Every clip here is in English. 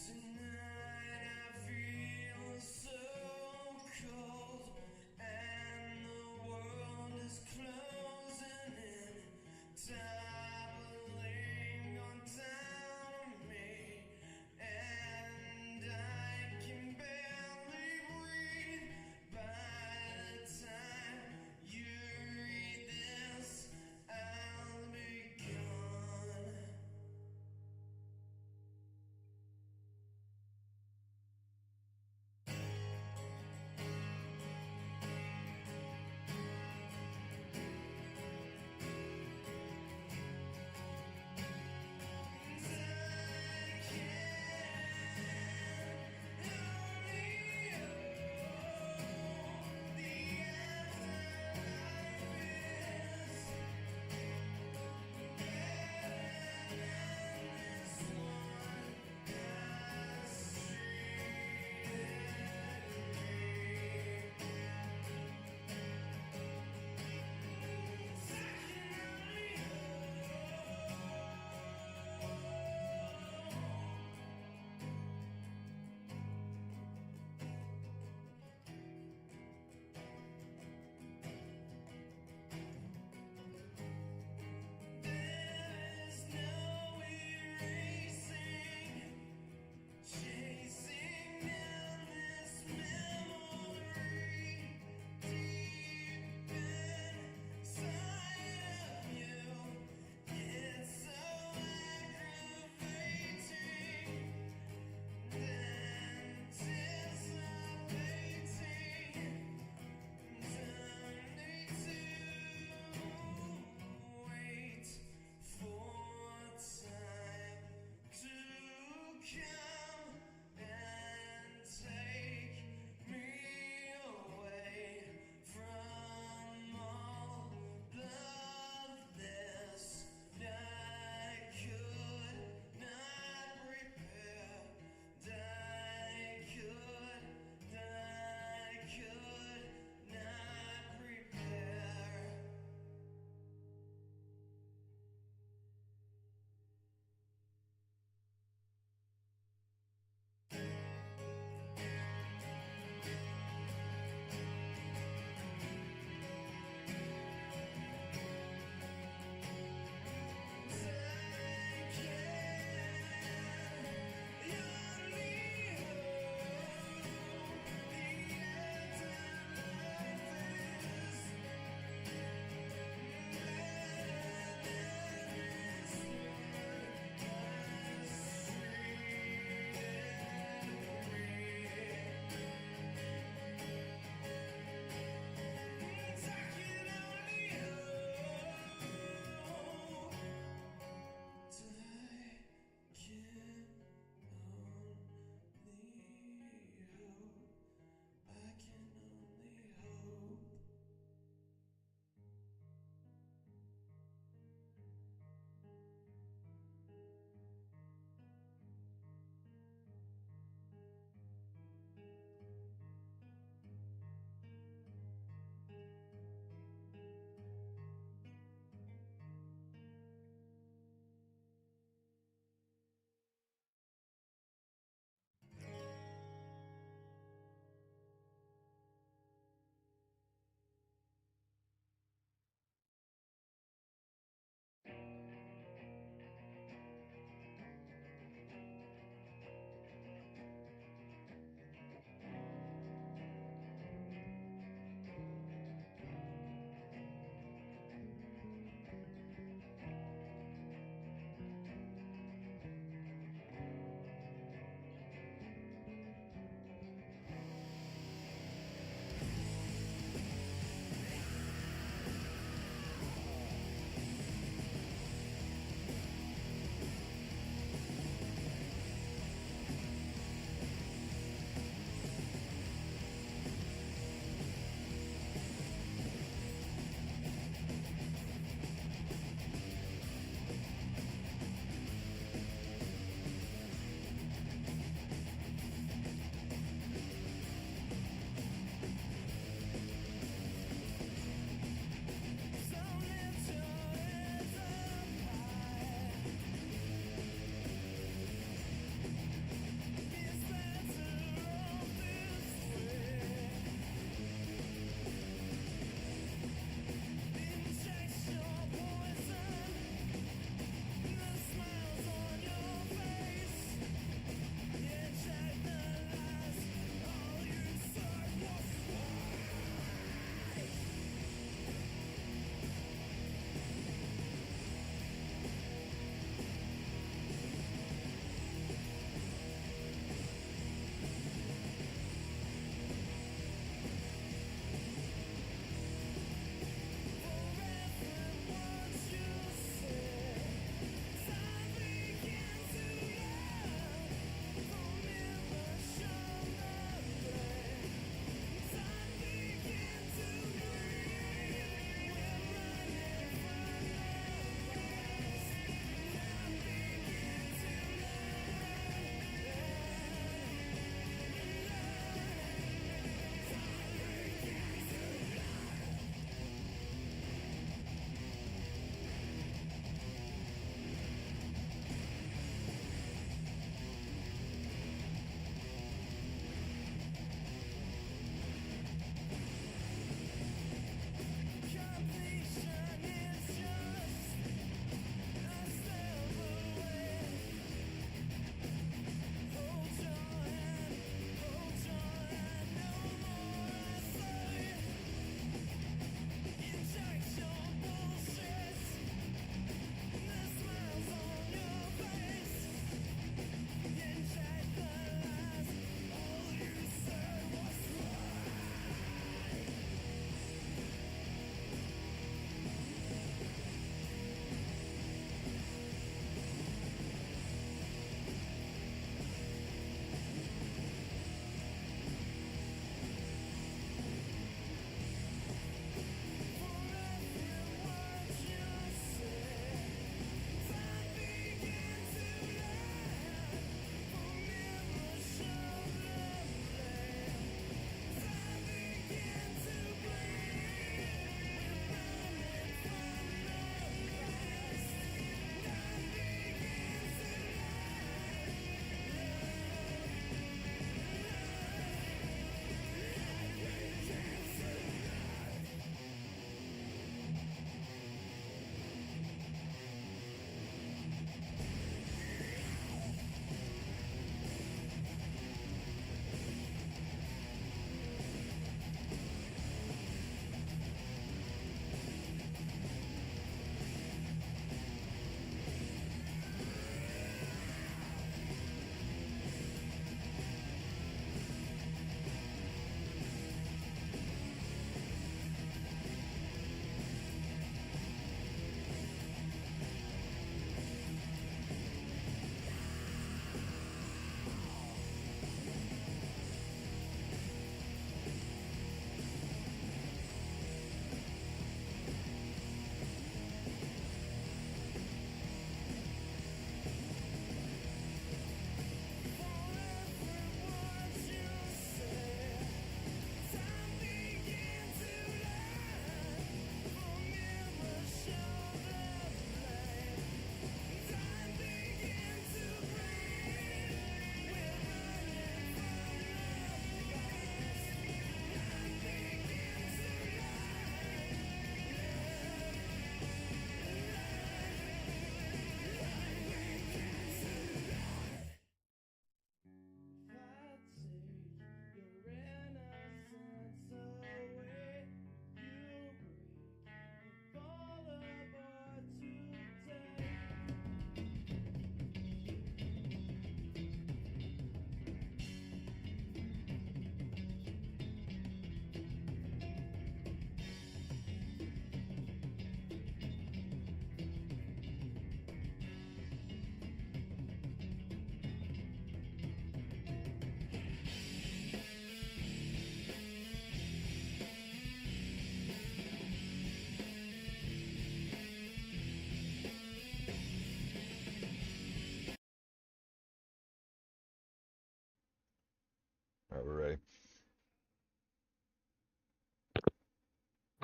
Tonight I feel so cold, and the world is closing in, toppling on down on me, and I can barely breathe. By the time you read this, I'll be gone.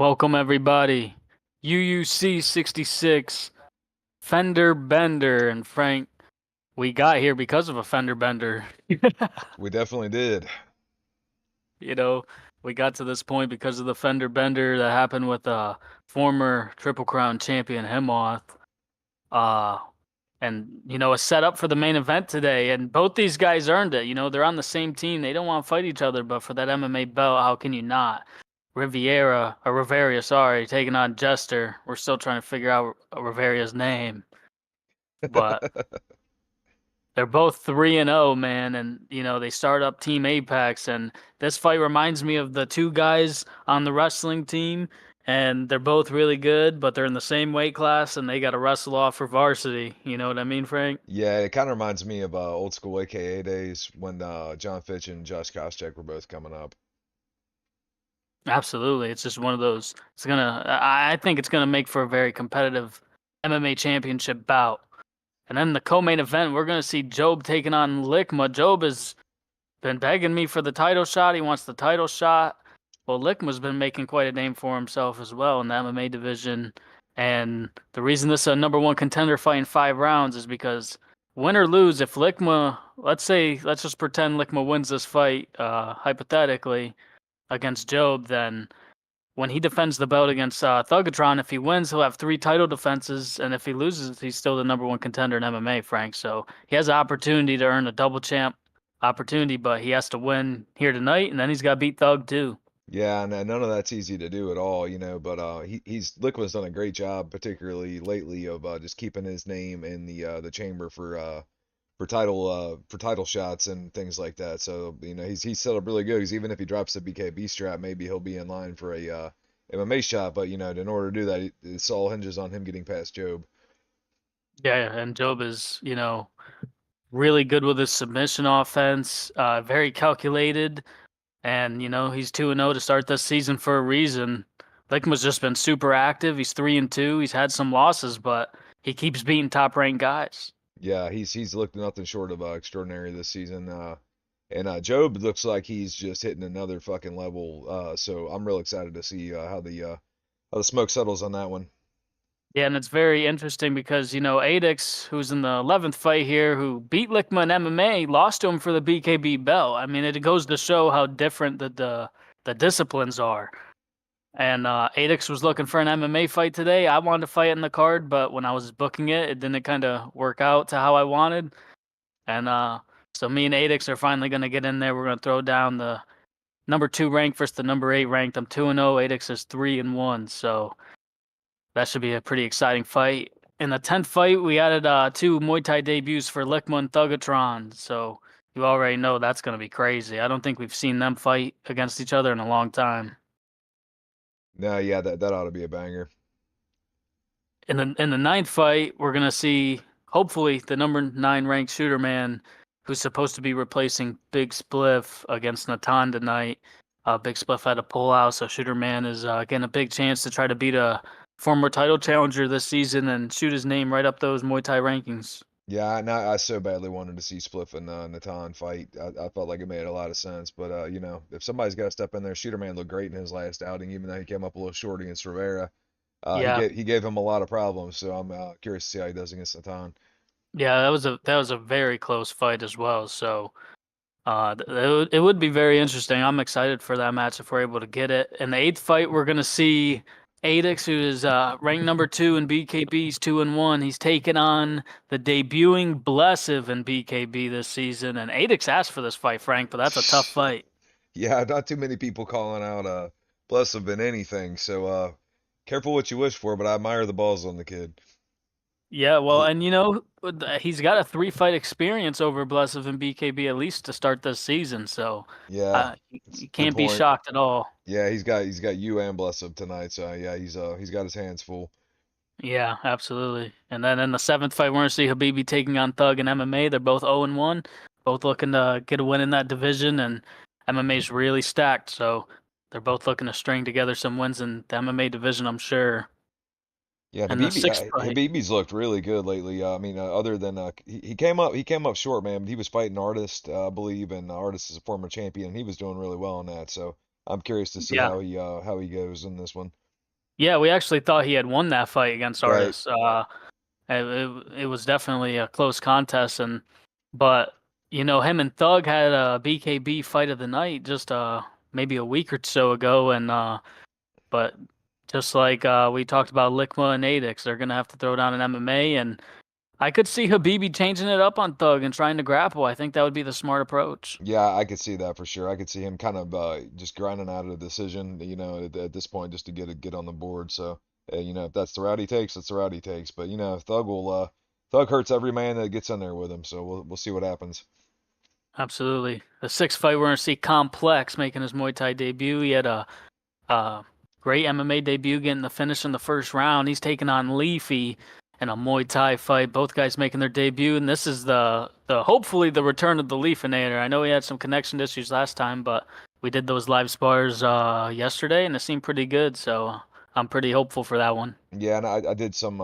Welcome everybody. UUC 66, Fender Bender, and Frank, we got here because of a Fender Bender. We definitely did. You know, we got to this point because of the Fender Bender that happened with former Triple Crown champion Himoth. Uh, and a setup for the main event today. And both these guys earned it. They're on the same team. They don't want to fight each other, but for that MMA belt, how can you not? Riveria, sorry, taking on Jester. We're still trying to figure out Riveria's name, but they're both 3-0, man, and they start up Team Apex, and this fight reminds me of the two guys on the wrestling team, and they're both really good, but they're in the same weight class, and they got to wrestle off for varsity. You know what I mean, Frank? Yeah, it kind of reminds me of old school AKA days when John Fitch and Josh Koscheck were both coming up. Absolutely. It's just one of those. I think it's gonna make for a very competitive MMA championship bout. And then the co-main event, we're gonna see Job taking on Lickma. Job has been begging me for the title shot. He wants the title shot. Well, Lickma's been making quite a name for himself as well in the MMA division. And the reason this is a number one contender fight in 5 rounds is because win or lose, if Lickma, let's just pretend Lickma wins this fight, hypothetically, against Job, then when he defends the belt against Thugatron, if he wins, he'll have 3 title defenses, and if he loses, he's still the number one contender in MMA, Frank. So he has an opportunity to earn a double champ opportunity, but he has to win here tonight, and then he's got to beat Thug too. Yeah, and none of that's easy to do at all, but he's Liquid's done a great job, particularly lately, of just keeping his name in the chamber for title shots and things like that. So he's set up really good. Because even if he drops the BKB strap, maybe he'll be in line for a MMA shot. But in order to do that, it's all hinges on him getting past Job. Yeah, and Job is, really good with his submission offense, very calculated, and he's 2-0 to start this season for a reason. Lickman's just been super active. He's 3-2. He's had some losses, but he keeps beating top ranked guys. Yeah, he's looked nothing short of extraordinary this season. And Job looks like he's just hitting another fucking level. So I'm real excited to see how the smoke settles on that one. Yeah, and it's very interesting because, Adix, who's in the 11th fight here, who beat Lickman in MMA, lost to him for the BKB belt. I mean, it goes to show how different the disciplines are. And Adix was looking for an MMA fight today. I wanted to fight in the card, but when I was booking it, it didn't kind of work out to how I wanted. And so me and Adix are finally going to get in there. We're going to throw down the number 2 ranked versus the number 8 ranked. I'm 2-0. Adix is 3-1. So that should be a pretty exciting fight. In the 10th fight, we added 2 Muay Thai debuts for Lickma and Thugatron. So you already know that's going to be crazy. I don't think we've seen them fight against each other in a long time. No, yeah, that ought to be a banger. In the ninth fight, we're gonna see hopefully the number 9 ranked shooter man, who's supposed to be replacing Big Spliff against Natan tonight. Big Spliff had a pullout, so Shooter Man is getting a big chance to try to beat a former title challenger this season and shoot his name right up those Muay Thai rankings. Yeah, and I so badly wanted to see Spliff and Natan fight. I felt like it made a lot of sense. But if somebody's got to step in there, Shooter Man looked great in his last outing, even though he came up a little short against Rivera. Yeah, He gave him a lot of problems. So I'm curious to see how he does against Natan. yeah, that was a very close fight as well. So it would be very interesting. I'm excited for that match if we're able to get it. In the 8th fight, we're gonna see Adix, who is ranked number 2 in BKB's 2-1. He's taking on the debuting Blessive in BKB this season. And Adix asked for this fight, Frank, but that's a tough fight. Yeah, not too many people calling out Bless have been anything. So careful what you wish for, but I admire the balls on the kid. Yeah, well, He, and he's got a 3 fight experience over Blessive in BKB at least to start this season. So yeah, it's you a good can't be point. shocked at all. Yeah, he's got you and Bless up tonight. So yeah, he's got his hands full. Yeah, absolutely. And then in the 7th fight, we're going to see Habibi taking on Thug in MMA. They're both 0-1, both looking to get a win in that division, and MMA's really stacked. So they're both looking to string together some wins in the MMA division, I'm sure. Yeah, And the 6th fight, Habibi's looked really good lately. I mean, other than he came up short, man. But he was fighting Artist, I believe, and Artist is a former champion, and he was doing really well in that. So I'm curious to see yeah, how he goes in this one. Yeah, we actually thought he had won that fight against Right. Artis. It was definitely a close contest, but him and Thug had a BKB fight of the night just maybe a week or so ago, and but just like we talked about Lickma and Adix, they're gonna have to throw down an MMA, and I could see Habibi changing it up on Thug and trying to grapple. I think that would be the smart approach. Yeah, I could see that for sure. I could see him kind of just grinding out a decision, at this point just to get on the board. So, if that's the route he takes, that's the route he takes. But Thug hurts every man that gets in there with him. So we'll see what happens. Absolutely. The sixth fight, we're gonna see Complex making his Muay Thai debut. He had a great MMA debut, getting the finish in the first round. He's taking on Leafy in a Muay Thai fight. Both guys making their debut, and this is the hopefully the return of the Leafinator. I know he had some connection issues last time, but we did those live spars yesterday, and it seemed pretty good. So I'm pretty hopeful for that one. Yeah, and I did some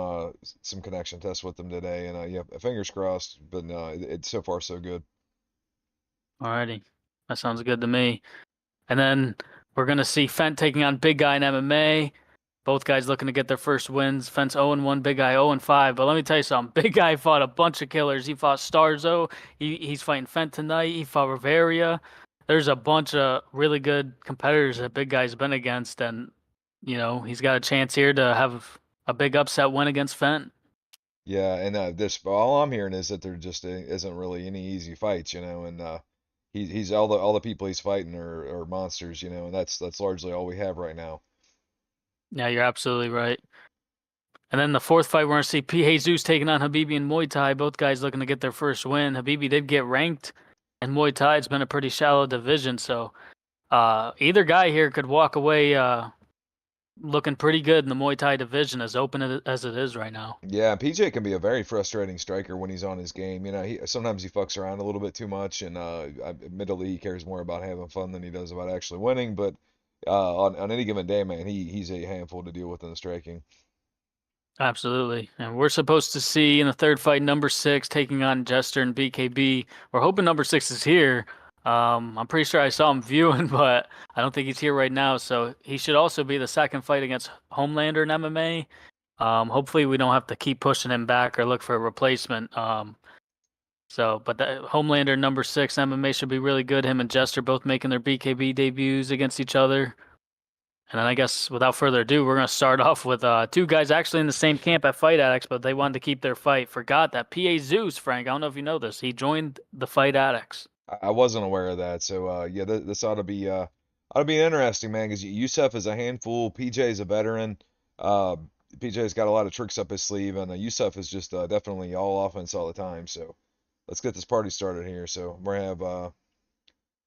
connection tests with them today, and yeah, fingers crossed. But no, it's so far so good. Alrighty, that sounds good to me. And then we're gonna see Fent taking on Big Guy in MMA. Both guys looking to get their first wins. Fent's 0-1, Big Guy 0-5. But let me tell you something. Big Guy fought a bunch of killers. He fought Starzo. He's fighting Fent tonight. He fought Riveria. There's a bunch of really good competitors that Big Guy's been against, and he's got a chance here to have a big upset win against Fent. Yeah, and this all I'm hearing is that there just isn't really any easy fights, and he's all the people he's fighting are monsters, and that's largely all we have right now. Yeah, you're absolutely right. And then the fourth fight, we're going to see P. Jesus taking on Habibi in Muay Thai. Both guys looking to get their first win. Habibi did get ranked, and Muay Thai has been a pretty shallow division. So either guy here could walk away looking pretty good in the Muay Thai division, as open as it is right now. Yeah, PJ can be a very frustrating striker when he's on his game. Sometimes he fucks around a little bit too much, and admittedly he cares more about having fun than he does about actually winning. But on any given day, man, he's a handful to deal with in the striking. Absolutely. And we're supposed to see in the third fight number 6 taking on Jester and BKB. We're hoping number 6 is here. I'm pretty sure I saw him viewing, but I don't think he's here right now. So he should also be the second fight against Homelander in MMA. Hopefully we don't have to keep pushing him back or look for a replacement. But that Homelander number 6 MMA should be really good. Him and Jester both making their BKB debuts against each other. And then I guess without further ado, we're going to start off with two guys actually in the same camp at Fight Addicts, but they wanted to keep their fight. Forgot that P.A. Zeus, Frank, I don't know if you know this, he joined the Fight Addicts. I wasn't aware of that, so yeah, this ought to be interesting, man. Because Yusef is a handful, PJ is a veteran. PJ's got a lot of tricks up his sleeve, and Yusef is just definitely all offense all the time. So let's get this party started here. So we're gonna have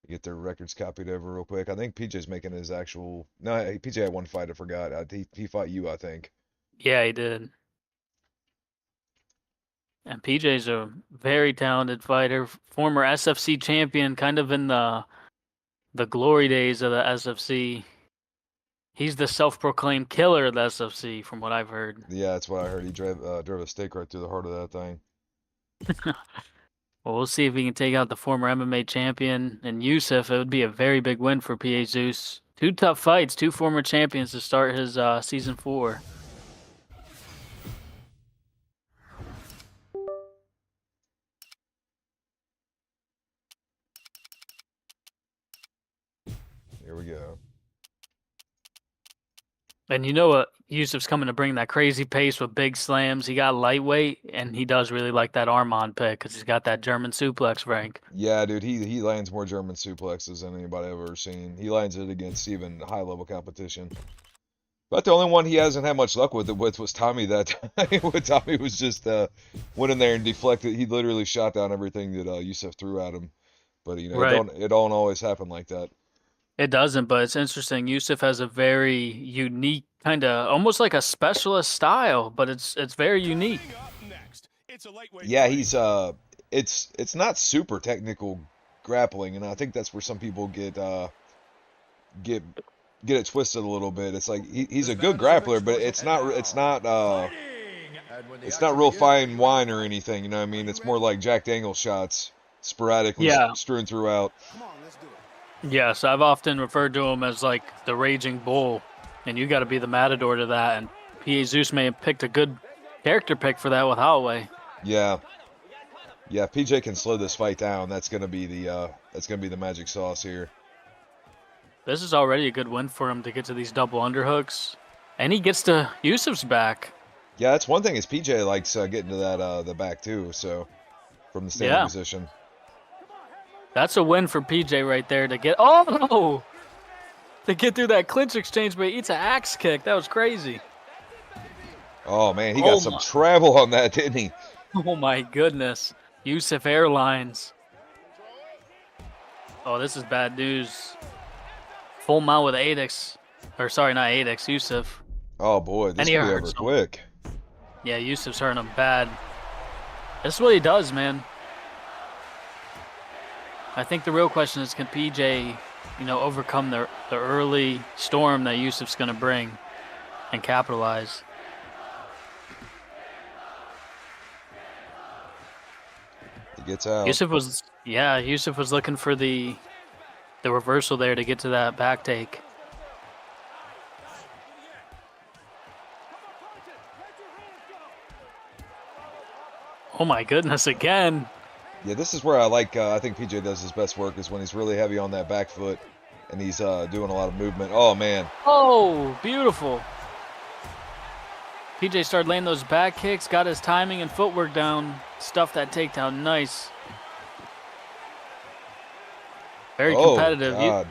get their records copied over real quick. I think PJ's making his actual. No, PJ had one fight. I forgot. He fought you, I think. Yeah, he did. And PJ's a very talented fighter, former SFC champion, kind of in the glory days of the SFC. He's the self-proclaimed killer of the SFC, from what I've heard. Yeah, that's what I heard. He drove a stake right through the heart of that thing. Well, we'll see if he can take out the former MMA champion and Yusuf. It would be a very big win for PA Zeus. 2 tough fights, 2 former champions to start his season 4. Here we go. And you know what? Yusuf's coming to bring that crazy pace with big slams. He got lightweight, and he does really like that Armand pick because he's got that German suplex, Frank. Yeah, dude, he lands more German suplexes than anybody I've ever seen. He lands it against even high-level competition. But the only one he hasn't had much luck with was Tommy that time. When Tommy was just went in there and deflected. He literally shot down everything that Yusuf threw at him. But Right. it don't always happen like that. It doesn't, but it's interesting. Yusuf has a very unique, kind of almost like a specialist style, but it's very unique. Yeah, he's it's not super technical grappling, and I think that's where some people get it twisted a little bit. It's like he's a good grappler, but it's not real fine wine or anything. You know what I mean? It's more like Jack Daniel shots, sporadically strewn throughout. Yes, I've often referred to him as like the Raging Bull. And you got to be the matador to that. And P.A. Zeus may have picked a good character pick for that with Holloway. Yeah. Yeah, if PJ can slow this fight down, that's gonna be the magic sauce here. This is already a good win for him to get to these double underhooks. And he gets to Yusuf's back. Yeah, that's one thing is PJ likes getting to that the back too, so from the standing position. That's a win for PJ right there to get to get through that clinch exchange, but he eats an axe kick. That was crazy. Oh man, he got some travel on that, didn't he? Oh my goodness. Yusuf Airlines. Oh, this is bad news. Full mount with Adix. Or sorry, not Adix, Yusuf. Oh boy, this could be over quick. Yeah, Yusuf's hurting him bad. This is what he does, man. I think the real question is, can PJ, overcome the early storm that Yusuf's going to bring and capitalize? He gets out. Yusuf was looking for the reversal there to get to that back take. Oh my goodness, again. Yeah, this is where I think PJ does his best work, is when he's really heavy on that back foot and he's doing a lot of movement. Oh, man. Oh, beautiful. PJ started laying those back kicks, got his timing and footwork down, stuffed that takedown nice. Very competitive. God.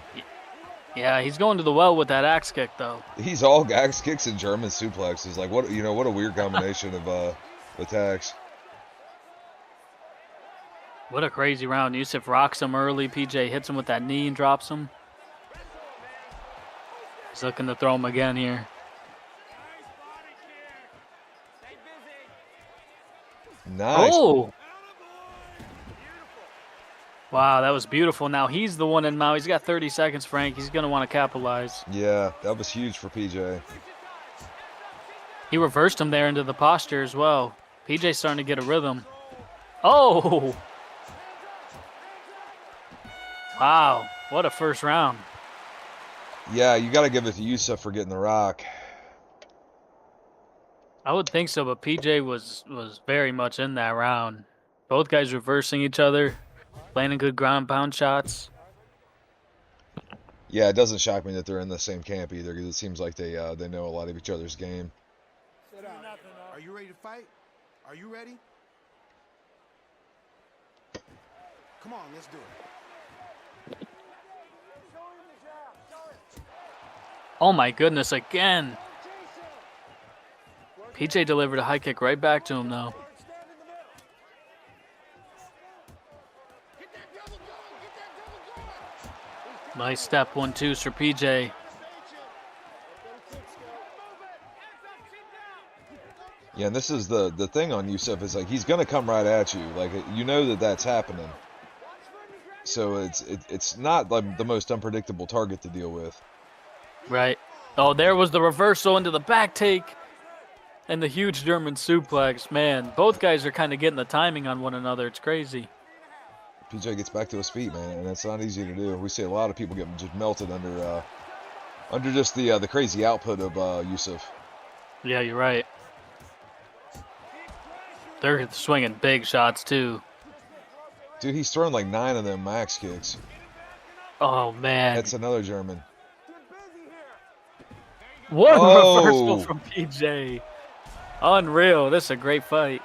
Yeah, he's going to the well with that axe kick, though. He's all axe kicks and German suplexes. Like, what a weird combination of attacks. What a crazy round. Yusuf rocks him early. PJ hits him with that knee and drops him. He's looking to throw him again here. Nice. Oh! Wow, that was beautiful. Now he's the one in Mao. He's got 30 seconds, Frank. He's going to want to capitalize. Yeah, that was huge for PJ. He reversed him there into the posture as well. PJ's starting to get a rhythm. Oh! Wow, what a first round. Yeah, you got to give it to Yusuf for getting the rock. I would think so, but PJ was very much in that round. Both guys reversing each other, landing good ground pound shots. Yeah, it doesn't shock me that they're in the same camp either, because it seems like they know a lot of each other's game. Are you ready to fight? Are you ready? Come on, let's do it. Oh my goodness, again. PJ delivered a high kick right back to him, though. Nice step 1-2s for PJ. Yeah, and this is the thing on Yusuf is, like, he's gonna come right at you. Like, you know that's happening. So it's not like the most unpredictable target to deal with. Right. Oh, there was the reversal into the back take and the huge German suplex. Man, both guys are kind of getting the timing on one another. It's crazy. PJ gets back to his feet, man, and that's not easy to do. We see a lot of people get just melted under just the crazy output of Yusuf. Yeah, you're right. They're swinging big shots, too. Dude, he's thrown like 9 of them max kicks. Oh, man. That's another German. What a reversal from PJ. Unreal. This is a great fight.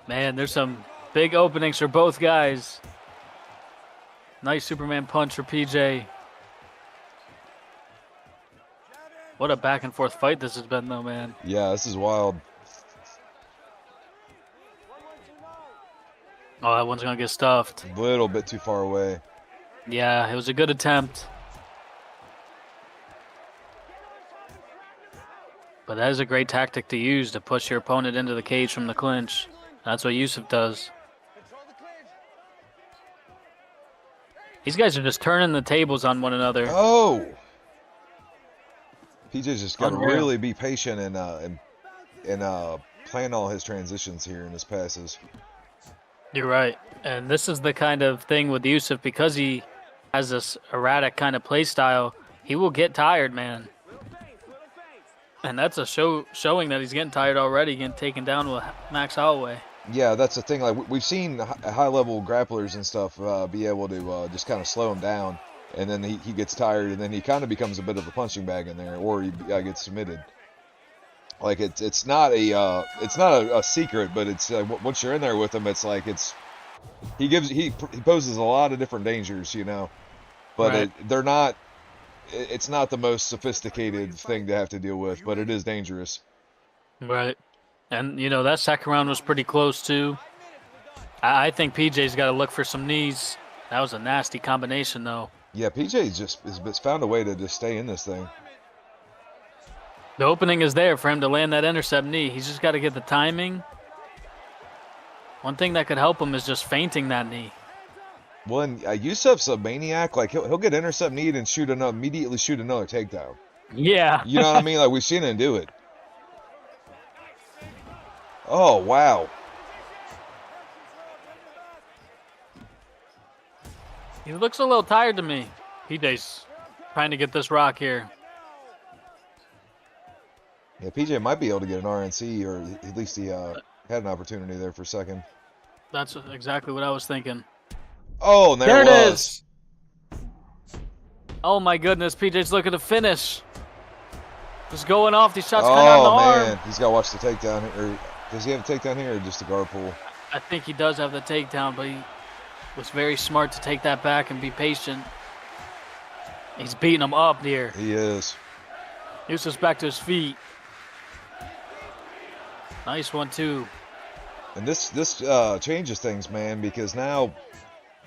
Man, there's some big openings for both guys. Nice Superman punch for PJ. What a back and forth fight this has been, though, man. Yeah, this is wild. Oh, that one's going to get stuffed. A little bit too far away. Yeah, it was a good attempt. But that is a great tactic to use to push your opponent into the cage from the clinch. That's what Yusuf does. These guys are just turning the tables on one another. Oh! PJ's just got to really be patient and plan all his transitions here and his passes. You're right. And this is the kind of thing with Yusuf, because he has this erratic kind of play style, he will get tired, man. And that's a showing that he's getting tired already, getting taken down with Max Holloway. Yeah, that's the thing. Like we've seen high-level grapplers and stuff be able to just kind of slow him down, and then he gets tired, and then he kind of becomes a bit of a punching bag in there, or he gets submitted. Like it's not a secret, but it's once you're in there with him, it's like he poses a lot of different dangers, you know, but Right. they're not. It's not the most sophisticated thing to have to deal with, but it is dangerous. Right. And, you know, that second round was pretty close, too. I think PJ's got to look for some knees. That was a nasty combination, though. Yeah, PJ's has found a way to just stay in this thing. The opening is there for him to land that intercept knee. He's just got to get the timing. One thing that could help him is just feinting that knee. Well, and Yusuf's a maniac. Like he'll get intercept need and immediately shoot another takedown. Yeah. You know what I mean? Like we've seen him do it. Oh wow. He looks a little tired to me. PJ's trying to get this rock here. Yeah, PJ might be able to get an RNC, or at least he had an opportunity there for a second. That's exactly what I was thinking. Oh, and there it it was. is. Oh my goodness, PJ's looking to finish. Just going off these shots kind of on the man, arm. he's got to watch the takedown. Or does he have a takedown here, or just a guard pull? I think he does have the takedown, but he was very smart to take that back and be patient. He's beating him up here. He is. Yusuf's back to his feet. Nice one, too. And this changes things, man, because now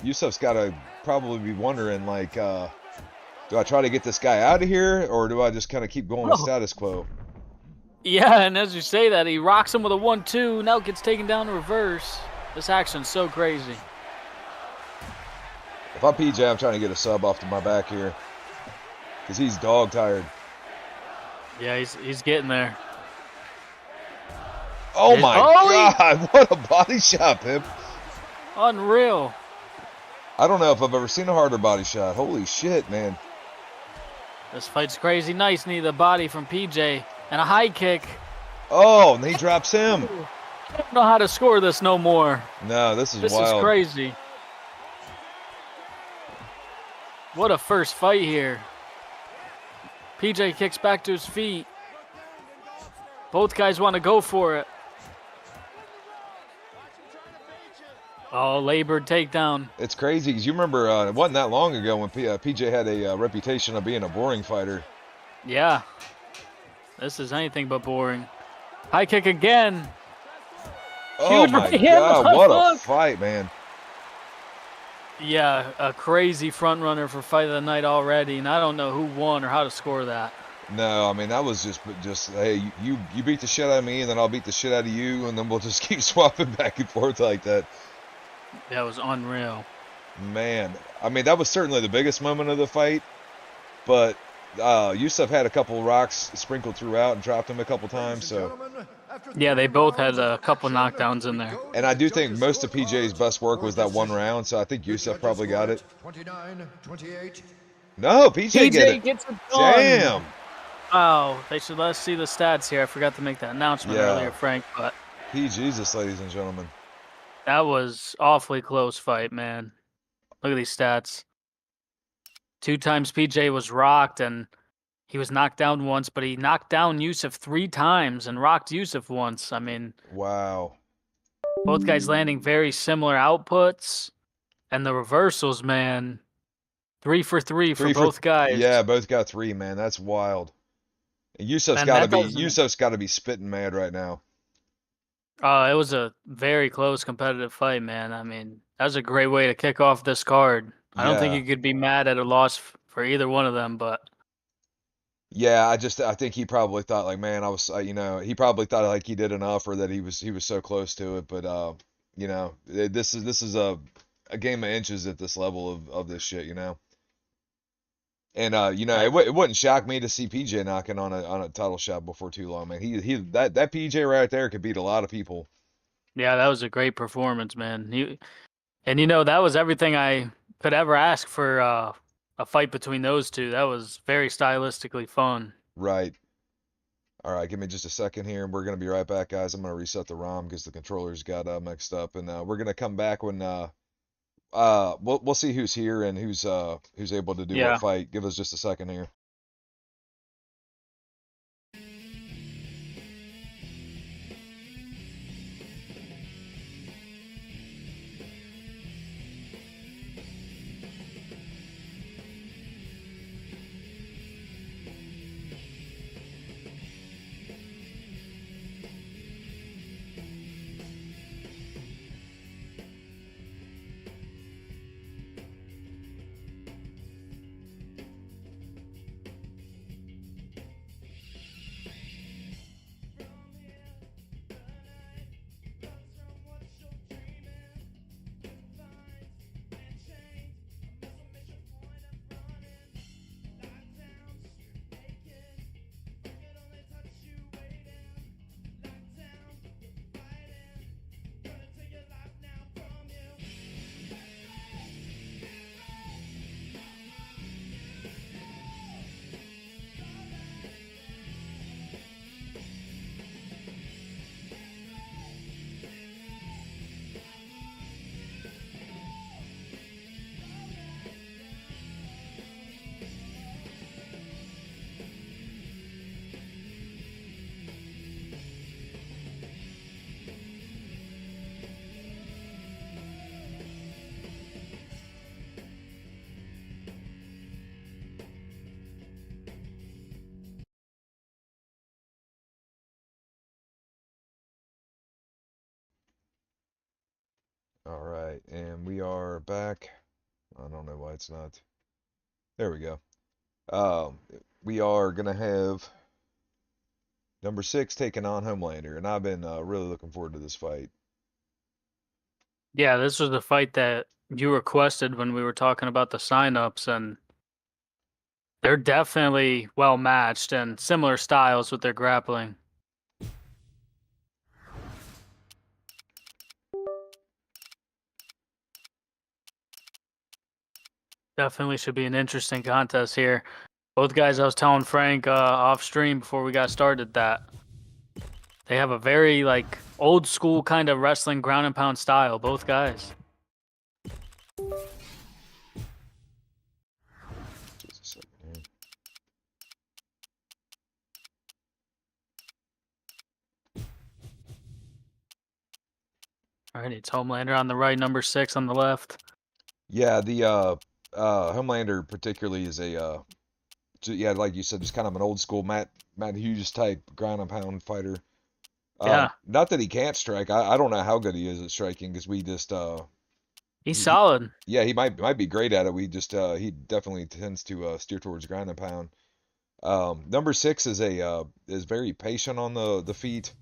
Yusuf's got to probably be wondering, like, do I try to get this guy out of here, or do I just kind of keep going with status quo? Yeah, and as you say that, he rocks him with a 1-2, now gets taken down in reverse. This action's so crazy. If I'm PJ, I'm trying to get a sub off to my back here, because he's dog tired. Yeah, he's getting there. Oh my God, what a body shot, Pip. Unreal. I don't know if I've ever seen a harder body shot. Holy shit, man. This fight's crazy. Nice knee to the body from PJ. And a high kick. Oh, and he drops him. I don't know how to score this no more. No, this is wild. This is crazy. What a first fight here. PJ kicks back to his feet. Both guys want to go for it. Oh, labored takedown. It's crazy because you remember it wasn't that long ago when PJ had a reputation of being a boring fighter. Yeah. This is anything but boring. High kick again. Oh Huge my right hand. God, what a fight, man. Yeah, a crazy front runner for fight of the night already, and I don't know who won or how to score that. No, I mean, that was just hey, you beat the shit out of me, and then I'll beat the shit out of you, and then we'll just keep swapping back and forth like that. That was unreal. Man, I mean, that was certainly the biggest moment of the fight, but Yusuf had a couple rocks sprinkled throughout and dropped him a couple times, so. Yeah, they both had a couple knockdowns in there. And I do think most of PJ's best work was that one round, so I think Yusuf probably got it. 29-28. No, PJ gets it done. Damn. Oh, they should let us see the stats here. I forgot to make that announcement earlier, Frank, but Jesus, ladies and gentlemen. that was awfully close fight, man. Look at these stats. 2 times PJ was rocked, and he was knocked down once, but he knocked down Yusuf 3 times and rocked Yusuf once. I mean, Wow. both guys landing very similar outputs, and the reversals, man. 3 for 3 for both guys. Yeah, both got 3, man. That's wild. And Yusuf's And got to be spitting mad right now. It was a very close competitive fight, man. I mean, that was a great way to kick off this card. I don't think you could be mad at a loss for either one of them, but Yeah, I think he probably thought like, man, he probably thought like he did enough or that he was so close to it, but this is a game of inches at this level of this shit, you know. And it wouldn't shock me to see PJ knocking on a title shot before too long, man. That PJ right there could beat a lot of people. yeah, that was a great performance, man. And you know, that was everything I could ever ask for a fight between those two. That was very stylistically fun. Right. All right, give me just a second here, and we're gonna be right back, guys. I'm gonna reset the ROM because the controllers got mixed up, and we're gonna come back when we'll see who's here and who's able to do what Yeah. fight. Give us just a second here. All right, and we are back. I don't know why it's not. There we go. Um, we are gonna have number 6 taking on Homelander, and I've been really looking forward to this fight. Yeah, this was the fight that you requested when we were talking about the signups, and they're definitely well matched and similar styles with their grappling. Definitely should be an interesting contest here. Both guys, I was telling Frank off stream before we got started that they have a very like old school kind of wrestling ground and pound style, both guys. Just a second here. All right, it's Homelander on the right, number 6 on the left. Yeah, the Homelander particularly is yeah, like you said, just kind of an old school Matt Hughes type ground and pound fighter. Yeah. Not that he can't strike. I don't know how good he is at striking because we just He's he, solid. yeah, he might be great at it. We just he definitely tends to steer towards ground and pound. Number 6 is very patient on the feet.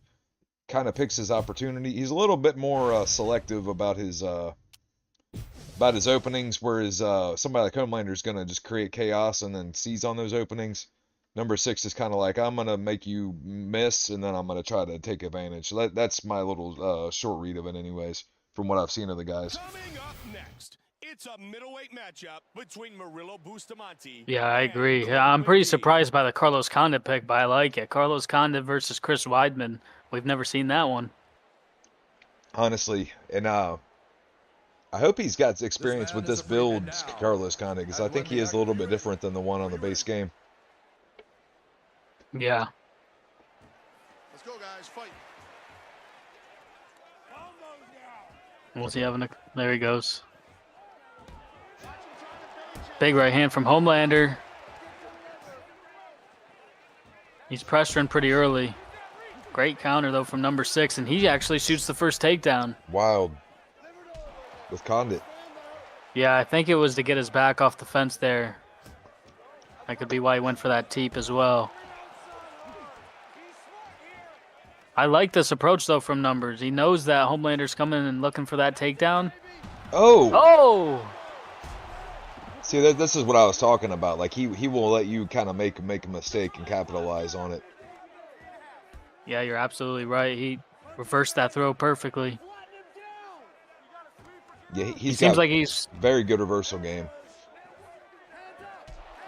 Kind of picks his opportunity. He's a little bit more selective about his openings, whereas somebody like Homelander is gonna just create chaos and then seize on those openings. Number 6 is kind of like, I'm gonna make you miss, and then I'm gonna try to take advantage. So that's my little short read of it, anyways, from what I've seen of the guys. Coming up next, it's a middleweight matchup between Murillo Bustamante. Yeah, I and agree. Coleman I'm pretty Lee. surprised by the Carlos Condit pick, but I like it. Carlos Condit versus Chris Weidman. We've never seen that one. Honestly, and I hope he's got experience with this build, now. Carlos Condit, because I think he is a little bit different than the one on the base game. Yeah. Let's go, guys. Fight. What's he having? There he goes. Big right hand from Homelander. He's pressuring pretty early. Great counter, though, from number 6, and he actually shoots the first takedown. Wild with Condit. Yeah, I think it was to get his back off the fence there. That could be why he went for that teep as well. I like this approach, though, from Numbers. He knows that Homelander's coming and looking for that takedown. Oh! Oh! See, this is what I was talking about. Like, he will let you kind of make a mistake and capitalize on it. Yeah, you're absolutely right. He reversed that throw perfectly. Yeah, He he's seems got like he's. very good reversal game.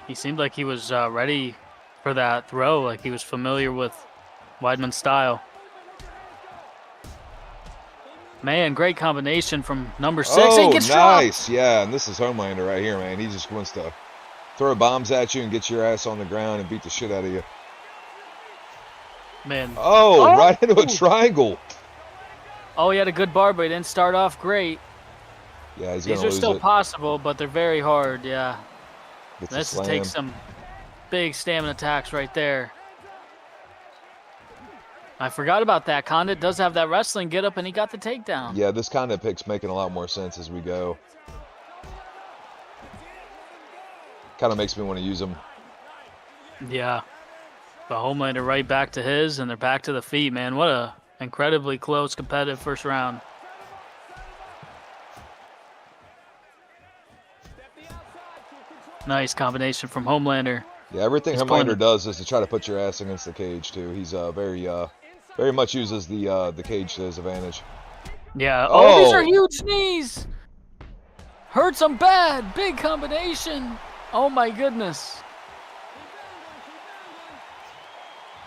He seemed like he was ready for that throw. Like he was familiar with Weidman's style. Man, great combination from number 6. Oh, He gets nice. dropped. Yeah, and this is Homelander right here, man. He just wants to throw bombs at you and get your ass on the ground and beat the shit out of you. Man. Oh, right into a triangle. Oh, he had a good bar, but he didn't start off great. Yeah, he's These gonna are lose still it. possible, but they're very hard, yeah. Gets a This slam. takes some big stamina attacks right there. I forgot about that. Condit does have that wrestling get up, and he got the takedown. Yeah, this kind of pick's making a lot more sense as we go. Kind of makes me want to use him. Yeah. But Homelander right back to his, and they're back to the feet, man. What a incredibly close, competitive first round. Nice combination from Homelander. Yeah, everything He's Homelander pulling- does is to try to put your ass against the cage too. He's very much uses the cage to his advantage. Yeah. Oh, these are Oh. huge knees. Hurts him bad. Big combination. Oh, my goodness.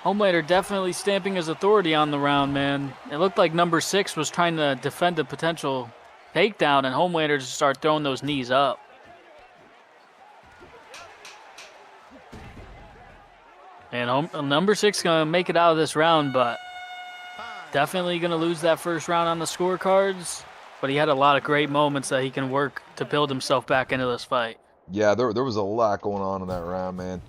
Homelander definitely stamping his authority on the round, man. It looked like number 6 was trying to defend a potential takedown, and Homelander just started throwing those knees up. And number 6 going to make it out of this round, but definitely going to lose that first round on the scorecards. But he had a lot of great moments that he can work to build himself back into this fight. Yeah, there was a lot going on in that round, man.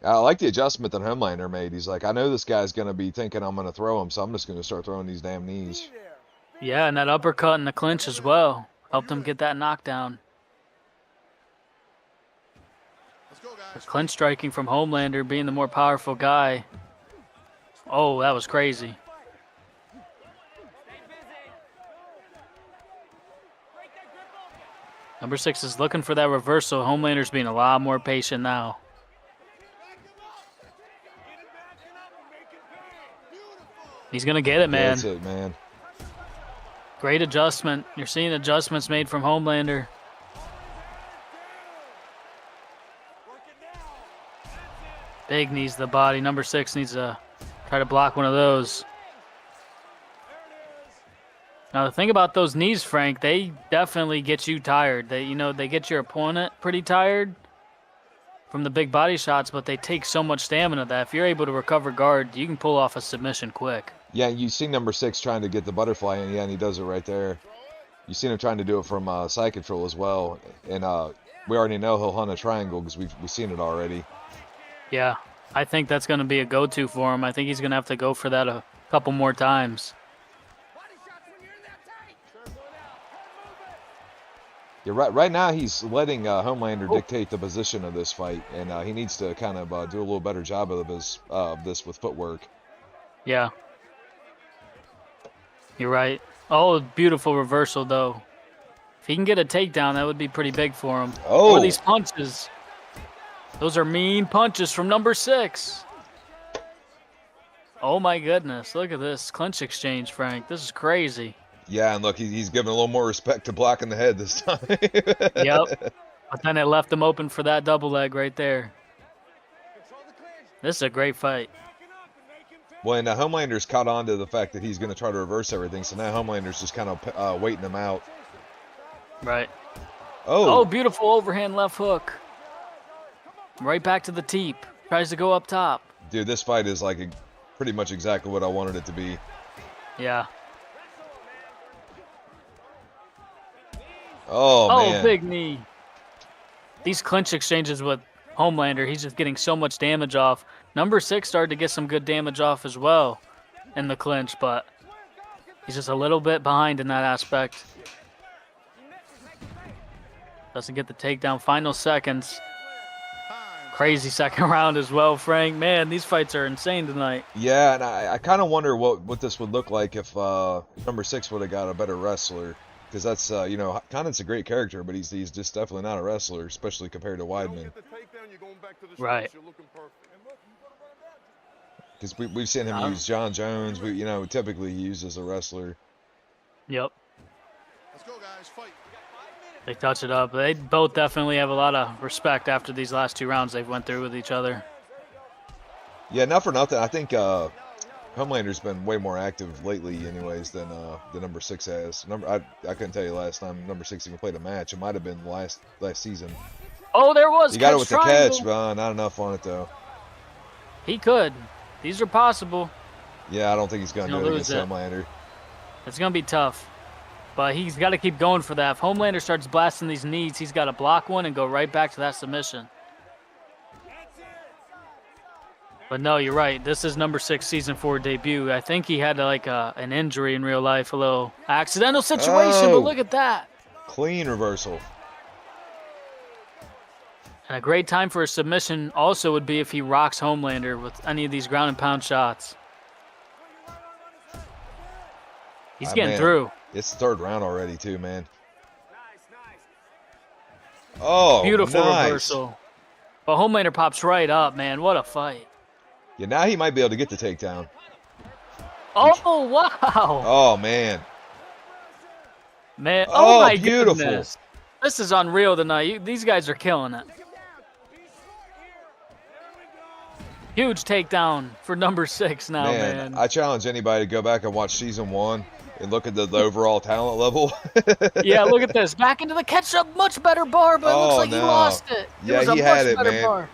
I like the adjustment that Homelander made. He's like, I know this guy's going to be thinking I'm going to throw him, so I'm just going to start throwing these damn knees. Yeah, and that uppercut in the clinch as well helped him get that knockdown. The clinch striking from Homelander being the more powerful guy. Oh, that was crazy. Number 6 is looking for that reversal. Homelander's being a lot more patient now. He's going to get it, man. Yeah, that's it, man. Great adjustment. You're seeing adjustments made from Homelander. Big knees to the body. Number 6 needs to try to block one of those. Now, the thing about those knees, Frank, they definitely get you tired. They get your opponent pretty tired from the big body shots, but they take so much stamina that if you're able to recover guard, you can pull off a submission quick. Yeah, you see number 6 trying to get the butterfly in, yeah, and he does it right there. You seen him trying to do it from side control as well, and we already know he'll hunt a triangle because we've seen it already. Yeah, I think that's going to be a go-to for him. I think he's going to have to go for that a couple more times. Yeah, right now he's letting Homelander dictate the position of this fight, and he needs to kind of do a little better job of this with footwork. Yeah. You're right. Oh, beautiful reversal, though. If he can get a takedown, that would be pretty big for him. Oh. Or these punches. Those are mean punches from number 6. Oh, my goodness. Look at this clinch exchange, Frank. This is crazy. Yeah, and look, he's giving a little more respect to blocking the head this time. Yep. But then it left him open for that double leg right there. This is a great fight. Well, and Homelander's caught on to the fact that he's going to try to reverse everything, so now Homelander's just kind of waiting him out. Right. Oh. Oh, beautiful overhand left hook. Right back to the teep. Tries to go up top. Dude, this fight is like pretty much exactly what I wanted it to be. Yeah. Oh, man. Big knee. These clinch exchanges with Homelander, he's just getting so much damage off. Number 6 started to get some good damage off as well in the clinch, but he's just a little bit behind in that aspect. Doesn't get the takedown. Final seconds. Crazy second round as well, Frank. Man, these fights are insane tonight. Yeah, and I kind of wonder what this would look like if number 6 would have got a better wrestler. Because that's, Condon's a great character, but he's just definitely not a wrestler, especially compared to Weidman. Right. Because we've seen him use John Jones. Typically he uses a wrestler. Yep. Let's go, guys. Fight. They touch it up. They both definitely have a lot of respect after these last 2 rounds they've went through with each other. Yeah, not for nothing. I think Homelander's been way more active lately, anyways, than the number 6 has. I couldn't tell you last time number 6 even played a match. It might have been last season. Oh, there was You got it catch with triangle. the catch, but not enough on it though. He could. These are possible. Yeah, I don't think he's gonna do it against Homelander. It's gonna be tough, but he's got to keep going for that. If Homelander starts blasting these knees, he's got to block one and go right back to that submission. But no, you're right. This is number 6 season 4 debut. I think he had like an injury in real life, a little accidental situation. But look at that. Clean reversal. And a great time for a submission also would be if he rocks Homelander with any of these ground and pound shots. He's getting through. It's the 3rd round already too, man. Oh, beautiful nice. reversal. But Homelander pops right up, man. What a fight. Yeah, now he might be able to get the takedown. Oh, wow. Oh, man. Man, oh my beautiful. goodness. This is unreal tonight. These guys are killing it. Huge takedown for number 6 now, man. I challenge anybody to go back and watch season 1 and look at the overall talent level. Yeah, look at this. Back into the catch-up. Much better bar, but it looks like he lost it. Yeah, he had it, man. Bar.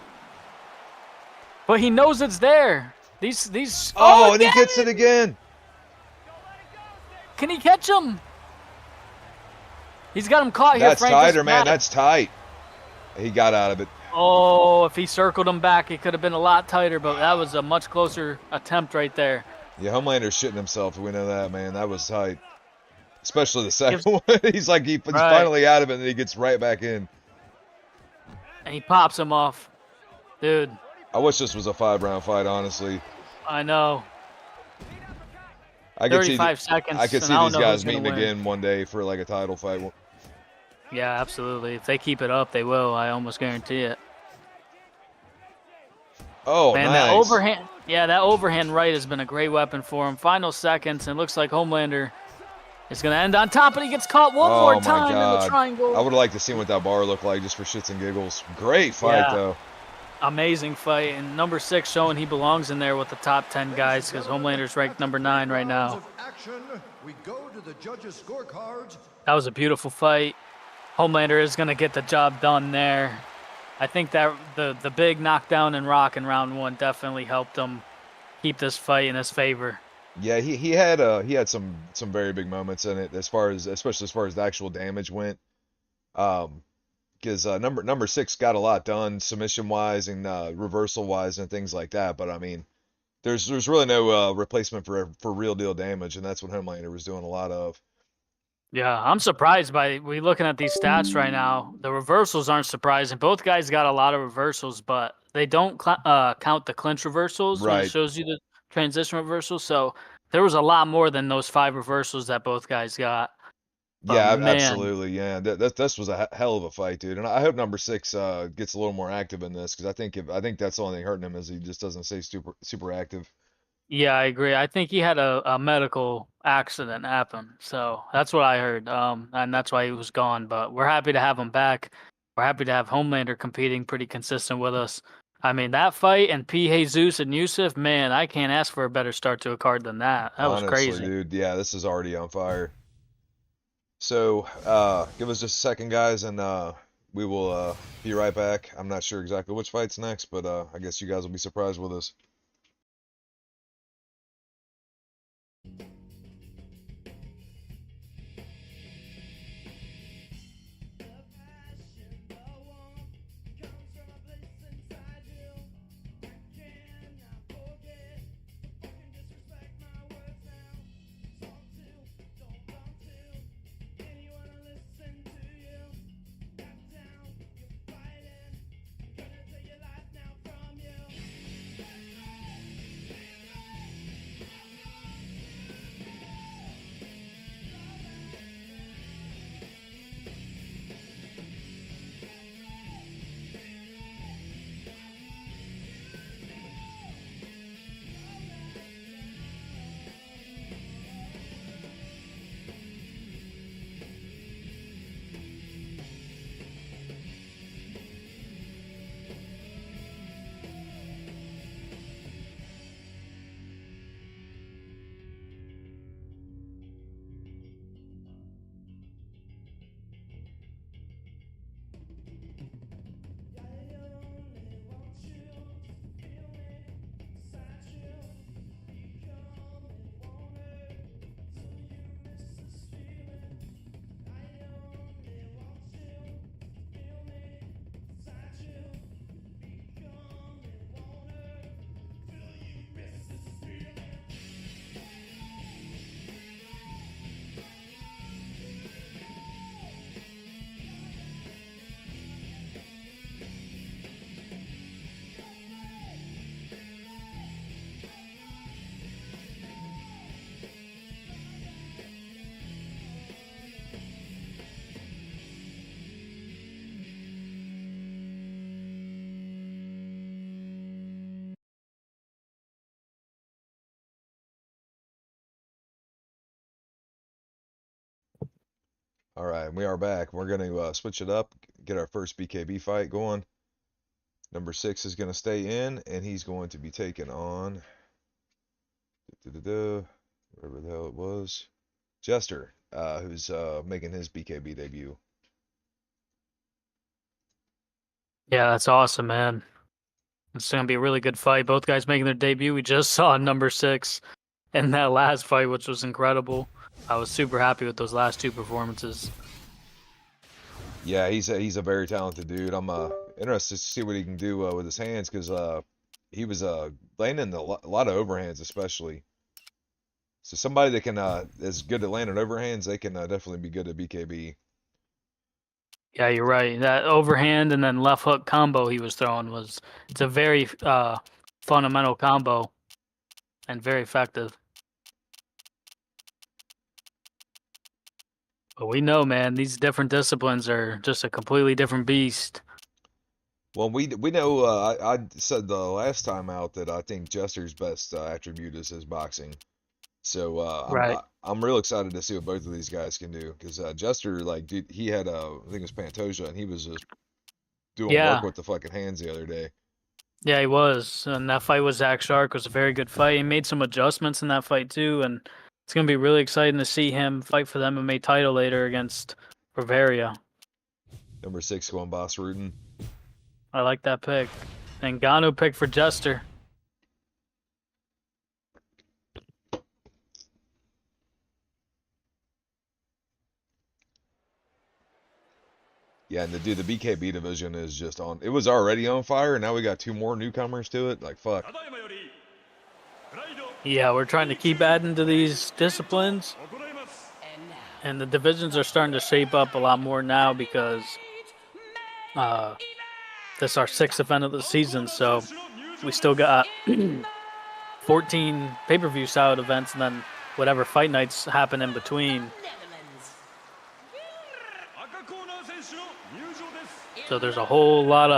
But he knows it's there. These. Oh, and he gets it again. Can he catch him? He's got him caught here. That's tighter, man. That's tight. He got out of it. Oh, if he circled him back, it could have been a lot tighter, but that was a much closer attempt right there. Yeah, Homelander's shitting himself. We know that, man. That was tight. Especially the second one. He's like, he's finally out of it, and then he gets right back in. And he pops him off. Dude. I wish this was a 5-round fight, honestly. I know. I 35 seconds. I could see these guys meeting again one day for like a title fight. Yeah, absolutely. If they keep it up, they will. I almost guarantee it. Oh, man, nice. that overhand. Yeah, that overhand right has been a great weapon for him. Final seconds, and it looks like Homelander is going to end on top, and he gets caught one more time in the triangle. I would have liked to see what that bar looked like just for shits and giggles. Great fight, though. Amazing fight, and number 6 showing he belongs in there with the top 10 guys because Homelander's ranked number 9 right now. We go to the judges' scorecards. That was a beautiful fight. Homelander is going to get the job done there. I think that the big knockdown and rock in round 1 definitely helped him keep this fight in his favor. Yeah, he had some very big moments in it especially as far as the actual damage went. Because number 6 got a lot done submission wise and reversal wise and things like that. But I mean, there's really no replacement for real deal damage, and that's what Homelander was doing a lot of. Yeah, I'm surprised by we looking at these stats right now. The reversals aren't surprising. Both guys got a lot of reversals, but they don't count the clinch reversals when it shows you the transition reversals. So there was a lot more than those 5 reversals that both guys got. But yeah, man, absolutely. Yeah, this was a hell of a fight, dude. And I hope number 6 gets a little more active in this because I think that's the only thing hurting him is he just doesn't stay super active. Yeah, I agree. I think he had a medical accident happen. So that's what I heard. And that's why he was gone. But we're happy to have him back. We're happy to have Homelander competing pretty consistent with us. I mean, that fight and P. Jesus and Yusuf, man, I can't ask for a better start to a card than that. That was crazy. Dude. Yeah, this is already on fire. So, give us just a second, guys, and we will be right back. I'm not sure exactly which fight's next, but I guess you guys will be surprised with us. All right, we are back. We're going to switch it up, get our first BKB fight going. Number 6 is going to stay in, and he's going to be taking on whatever the hell it was, Jester, who's making his BKB debut. Yeah, that's awesome, man. It's gonna be a really good fight. Both guys making their debut. We just saw number 6 in that last fight, which was incredible. I was super happy with those last 2 performances. Yeah, he's a very talented dude. I'm interested to see what he can do with his hands, because he was landing a lot of overhands, especially. So somebody that can is good at landing overhands, they can definitely be good at BKB. Yeah, you're right. That overhand and then left hook combo he was throwing it's a very fundamental combo and very effective. But we know, man, these different disciplines are just a completely different beast. Well, we know. I said the last time out that I think Jester's best attribute is his boxing. So Right. I'm real excited to see what both of these guys can do, because Jester, like, dude, he had I think it was Pantoja, and he was just doing Yeah. work with the fucking hands the other day. Yeah, he was. And that fight with Zach Shark was a very good fight. He made some adjustments in that fight too, and it's gonna be really exciting to see him fight for the MMA title later against Bavaria. Number 6 going Boss Rudin. I like that pick. And Ngannou picked for Jester. Yeah, and the BKB division is just on. It was already on fire, and now we got 2 more newcomers to it. Like, fuck. Yeah, we're trying to keep adding to these disciplines. And the divisions are starting to shape up a lot more now because this is our 6th event of the season, so we still got 14 pay-per-view style events and then whatever fight nights happen in between. So there's a whole lot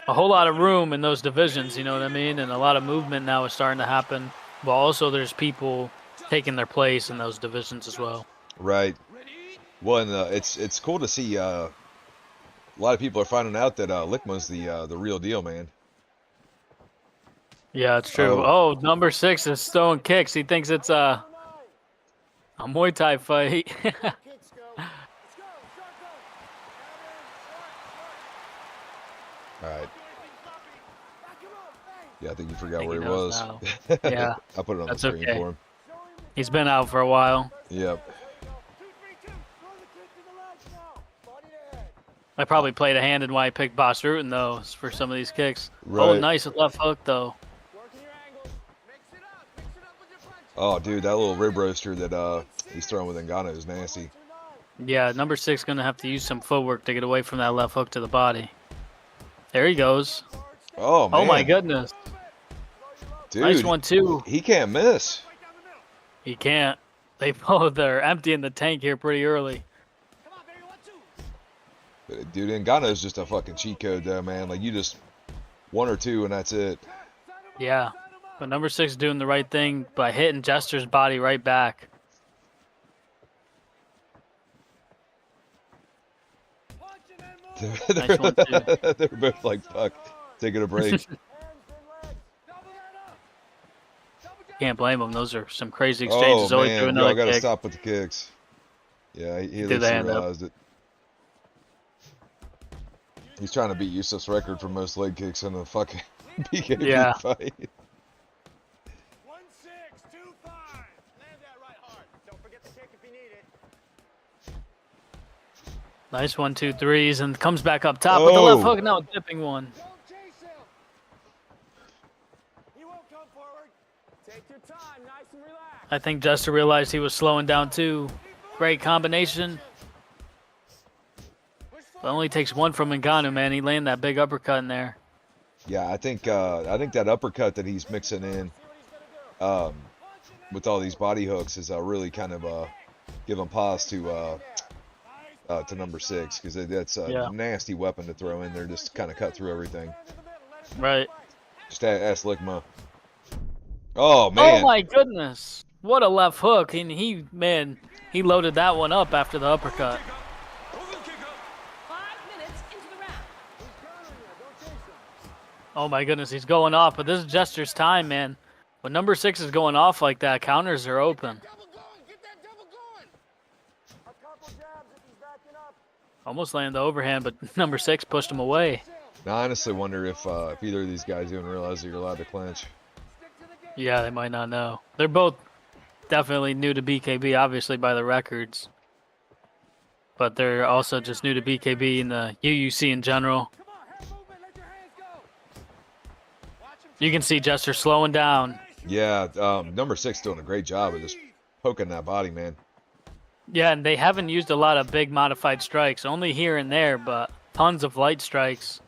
of room in those divisions, you know what I mean? And a lot of movement now is starting to happen. But also there's people taking their place in those divisions as well. Right. Well, and it's cool to see a lot of people are finding out that Lickma's the real deal, man. Yeah, it's true. Oh, number 6 is throwing kicks. He thinks it's a Muay Thai fight. All right. Yeah, I think you forgot think where he he knows was. now. Yeah, I put it on that's the screen okay. for him. He's been out for a while. Yep. I probably played a hand in why I picked Boss Rutan, though, for some of these kicks. Right. Oh, nice left hook, though. Oh, dude, that little rib roaster that he's throwing with Ngannou is nasty. Yeah, number 6 going to have to use some footwork to get away from that left hook to the body. There he goes. Oh, man. Oh, my goodness. Dude, Nice one, too. He can't miss. He can't. They both are emptying the tank here pretty early. Dude, Ngannou's just a fucking cheat code, though, man. Like, you just 1 or 2, and that's it. Yeah. But number 6 doing the right thing by hitting Jester's body right back. Nice one, too. They're both like, fuck, taking a break. Can't blame him. Those are some crazy exchanges. Oh, Always man, do another y'all got to kick. stop with the kicks. Yeah, he at Do least the hand up. realized it. He's trying to beat Yusuf's record for most leg kicks in a fucking BKB Yeah. fight. 1-6, 2-5. Land that right hard. Don't forget the kick if you need it. Nice 1, 2, 3s, and comes back up top with the left Oh. hook. Now dipping one. Don't chase him. He won't come forward. Take your time, nice and relaxed. I think Jester realized he was slowing down too. Great combination. It only takes one from Ngannou, man. He landed that big uppercut in there. Yeah, I think that uppercut that he's mixing in with all these body hooks is really kind of giving pause to number 6, because that's a Yeah. nasty weapon to throw in there, just to kind of cut through everything. Right. Just ask Lickma. Oh, man. Oh my goodness. What a left hook. And he loaded that one up after the uppercut. Oh my goodness, he's going off. But this is Jester's time, man. When number 6 is going off like that, counters are open. Almost landed the overhand, but number 6 pushed him away. Now, I honestly wonder if either of these guys even realize that you're allowed to clinch. Yeah, they might not know. They're both definitely new to BKB, obviously, by the records. But they're also just new to BKB and the UUC in general. You can see Jester slowing down. Yeah, number 6 doing a great job of just poking that body, man. Yeah, and they haven't used a lot of big modified strikes, only here and there, but tons of light strikes.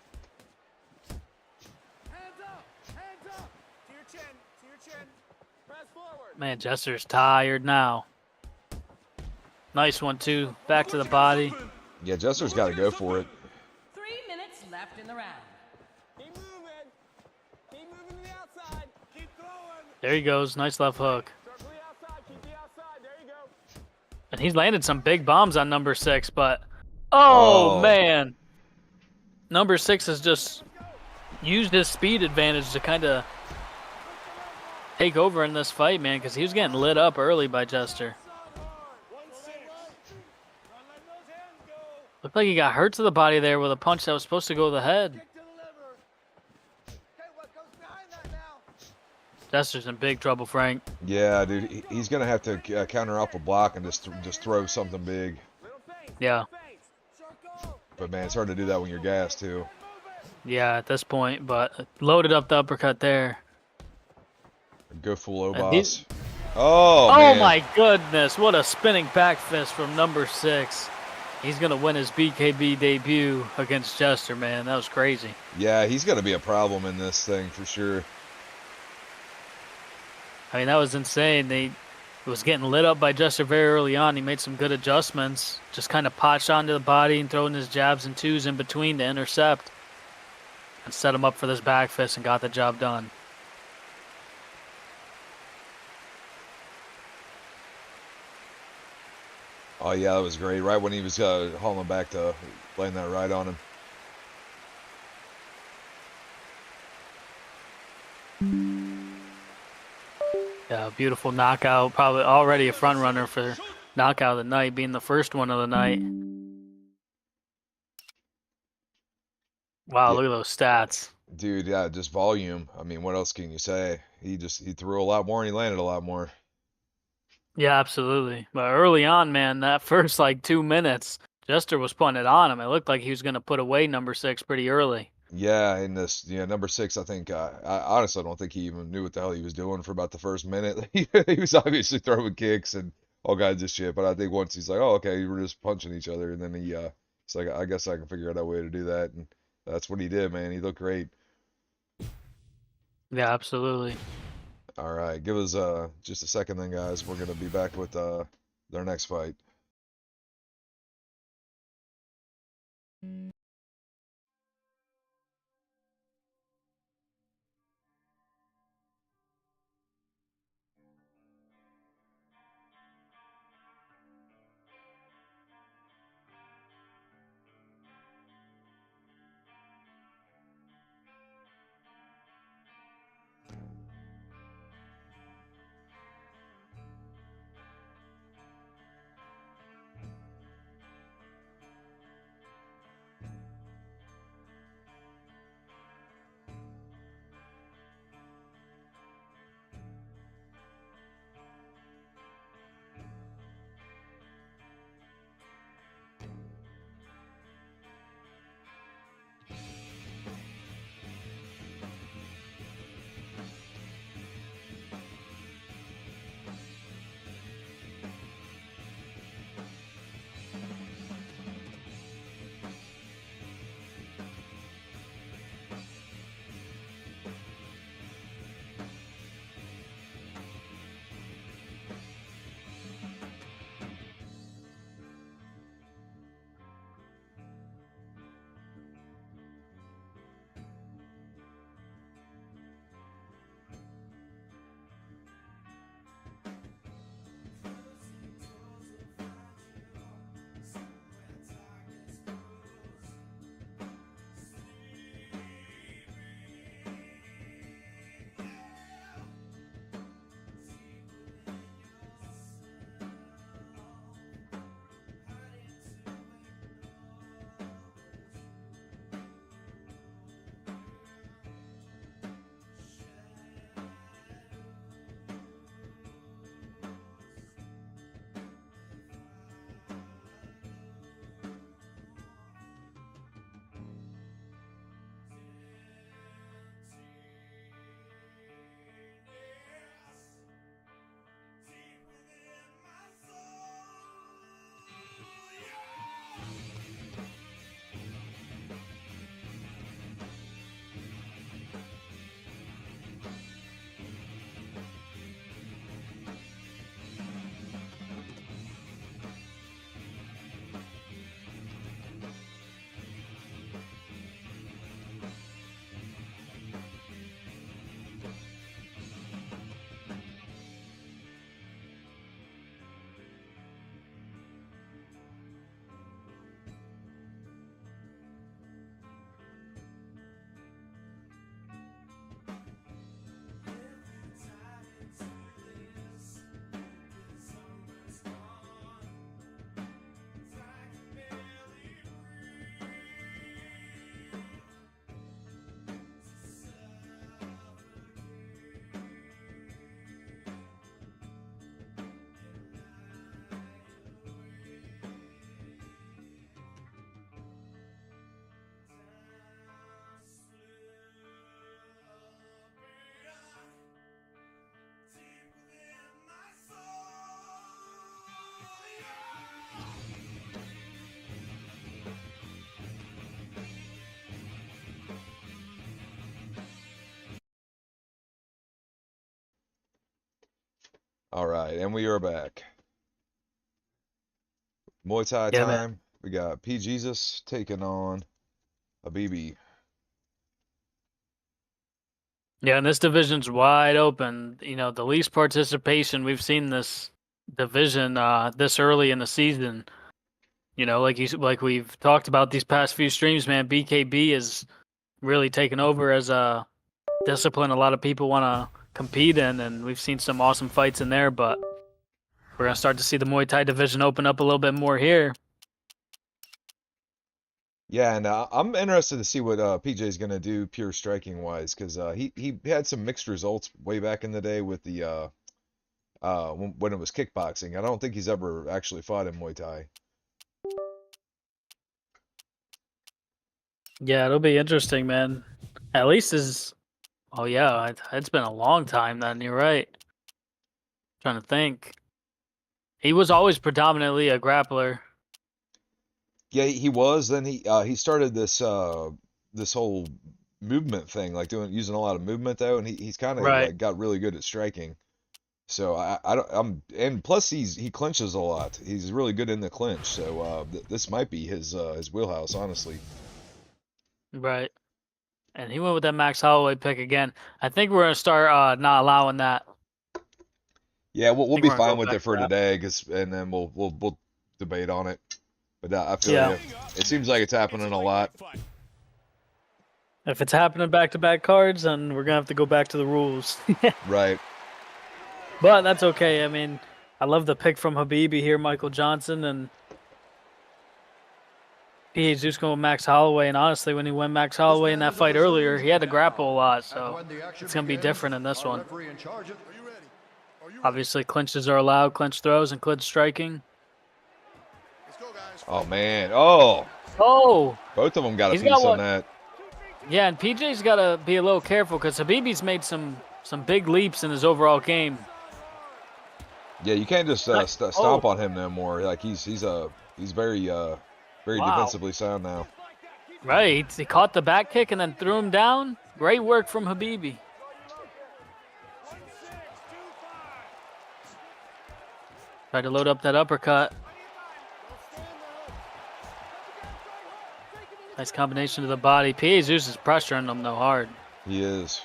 Man, Jester's tired now. Nice one, too. Back to the body. Yeah, Jester's got to go for it. 3 minutes left in the round. Keep moving. Keep moving to the outside. Keep throwing. There he goes. Nice left hook. Circle the outside. Keep the outside. There you go. And he's landed some big bombs on number 6, but... Oh, man. Number 6 has just used his speed advantage to kind of take over in this fight, man, because he was getting lit up early by Jester. Looked like he got hurt to the body there with a punch that was supposed to go to the head. Jester's in big trouble, Frank. Yeah, dude, he's gonna have to counter off a block and just throw something big. Yeah. But man, it's hard to do that when you're gassed too. Yeah, at this point, but loaded up the uppercut there. Go full O And boss. Oh Oh man. my goodness, what a spinning back fist from number 6. He's going to win his BKB debut against Jester, man. That was crazy. Yeah, he's gonna be a problem in this thing for sure. I mean, that was insane. He was getting lit up by Jester very early on. He made some good adjustments. Just kind of potched onto the body and throwing his jabs and twos in between to intercept. And set him up for this back fist and got the job done. Oh yeah, that was great. Right when he was hauling back to laying that right on him. Yeah, beautiful knockout. Probably already a front runner for knockout of the night, being the first one of the night. Wow, Yeah. look at those stats. Dude, yeah, just volume. I mean, what else can you say? He threw a lot more and he landed a lot more. Yeah, absolutely. But early on, man, that first like 2 minutes, Jester was putting it on him. It looked like he was going to put away number 6 pretty early. Yeah, in this, number 6, I think, I honestly don't think he even knew what the hell he was doing for about the first minute. He was obviously throwing kicks and all kinds of shit, but I think once he's like, oh, okay, we're just punching each other, and then he's like, I guess I can figure out a way to do that, and that's what he did, man. He looked great. Yeah, absolutely. All right, give us just a second then, guys. We're gonna be back with their next fight. All right, and we are back. Muay Thai Yeah, man. time. We got P. Jesus taking on Habibi. Yeah, and this division's wide open. You know, the least participation we've seen this division this early in the season. You know, like we've talked about these past few streams, man. BKB is really taken over as a discipline a lot of people want to compete in, and we've seen some awesome fights in there. But we're gonna start to see the Muay Thai division open up a little bit more here. Yeah, and I'm interested to see what PJ's gonna do pure striking wise, because he had some mixed results way back in the day with the when it was kickboxing. I don't think he's ever actually fought in Muay Thai. Yeah, it'll be interesting, man. At least is oh yeah, it's been a long time then. You're right. Trying to think. He was always predominantly a grappler. Yeah, he was. Then he started this whole movement thing, like using a lot of movement though, and he's kind of Right. like got really good at striking. So I don't and plus he clinches a lot. He's really good in the clinch. So this might be his wheelhouse, honestly. Right. And he went with that Max Holloway pick again. I think we're gonna start not allowing that. Yeah, I we'll think be we're gonna fine go with back it to for that. today, and then we'll debate on it. But I feel Yeah. you. It seems like it's happening a lot. If it's happening back-to-back cards, then we're gonna have to go back to the rules. Right. But that's okay. I mean, I love the pick from Habibi here, Michael Johnson, and P. Jesus going with Max Holloway. And honestly, when he went Max Holloway in that fight earlier, he had to grapple a lot, so it's gonna be different in this one. Obviously, clinches are allowed, clinch throws, and clinch striking. Oh man. Oh, Oh, both of them got a he's got piece on what? that. Yeah, and PJ's got to be a little careful because Habibi's made some big leaps in his overall game. Yeah, you can't just stomp on him no more. Like he's very very Wow. defensively sound now. Right, he caught the back kick and then threw him down. Great work from Habibi. Tried to load up that uppercut. Nice combination to the body. P. Jesus is pressuring him though hard. He is.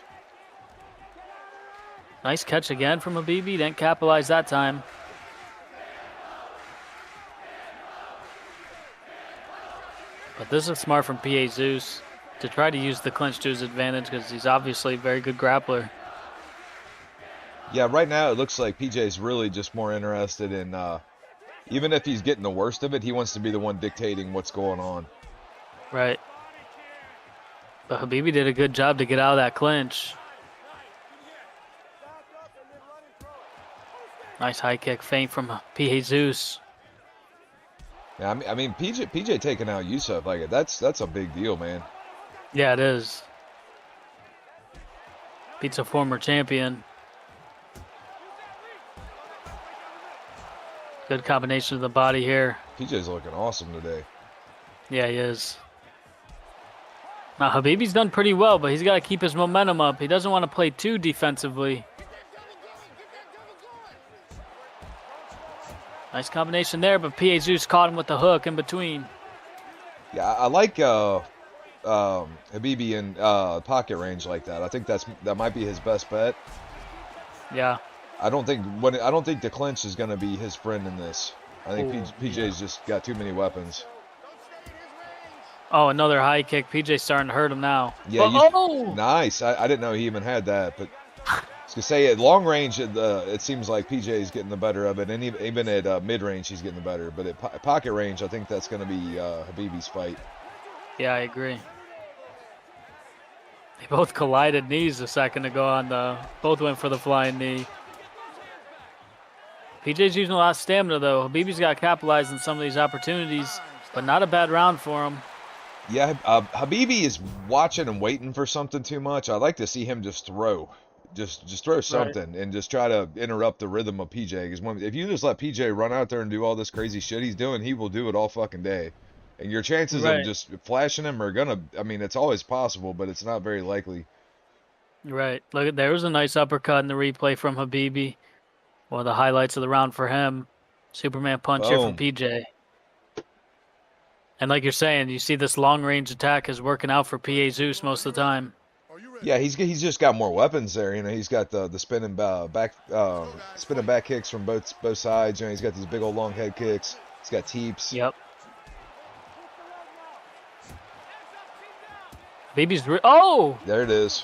Nice catch again from Habibi. Didn't capitalize that time. But this is smart from P.A. Zeus to try to use the clinch to his advantage because he's obviously a very good grappler. Yeah, right now it looks like PJ's really just more interested in even if he's getting the worst of it, he wants to be the one dictating what's going on. Right. But Habibi did a good job to get out of that clinch. Nice high kick feint from P. Jesus. Yeah, I mean PJ taking out Yusuf, like that's a big deal, man. Yeah, it is. Beats a former champion. Good combination of the body here. PJ's looking awesome today. Yeah, he is. Now, Habibi's done pretty well, but he's got to keep his momentum up. He doesn't want to play too defensively. Nice combination there, but P.A. Zeus caught him with the hook in between. Yeah, I like Habibi in pocket range like that. I think that might be his best bet. Yeah. I don't think the clinch is going to be his friend in this. I think PJ's just got too many weapons. Oh, another high kick. PJ's starting to hurt him now. Yeah, oh! Nice. I didn't know he even had that, but I was gonna say at long range, it seems like PJ's getting the better of it, and even at mid range, he's getting the better. But at pocket range, I think that's going to be Habibi's fight. Yeah, I agree. They both collided knees a second ago both went for the flying knee. PJ's using a lot of stamina though. Habibi's got to capitalize on some of these opportunities, but not a bad round for him. Yeah, Habibi is watching and waiting for something too much. I'd like to see him just throw. Just throw something and just try to interrupt the rhythm of PJ. Because if you just let PJ run out there and do all this crazy shit he's doing, he will do it all fucking day. And your chances of just flashing him are gonna, I mean, it's always possible, but it's not very likely. Right. Look, there was a nice uppercut in the replay from Habibi. One of the highlights of the round for him. Superman punch here from Boom. PJ. And like you're saying, you see this long-range attack is working out for PA Zeus most of the time. Yeah, he's just got more weapons there. You know, he's got the spinning back kicks from both sides. You know, he's got these big old long head kicks. He's got teeps. Yep. Baby's oh! There it is.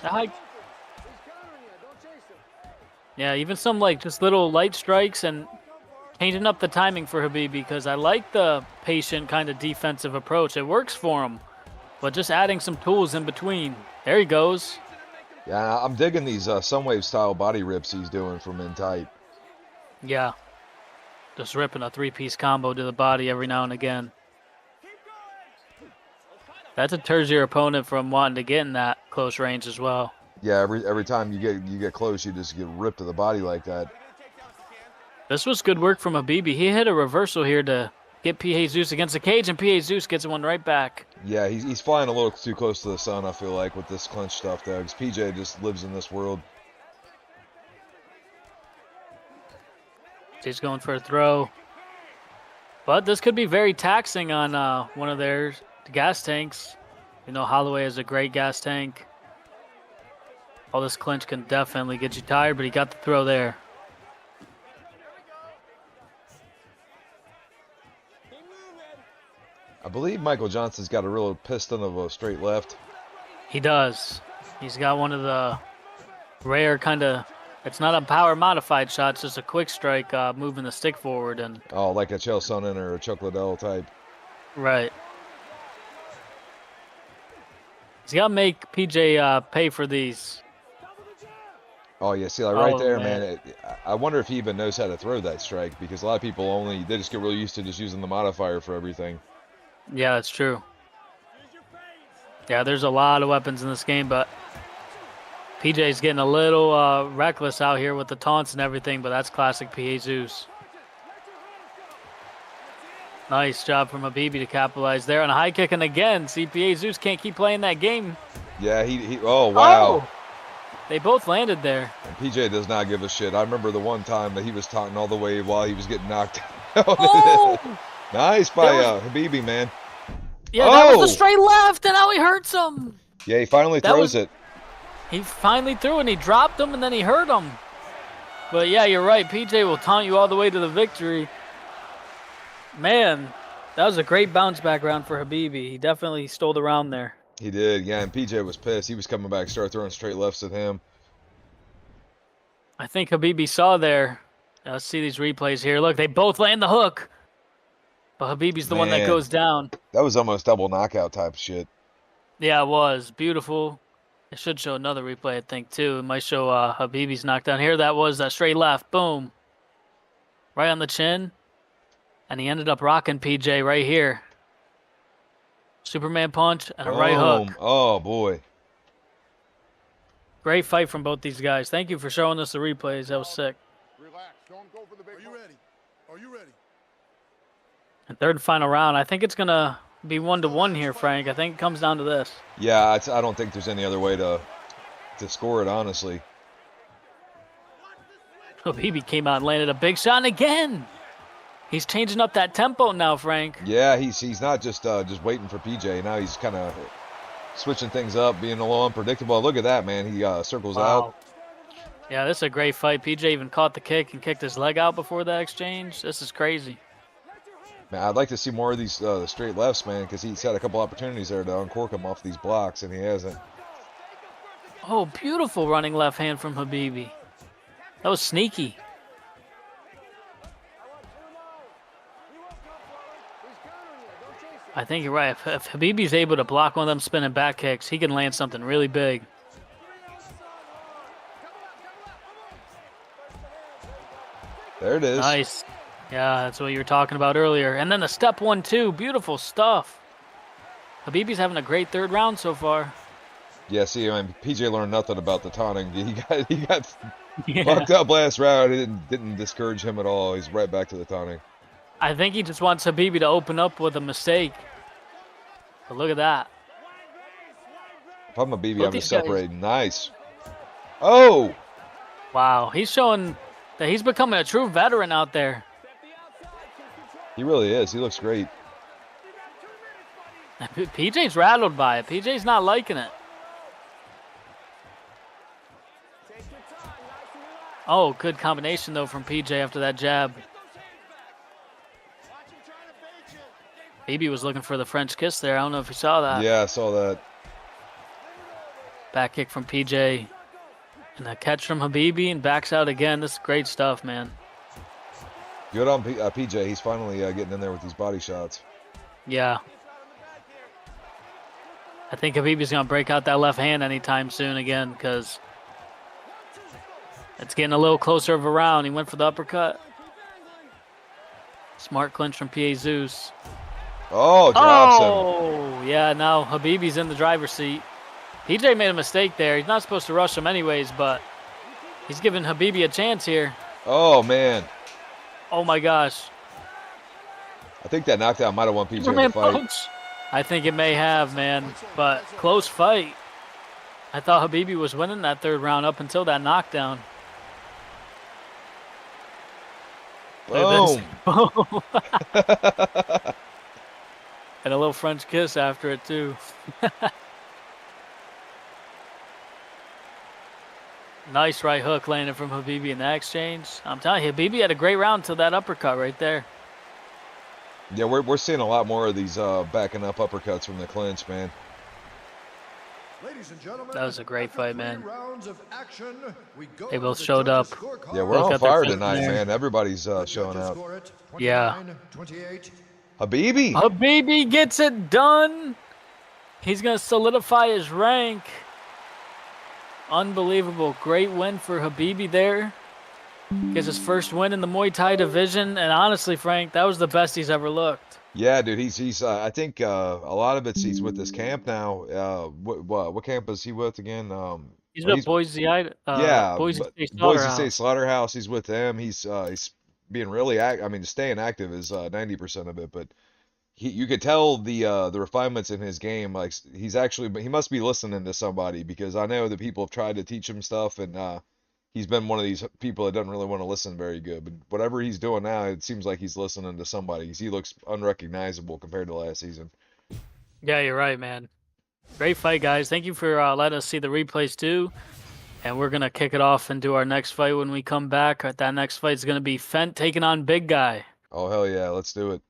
Yeah, even some like just little light strikes and changing up the timing for Habibi because I like the patient kind of defensive approach. It works for him, but just adding some tools in between. There he goes. Yeah, I'm digging these Sunwave style body rips he's doing from in tight. Yeah. Just ripping a three-piece combo to the body every now and again. That deters your opponent from wanting to get in that close range as well. Yeah, every time you get close, you just get ripped to the body like that. This was good work from Habibi. He hit a reversal here to get P. Jesus against the cage, and P. Jesus gets one right back. Yeah, he's flying a little too close to the sun, I feel like, with this clinch stuff, though, because PJ just lives in this world. He's going for a throw. But this could be very taxing on one of their gas tanks. You know, Holloway has a great gas tank. All this clinch can definitely get you tired, but he got the throw there. I believe Michael Johnson's got a real piston of a straight left. He does. He's got one of the rare kind of, it's not a power modified shot, it's just a quick strike moving the stick forward. And Oh, like a Chael Sonnen or a Chuck Liddell type. right. He's got to make PJ pay for these. Oh, yeah, see, like right Oh, there, man. I wonder if he even knows how to throw that strike, because a lot of people they just get really used to just using the modifier for everything. Yeah, that's true. Yeah, there's a lot of weapons in this game, but PJ's getting a little reckless out here with the taunts and everything, but that's classic PA Zeus. Nice job from Habibi to capitalize there on a high kick, and again, CPA Zeus can't keep playing that game. Yeah, oh, wow. Oh! They both landed there. And PJ does not give a shit. I remember the one time that he was taunting all the way while he was getting knocked out. Oh! Nice by Habibi, man. Yeah, that was the straight left, and now he hurts him. Yeah, he finally throws it. He finally threw, and he dropped him, and then he hurt him. But yeah, you're right. PJ will taunt you all the way to the victory. Man, that was a great bounce back round for Habibi. He definitely stole the round there. He did, yeah, and PJ was pissed. He was coming back, started throwing straight lefts at him. I think Habibi saw there. Let's see these replays here. Look, they both land the hook. But Habibi's the one that goes down. That was almost double knockout type of shit. Yeah, it was. Beautiful. It should show another replay, I think, too. It might show Habibi's knockdown here. That was that straight left. Boom. Right on the chin. And he ended up rocking PJ right here. Superman punch and a right hook. Oh, boy. Great fight from both these guys. Thank you for showing us the replays. That was sick. Relax. Don't go for the big. Are you ready? Are you ready? And third and final round. I think it's going to be 1-1 here, Frank. I think it comes down to this. Yeah, I don't think there's any other way to score it, honestly. Habibi came out and landed a big shot, and again, he's changing up that tempo now, Frank. Yeah, he's not just waiting for PJ. Now he's kind of switching things up, being a little unpredictable. Look at that, man. He circles out. Yeah, this is a great fight. PJ even caught the kick and kicked his leg out before that exchange. This is crazy. Man, I'd like to see more of these straight lefts, man, because he's had a couple opportunities there to uncork him off these blocks, and he hasn't. Oh, beautiful running left hand from Habibi. That was sneaky. I think you're right. If Habibi's able to block one of them spinning back kicks, he can land something really big. There it is. Nice. Yeah, that's what you were talking about earlier. And then the step 1-2. Beautiful stuff. Habibi's having a great third round so far. Yeah, see, I mean, PJ learned nothing about the taunting. He got fucked up last round. It didn't discourage him at all. He's right back to the taunting. I think he just wants Habibi to open up with a mistake. But look at that. If I'm Habibi, Both I'm these just guys- separating. Nice. Oh! Wow, he's showing that he's becoming a true veteran out there. He really is. He looks great. PJ's rattled by it. PJ's not liking it. Oh, good combination, though, from PJ after that jab. Habibi was looking for the French kiss there. I don't know if you saw that. Yeah, I saw that. Back kick from PJ. And a catch from Habibi and backs out again. This is great stuff, man. Good on PJ. He's finally getting in there with these body shots. Yeah. I think Habibi's going to break out that left hand anytime soon again because it's getting a little closer of a round. He went for the uppercut. Smart clinch from PA Zeus. Oh, drops him. Oh, yeah, now Habibi's in the driver's seat. PJ made a mistake there. He's not supposed to rush him anyways, but he's giving Habibi a chance here. Oh, man. Oh, my gosh. I think that knockdown might have won PJ the fight. I think it may have, man, but close fight. I thought Habibi was winning that third round up until that knockdown. Boom. Boom. And a little French kiss after it, too. Nice right hook landed from Habibi in that exchange. I'm telling you, Habibi had a great round until that uppercut right there. Yeah, we're seeing a lot more of these backing up uppercuts from the clinch, man. Ladies and gentlemen, That was a great fight, man. Action, They both showed up. Yeah, we're Look on at their fire fist tonight, there. man. Everybody's showing out. Yeah. Habibi. Habibi gets it done. He's going to solidify his rank. Unbelievable. Great win for Habibi there. Gets his first win in the Muay Thai division. And honestly, Frank, that was the best he's ever looked. Yeah, dude, he's I think a lot of it's he's with this camp now. What camp is he with again? He's with Boise State Boise Slaughterhouse. State Slaughterhouse. He's with them. He's being really I mean, staying active is 90% of it, but you could tell the refinements in his game. Like he must be listening to somebody, because I know that people have tried to teach him stuff, and he's been one of these people that doesn't really want to listen very good. But whatever he's doing now, it seems like he's listening to somebody, because he looks unrecognizable compared to last season. Yeah, you're right, man. Great fight, guys. Thank you for letting us see the replays, too. And we're going to kick it off and do our next fight when we come back. That next fight is going to be Fent taking on Big Guy. Oh, hell yeah. Let's do it.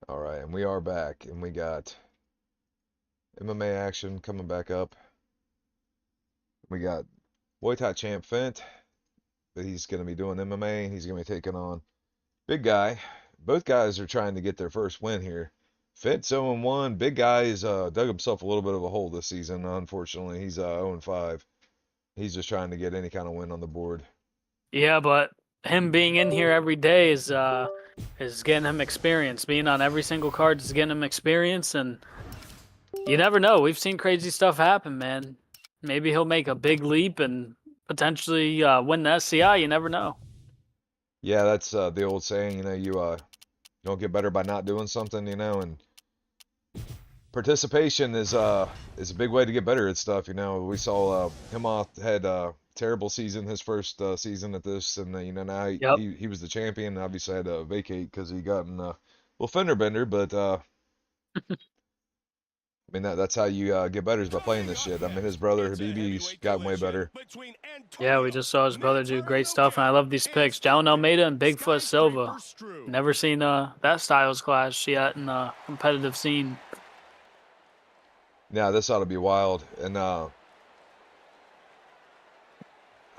All right, and we are back, and we got MMA action coming back up. We got Muay Thai champ Fent, but he's going to be doing MMA. He's going to be taking on Big Guy. Both guys are trying to get their first win here. Fent's 0-1. Big Guy's dug himself a little bit of a hole this season, unfortunately. He's 0-5. He's just trying to get any kind of win on the board. Yeah, but him being in here every day is getting him experience. Being on every single card is getting him experience, and you never know. We've seen crazy stuff happen, man. Maybe he'll make a big leap and potentially win the SCI. You never know. Yeah, that's the old saying, you don't get better by not doing something, and participation is a big way to get better at stuff. We saw him had a terrible season his first season at this, and now Yep. he was the champion. Obviously had to vacate because he got in well, Fender Bender, but I mean that's how you get better is by playing this shit. I mean his brother Habibi's gotten way better. Yeah, we just saw his brother do great stuff, and I love these picks. Jalen Almeida and Bigfoot Silva. Never seen that styles clash yet in the competitive scene. Yeah, this ought to be wild, and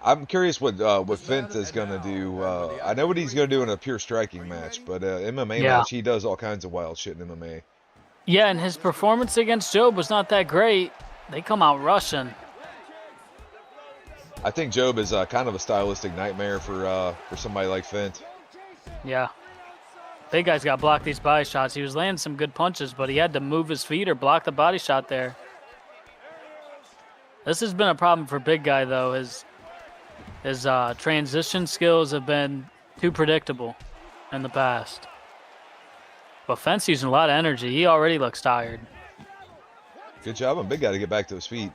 I'm curious what Fent is gonna do. I know what he's gonna do in a pure striking match, but MMA Yeah. match he does all kinds of wild shit in MMA. Yeah, and his performance against Job was not that great. They come out rushing. I think Job is kind of a stylistic nightmare for somebody like Fent. Yeah. Big guy's got to block these body shots. He was landing some good punches, but he had to move his feet or block the body shot there. This has been a problem for Big Guy, though. His transition skills have been too predictable in the past. But Fent's using a lot of energy. He already looks tired. Good job on Big Guy to get back to his feet.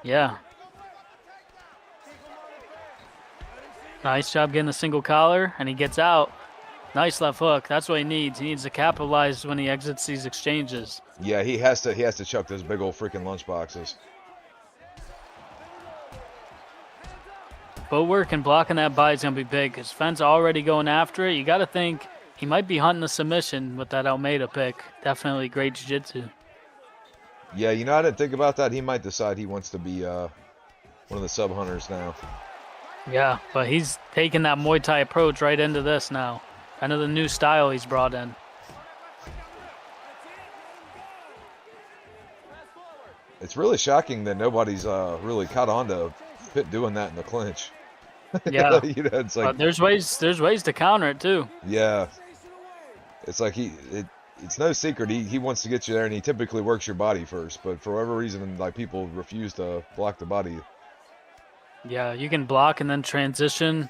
Yeah. Nice job getting the single collar, and he gets out. Nice left hook. That's what he needs. He needs to capitalize when he exits these exchanges. Yeah, he has to chuck those big old freaking lunch boxes. Footwork and blocking that body is going to be big because Fent's already going after it. You got to think he might be hunting a submission with that Almeida pick. Definitely great jiu-jitsu. Yeah, I didn't think about that. He might decide he wants to be one of the sub hunters now. Yeah, but he's taking that Muay Thai approach right into this now. Kind of the new style he's brought in. It's really shocking that nobody's really caught on to Pitt doing that in the clinch. Yeah, it's like but there's ways to counter it too. Yeah, it's like it's no secret he wants to get you there, and he typically works your body first. But for whatever reason, like people refuse to block the body. Yeah, you can block and then transition.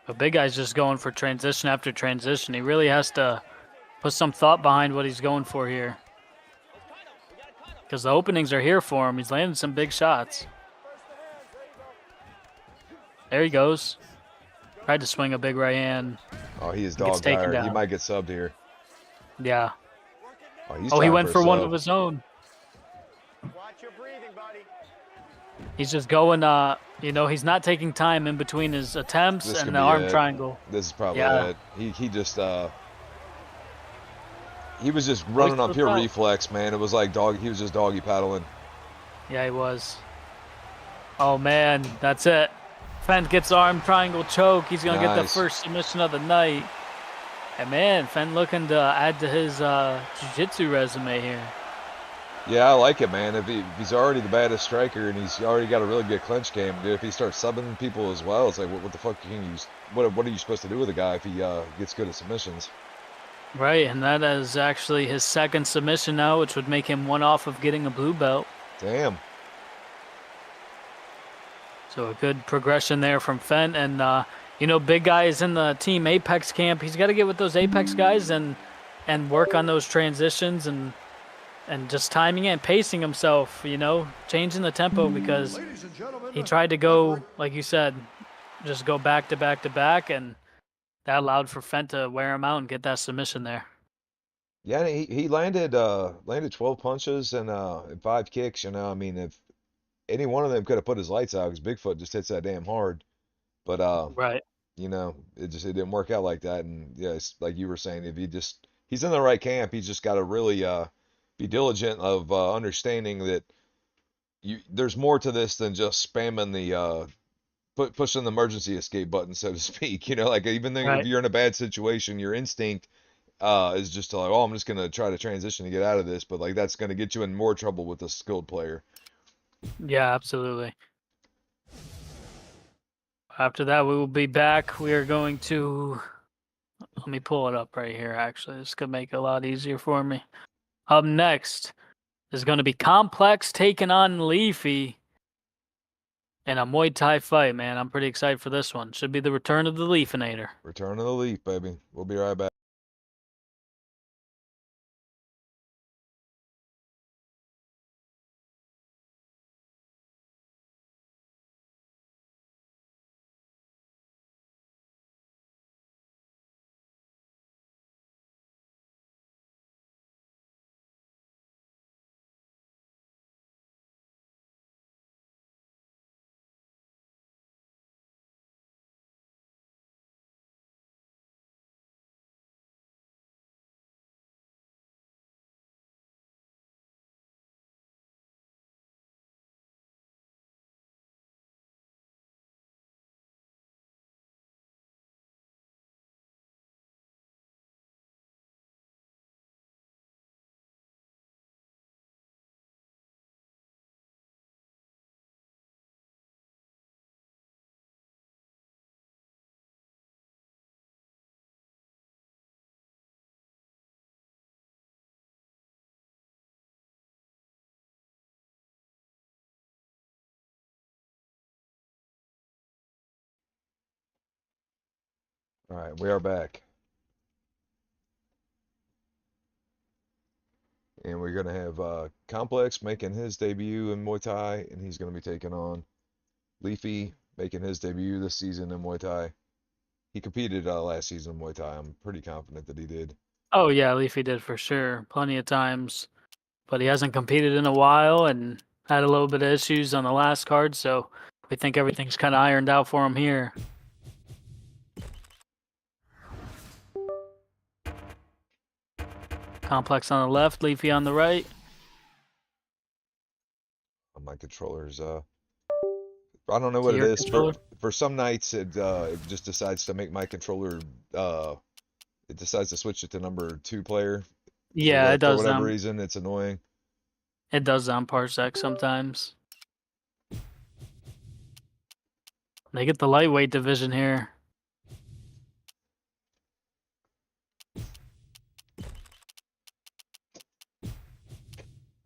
But Big Guy's just going for transition after transition. He really has to put some thought behind what he's going for here. Because the openings are here for him. He's landing some big shots. There he goes. Tried to swing a big right hand. Oh, he is dog tired. He might get subbed here. Yeah. Oh, he went for one of his own. Watch your breathing, buddy. He's just going, he's not taking time in between his attempts and the arm triangle. This is probably it. He just, he was just running on pure reflex, man. It was like he was just doggy paddling. Yeah, he was. Oh, man, that's it. Fent gets arm triangle choke. He's going to get the first submission of the night. And, man, Fent looking to add to his jiu-jitsu resume here. Yeah, I like it, man. If he's already the baddest striker and he's already got a really good clinch game, dude, if he starts subbing people as well, it's like, what the fuck can you? What are you supposed to do with a guy if he gets good at submissions? Right, and that is actually his second submission now, which would make him one off of getting a blue belt. Damn. So a good progression there from Fent, and Big Guy is in the Team Apex camp. He's got to get with those Apex guys and work on those transitions and just timing it and pacing himself, changing the tempo because he tried to go, like you said, just go back to back to back, and that allowed for Fent to wear him out and get that submission there. Yeah, he landed 12 punches and 5 kicks. I mean, if any one of them could have put his lights out, because Bigfoot just hits that damn hard. But right, it didn't work out like that. And yeah, it's like you were saying, if he's in the right camp, he's just got to really be diligent of understanding that there's more to this than just spamming the pushing the emergency escape button, so to speak. Like even though if you're in a bad situation, your instinct is just to like, oh, I'm just gonna try to transition to get out of this, but like that's gonna get you in more trouble with a skilled player. Yeah, absolutely. After that, we will be back. We are going to. Let me pull it up right here, actually. This could make it a lot easier for me. Up next is going to be Complex taking on Leafy in a Muay Thai fight, man. I'm pretty excited for this one. Should be the return of the Leafinator. Return of the Leaf, baby. We'll be right back. All right, we are back. And we're going to have Complex making his debut in Muay Thai, and he's going to be taking on Leafy, making his debut this season in Muay Thai. He competed last season in Muay Thai. I'm pretty confident that he did. Oh, yeah, Leafy did for sure. Plenty of times. But he hasn't competed in a while and had a little bit of issues on the last card, so we think everything's kind of ironed out for him here. Complex on the left, Leafy on the right. My controller's I don't know To what it your is. controller? For some nights it just decides to make my controller it decides to switch it to number 2 player. Yeah, it For does. whatever reason, it's annoying. It does on Parsec sometimes. They get the lightweight division here.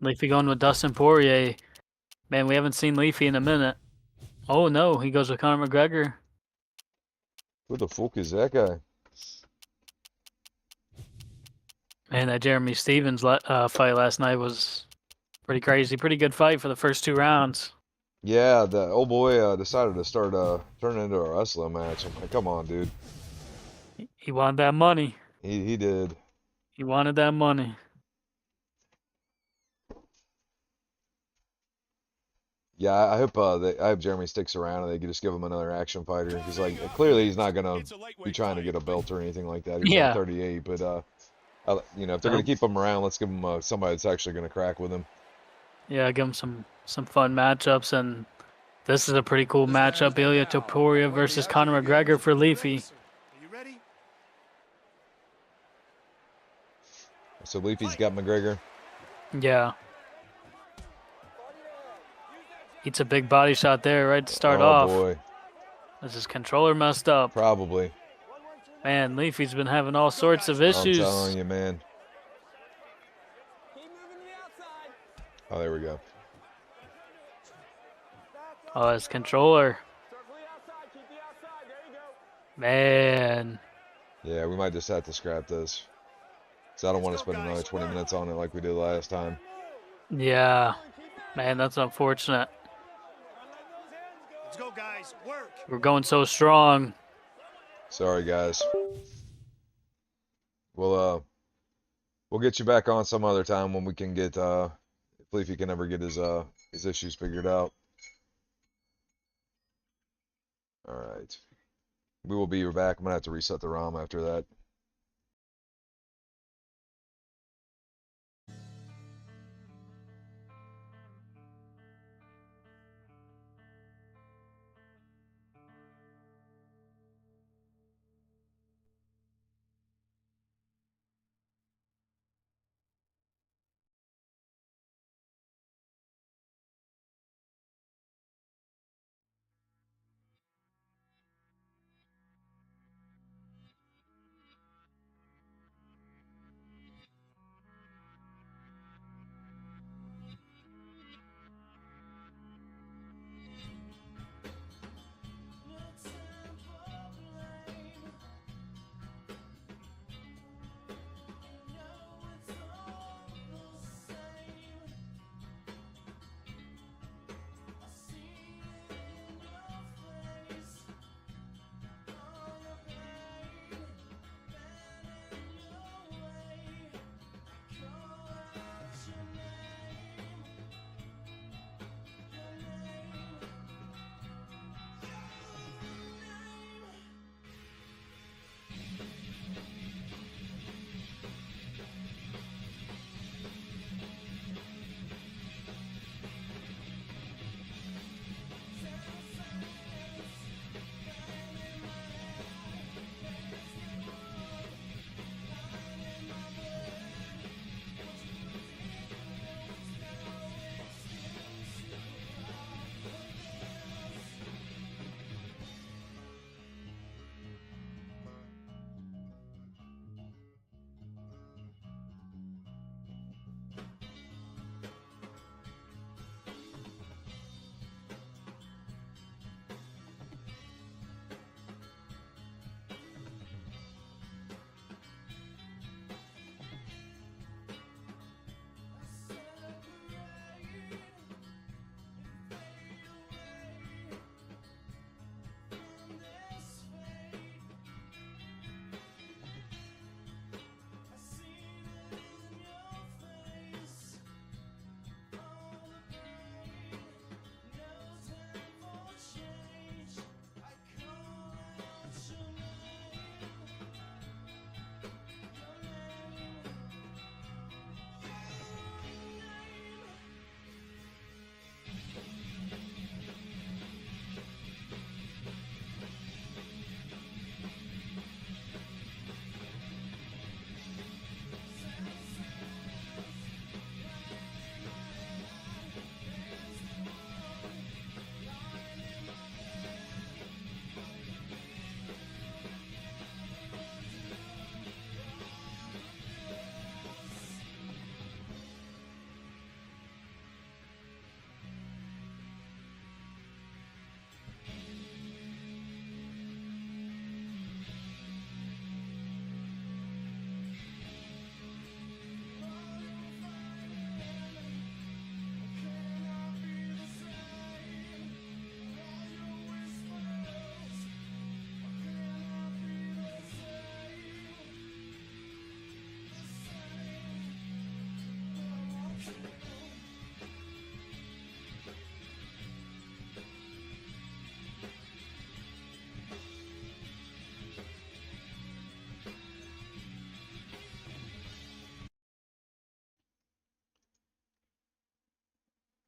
Leafy going with Dustin Poirier. Man, we haven't seen Leafy in a minute. Oh no, he goes with Conor McGregor. Who the fuck is that guy? Man, that Jeremy Stevens fight last night was pretty crazy. Pretty good fight for the first 2 rounds. Yeah, the old boy decided to start turning into a wrestling match. I'm like, come on, dude. He wanted that money. He did. He wanted that money. Yeah, I hope I hope Jeremy sticks around and they can just give him another action fighter because like clearly he's not gonna be trying to get a belt or anything like that. He's Yeah. only 38, but you know, if they're gonna keep him around, let's give him somebody that's actually gonna crack with him. Yeah, give him some fun matchups, and this is a pretty cool matchup. Ilya Topuria versus Conor McGregor for Leafy. Are you ready? So Leafy's got McGregor. Yeah. Eats a big body shot there right to start Oh off. boy. Is his controller messed up? Probably. Man, Leafy's been having all sorts of issues. I'm telling you, man. Oh, there we go. Oh, his controller. Man. Yeah, we might just have to scrap this. So I don't want to spend another 20 minutes on it like we did last time. Yeah. Man, that's unfortunate. Let's go, guys. Work. We're going so strong. Sorry, guys. We'll get you back on some other time when we can get if Leafy can ever get his issues figured out. All right. We will be back. I'm gonna have to reset the ROM after that.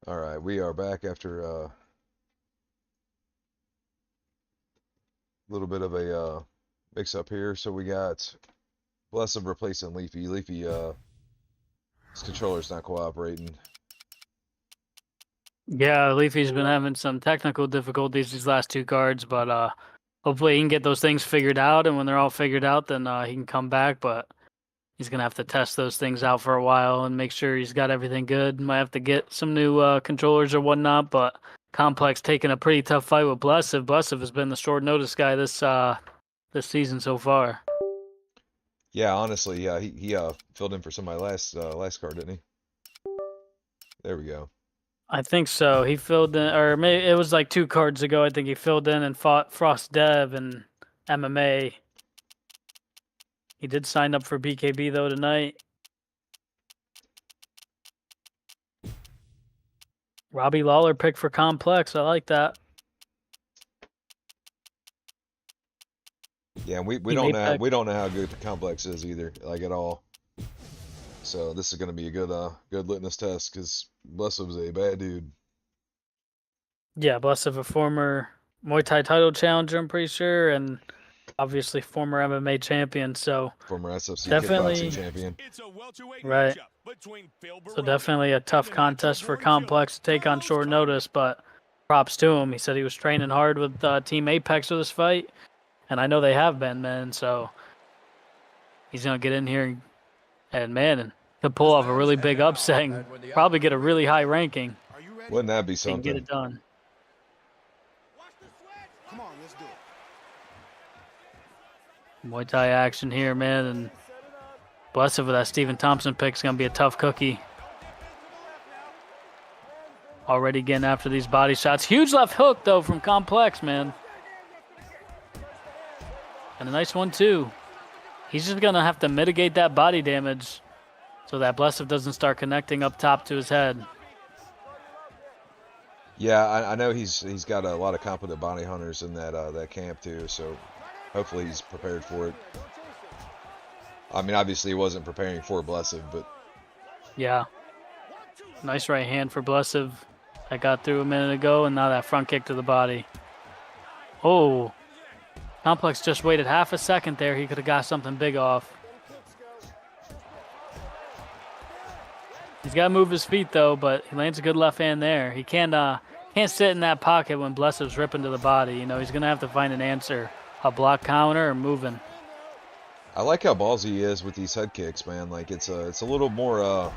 All right, we are back after a little bit of a mix-up here. So we got Blessed replacing Leafy. Leafy, his controller's not cooperating. Yeah, Leafy's been having some technical difficulties these last two cards, but hopefully he can get those things figured out, and when they're all figured out, then he can come back, but he's going to have to test those things out for a while and make sure he's got everything good. Might have to get some new controllers or whatnot, but Complex taking a pretty tough fight with Blessive. Blessive has been the short notice guy this season so far. Yeah, honestly, yeah, he filled in for somebody last card, didn't he? There we go. I think so. He filled in, or maybe it was like 2 cards ago. I think he filled in and fought Frost Dev and MMA. He did sign up for BKB though tonight. Robbie Lawler picked for Complex. I like that. Yeah, we don't know how good the Complex is either, like at all. So this is going to be a good litmus test because Blessed was a bad dude. Yeah, Blessed, a former Muay Thai title challenger, I'm pretty sure, and obviously former MMA champion. So Former SFC definitely kickboxing champion. right. So definitely a tough contest for Complex to take on short notice, but props to him. He said he was training hard with Team Apex for this fight, and I know they have been, man. So he's gonna get in here and man, he'll pull off a really big upset and probably get a really high ranking. Wouldn't that be He can something? get it done. Come on, let's do it. Muay Thai action here, man, and Blessed with that Stephen Thompson pick's gonna be a tough cookie. Already getting after these body shots. Huge left hook though from Complex, man. And a nice one too. He's just gonna have to mitigate that body damage so that Blessed doesn't start connecting up top to his head. Yeah, I know he's got a lot of competent bounty hunters in that camp too, so hopefully he's prepared for it. I mean, obviously he wasn't preparing for Blessed, but Yeah. Nice right hand for Blessed. That got through a minute ago, and now that front kick to the body. Oh. Complex just waited half a second there. He could have got something big off. He's got to move his feet, though, but he lands a good left hand there. He can't sit in that pocket when Blessed's ripping to the body. You know, he's going to have to find an answer, a block counter or moving. I like how ballsy he is with these head kicks, man. Like it's a little more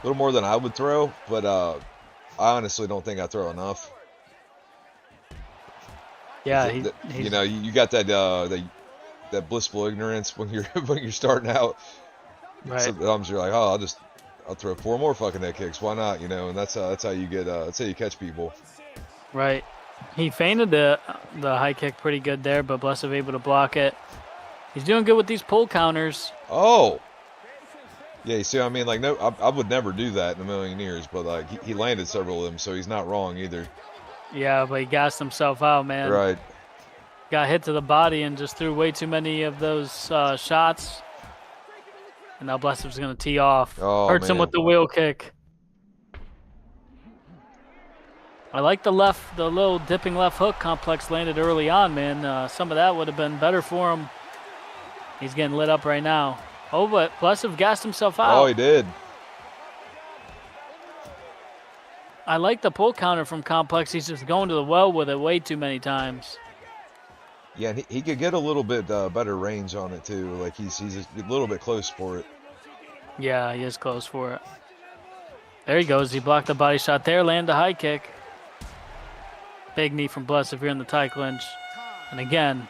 than I would throw, but I honestly don't think I throw enough. Yeah, you know, you got that blissful ignorance when you're starting out. Right. Sometimes you're like, oh, I'll throw 4 more fucking head kicks. Why not? You know, and that's how you get that's how you catch people. Right. He feinted the high kick pretty good there, but Blessed able to block it. He's doing good with these pull counters. Oh. Yeah, you see what I mean? Like, no, I would never do that in a million years, but like he landed several of them, so he's not wrong either. Yeah, but he gassed himself out, man. Right. Got hit to the body and just threw way too many of those shots. And now Blessed's going to tee off. Oh, Hurts him man. with the wheel kick. I like the little dipping left hook Complex landed early on, man. Some of that would have been better for him. He's getting lit up right now. Oh, but Blessed gassed himself out. Oh, he did. I like the pull counter from Complex. He's just going to the well with it way too many times. Yeah, and he could get a little bit better range on it too. Like he's a little bit close for it. Yeah, he is close for it. There he goes. He blocked the body shot there, landed a high kick. Big knee from Blessed here in the tie clinch. And again,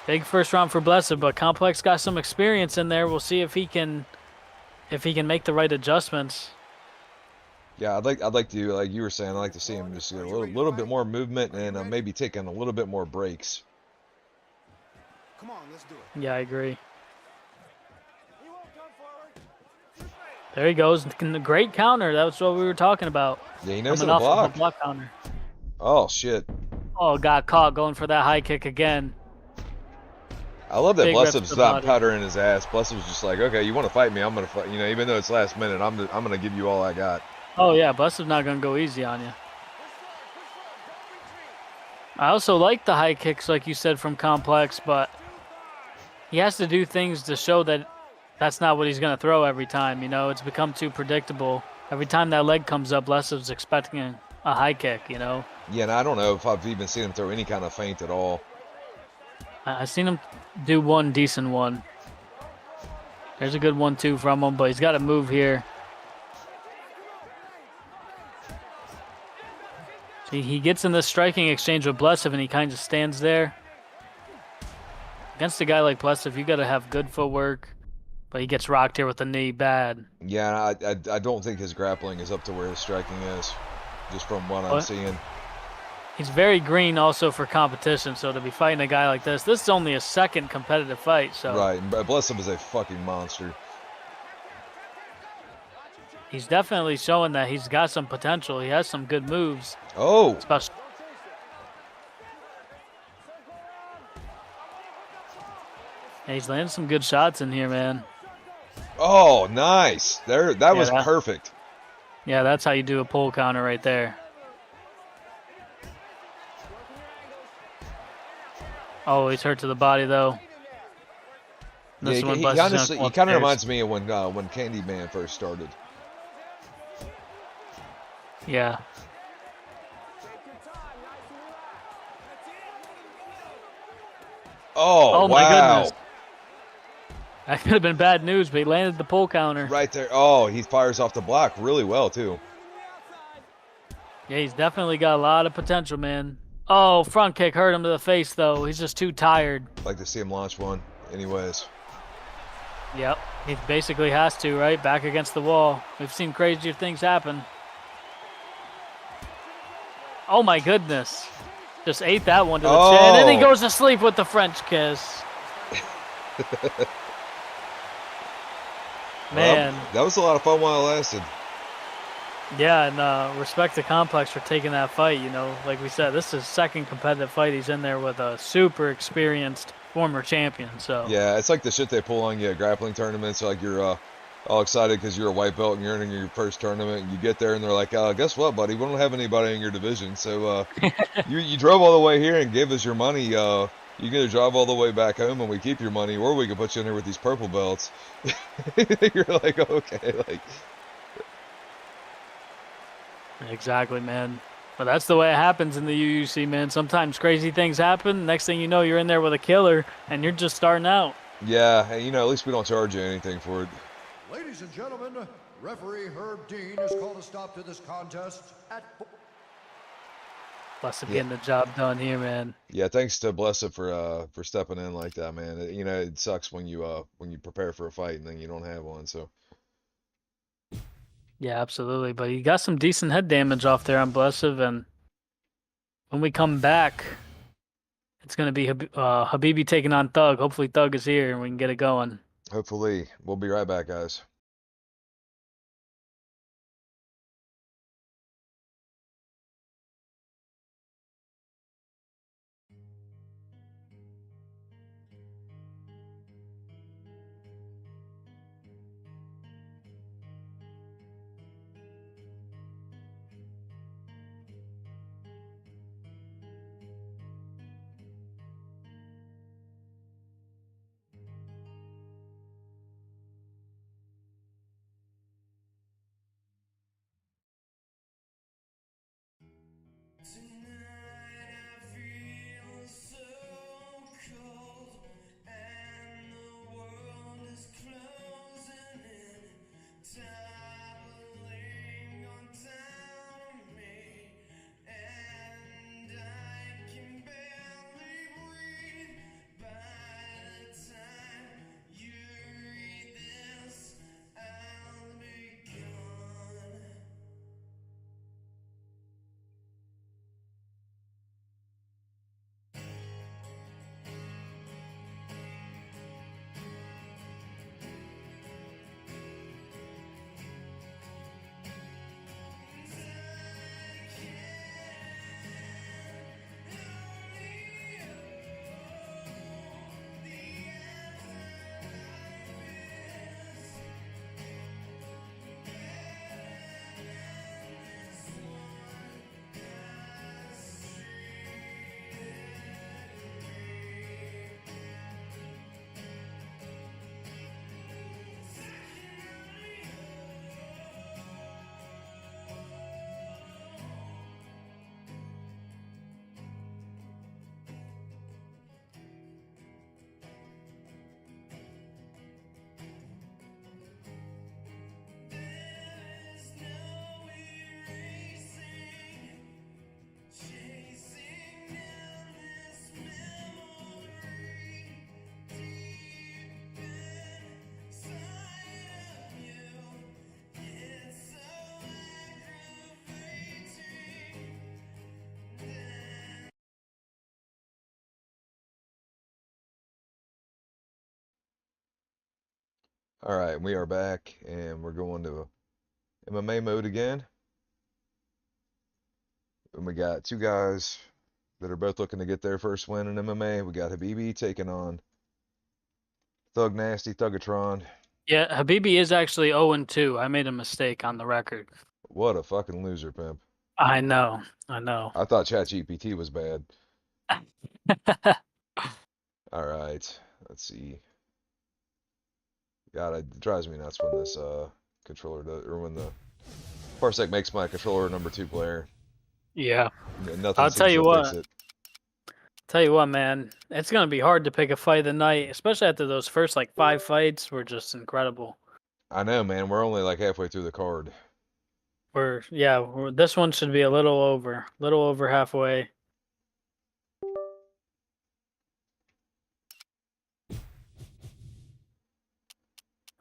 big first round for Blessed, but Complex got some experience in there. We'll see if he can make the right adjustments. Yeah, I'd like to, like you were saying, I'd like to see him just get a little bit more movement and maybe taking a little bit more breaks. Come on, let's do it. Yeah, I agree. There he goes. Great counter. That's what we were talking about. Yeah, he knows Coming how to off block. of a block counter. Oh shit! Oh, got caught going for that high kick again. I love that Big Blessed rips to the stopped body. powdering his ass. Blessed was just like, okay, you want to fight me? I'm gonna fight. You know, even though it's last minute, I'm gonna give you all I got. Oh yeah, Bless's not gonna go easy on you. I also like the high kicks, like you said, from Complex, but he has to do things to show that that's not what he's gonna throw every time. You know, it's become too predictable. Every time that leg comes up, Bless's expecting a high kick. You know. Yeah, and I don't know if I've even seen him throw any kind of feint at all. I've seen him do one decent one. There's a good 1-2 from him, but he's got to move here. See, he gets in this striking exchange with Blessev, and he kind of stands there. Against a guy like Blessev, you got to have good footwork, but he gets rocked here with the knee bad. Yeah, I don't think his grappling is up to where his striking is, just from what I'm seeing. He's very green also for competition, so to be fighting a guy like this is only a second competitive fight. So Right, and Blessup is a fucking monster. he's definitely showing that he's got some potential. He has some good moves. Oh! Especially. Yeah, he's landing some good shots in here, man. Oh, nice! That was perfect. Yeah, that's how you do a pull counter right there. Oh, he's hurt to the body though. Yeah, he kind of reminds me of when Candyman first started. Yeah. Oh, wow. My goodness. That could have been bad news, but he landed the pull counter. Right there. Oh, he fires off the block really well, too. Yeah, he's definitely got a lot of potential, man. Oh, front kick hurt him to the face, though. He's just too tired. I'd like to see him launch one anyways. Yep. He basically has to, right? Back against the wall. We've seen crazier things happen. Oh, my goodness. Just ate that one to the chin, and then he goes to sleep with the French kiss. Man. Well, that was a lot of fun while it lasted. Yeah, and respect to Complex for taking that fight. You know, like we said, this is his second competitive fight. He's in there with a super experienced former champion. So yeah, it's like the shit they pull on you at grappling tournaments. Like you're all excited because you're a white belt and you're entering your first tournament, and you get there and they're like, guess what, buddy? We don't have anybody in your division, so you drove all the way here and gave us your money. You can either drive all the way back home and we keep your money, or we can put you in here with these purple belts. You're like, okay, like. Exactly, man. But that's the way it happens in the UUC, man. Sometimes crazy things happen. Next thing you know, you're in there with a killer, and you're just starting out. Yeah, and at least we don't charge you anything for it. Ladies and gentlemen, referee Herb Dean has called a stop to this contest at... Blessed getting the job done here, man. Yeah, thanks to Blessed for stepping in like that, man. It sucks when you prepare for a fight and then you don't have one, so. Yeah, absolutely. But he got some decent head damage off there on Blessed, and when we come back, it's going to be Habibi taking on Thug. Hopefully Thug is here and we can get it going. Hopefully. We'll be right back, guys. All right, we are back, and we're going to MMA mode again. And we got two guys that are both looking to get their first win in MMA. We got Habibi taking on Thug Nasty, Thuggatron. Yeah, Habibi is actually 0-2. I made a mistake on the record. What a fucking loser, pimp. I know. I know. I thought ChatGPT was bad. All right, let's see. God, it drives me nuts when this controller does, or when the Parsec makes my controller number 2 player. Yeah. Nothing I'll tell seems you to fix what. it. Tell you what, man. It's going to be hard to pick a fight of the night, especially after those first, like, 5 fights were just incredible. I know, man. We're only like halfway through the card. This one should be a little over halfway.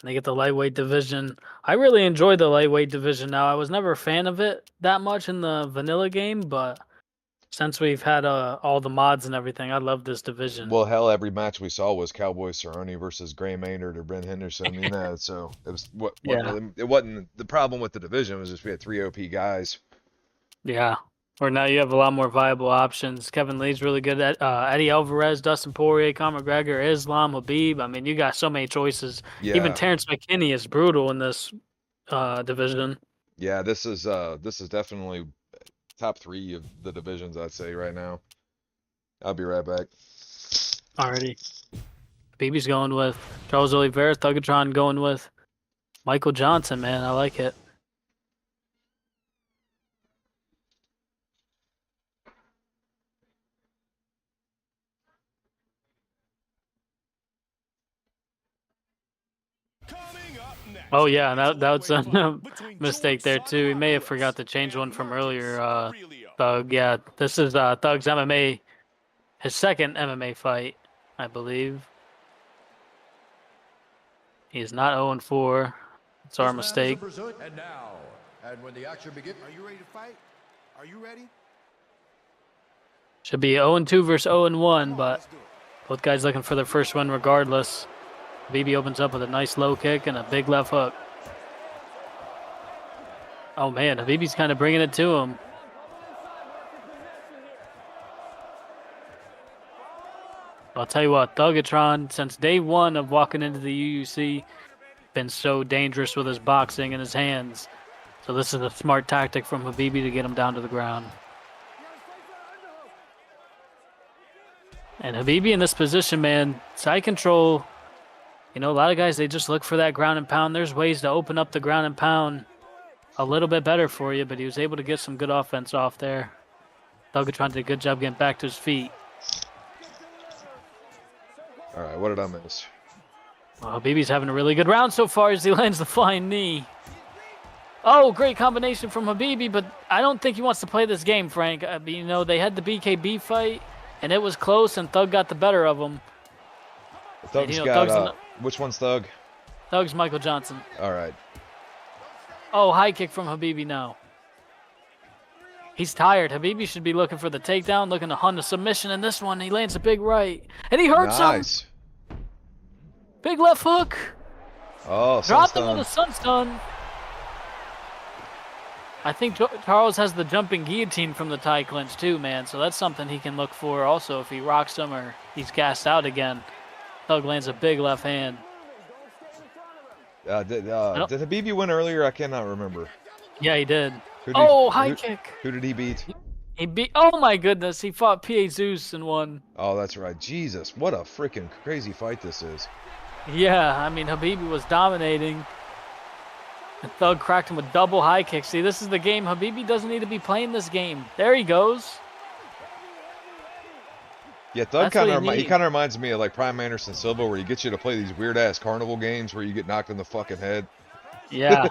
They get the lightweight division. I really enjoy the lightweight division now. I was never a fan of it that much in the vanilla game, but since we've had all the mods and everything, I love this division. Well, hell, every match we saw was Cowboy Cerrone versus Gray Maynard or Brent Henderson, you know. So it was it wasn't the problem with the division. Was just we had 3 OP guys. Yeah. Or now you have a lot more viable options. Kevin Lee's really good at Eddie Alvarez, Dustin Poirier, Conor McGregor, Islam, Habib. I mean, you got so many choices. Yeah. Even Terrence McKinney is brutal in this division. Yeah, this is definitely top 3 of the divisions, I'd say right now. I'll be right back. Alrighty. Baby's going with Charles Oliveira, Thuggatron going with Michael Johnson, man. I like it. Oh yeah, that was a mistake there too. He may have forgot to change one from earlier. Thug, yeah, this is Thug's MMA, his second MMA fight, I believe. He's not 0-4. It's our mistake. And now, and when the action begins, Are you ready to fight? Are you ready? Should be 0-2 versus 0-1, but both guys looking for their first win regardless. BB opens up with a nice low kick and a big left hook. Oh man, Habibi's kind of bringing it to him. I'll tell you what, Thuggatron, since day one of walking into the UUC, been so dangerous with his boxing and his hands. So this is a smart tactic from Habibi to get him down to the ground. And Habibi in this position, man, side control. You know, a lot of guys, they just look for that ground and pound. There's ways to open up the ground and pound a little bit better for you, but he was able to get some good offense off there. Thuggatron did a good job getting back to his feet. All right, what did I miss? Well, Habibi's having a really good round so far as he lands the flying knee. Oh, great combination from Habibi, but I don't think he wants to play this game, Frank. You know, they had the BKB fight, and it was close, and Thug got the better of him. Thug's got, which one's Thug? Thug's Michael Johnson. All right. Oh, high kick from Habibi now. He's tired. Habibi should be looking for the takedown, looking to hunt a submission in this one. He lands a big right. And he hurts Nice. him. Big left hook. Oh, Dropped him with a sun stun. I think Charles has the jumping guillotine from the tie clinch too, man. So that's something he can look for also if he rocks him or he's gassed out again. Thug lands a big left hand. Did Habibi win earlier? I cannot remember. Yeah, he did. High kick. Who did he beat? He beat. Oh my goodness, he fought P.A. Zeus and won. Oh, that's right. Jesus, what a freaking crazy fight this is. Yeah, I mean, Habibi was dominating. And Thug cracked him with double high kicks. See, this is the game. Habibi doesn't need to be playing this game. There he goes. Yeah, Thug kind of reminds me of like Prime Anderson Silva, where he gets you to play these weird ass carnival games where you get knocked in the fucking head. Yeah.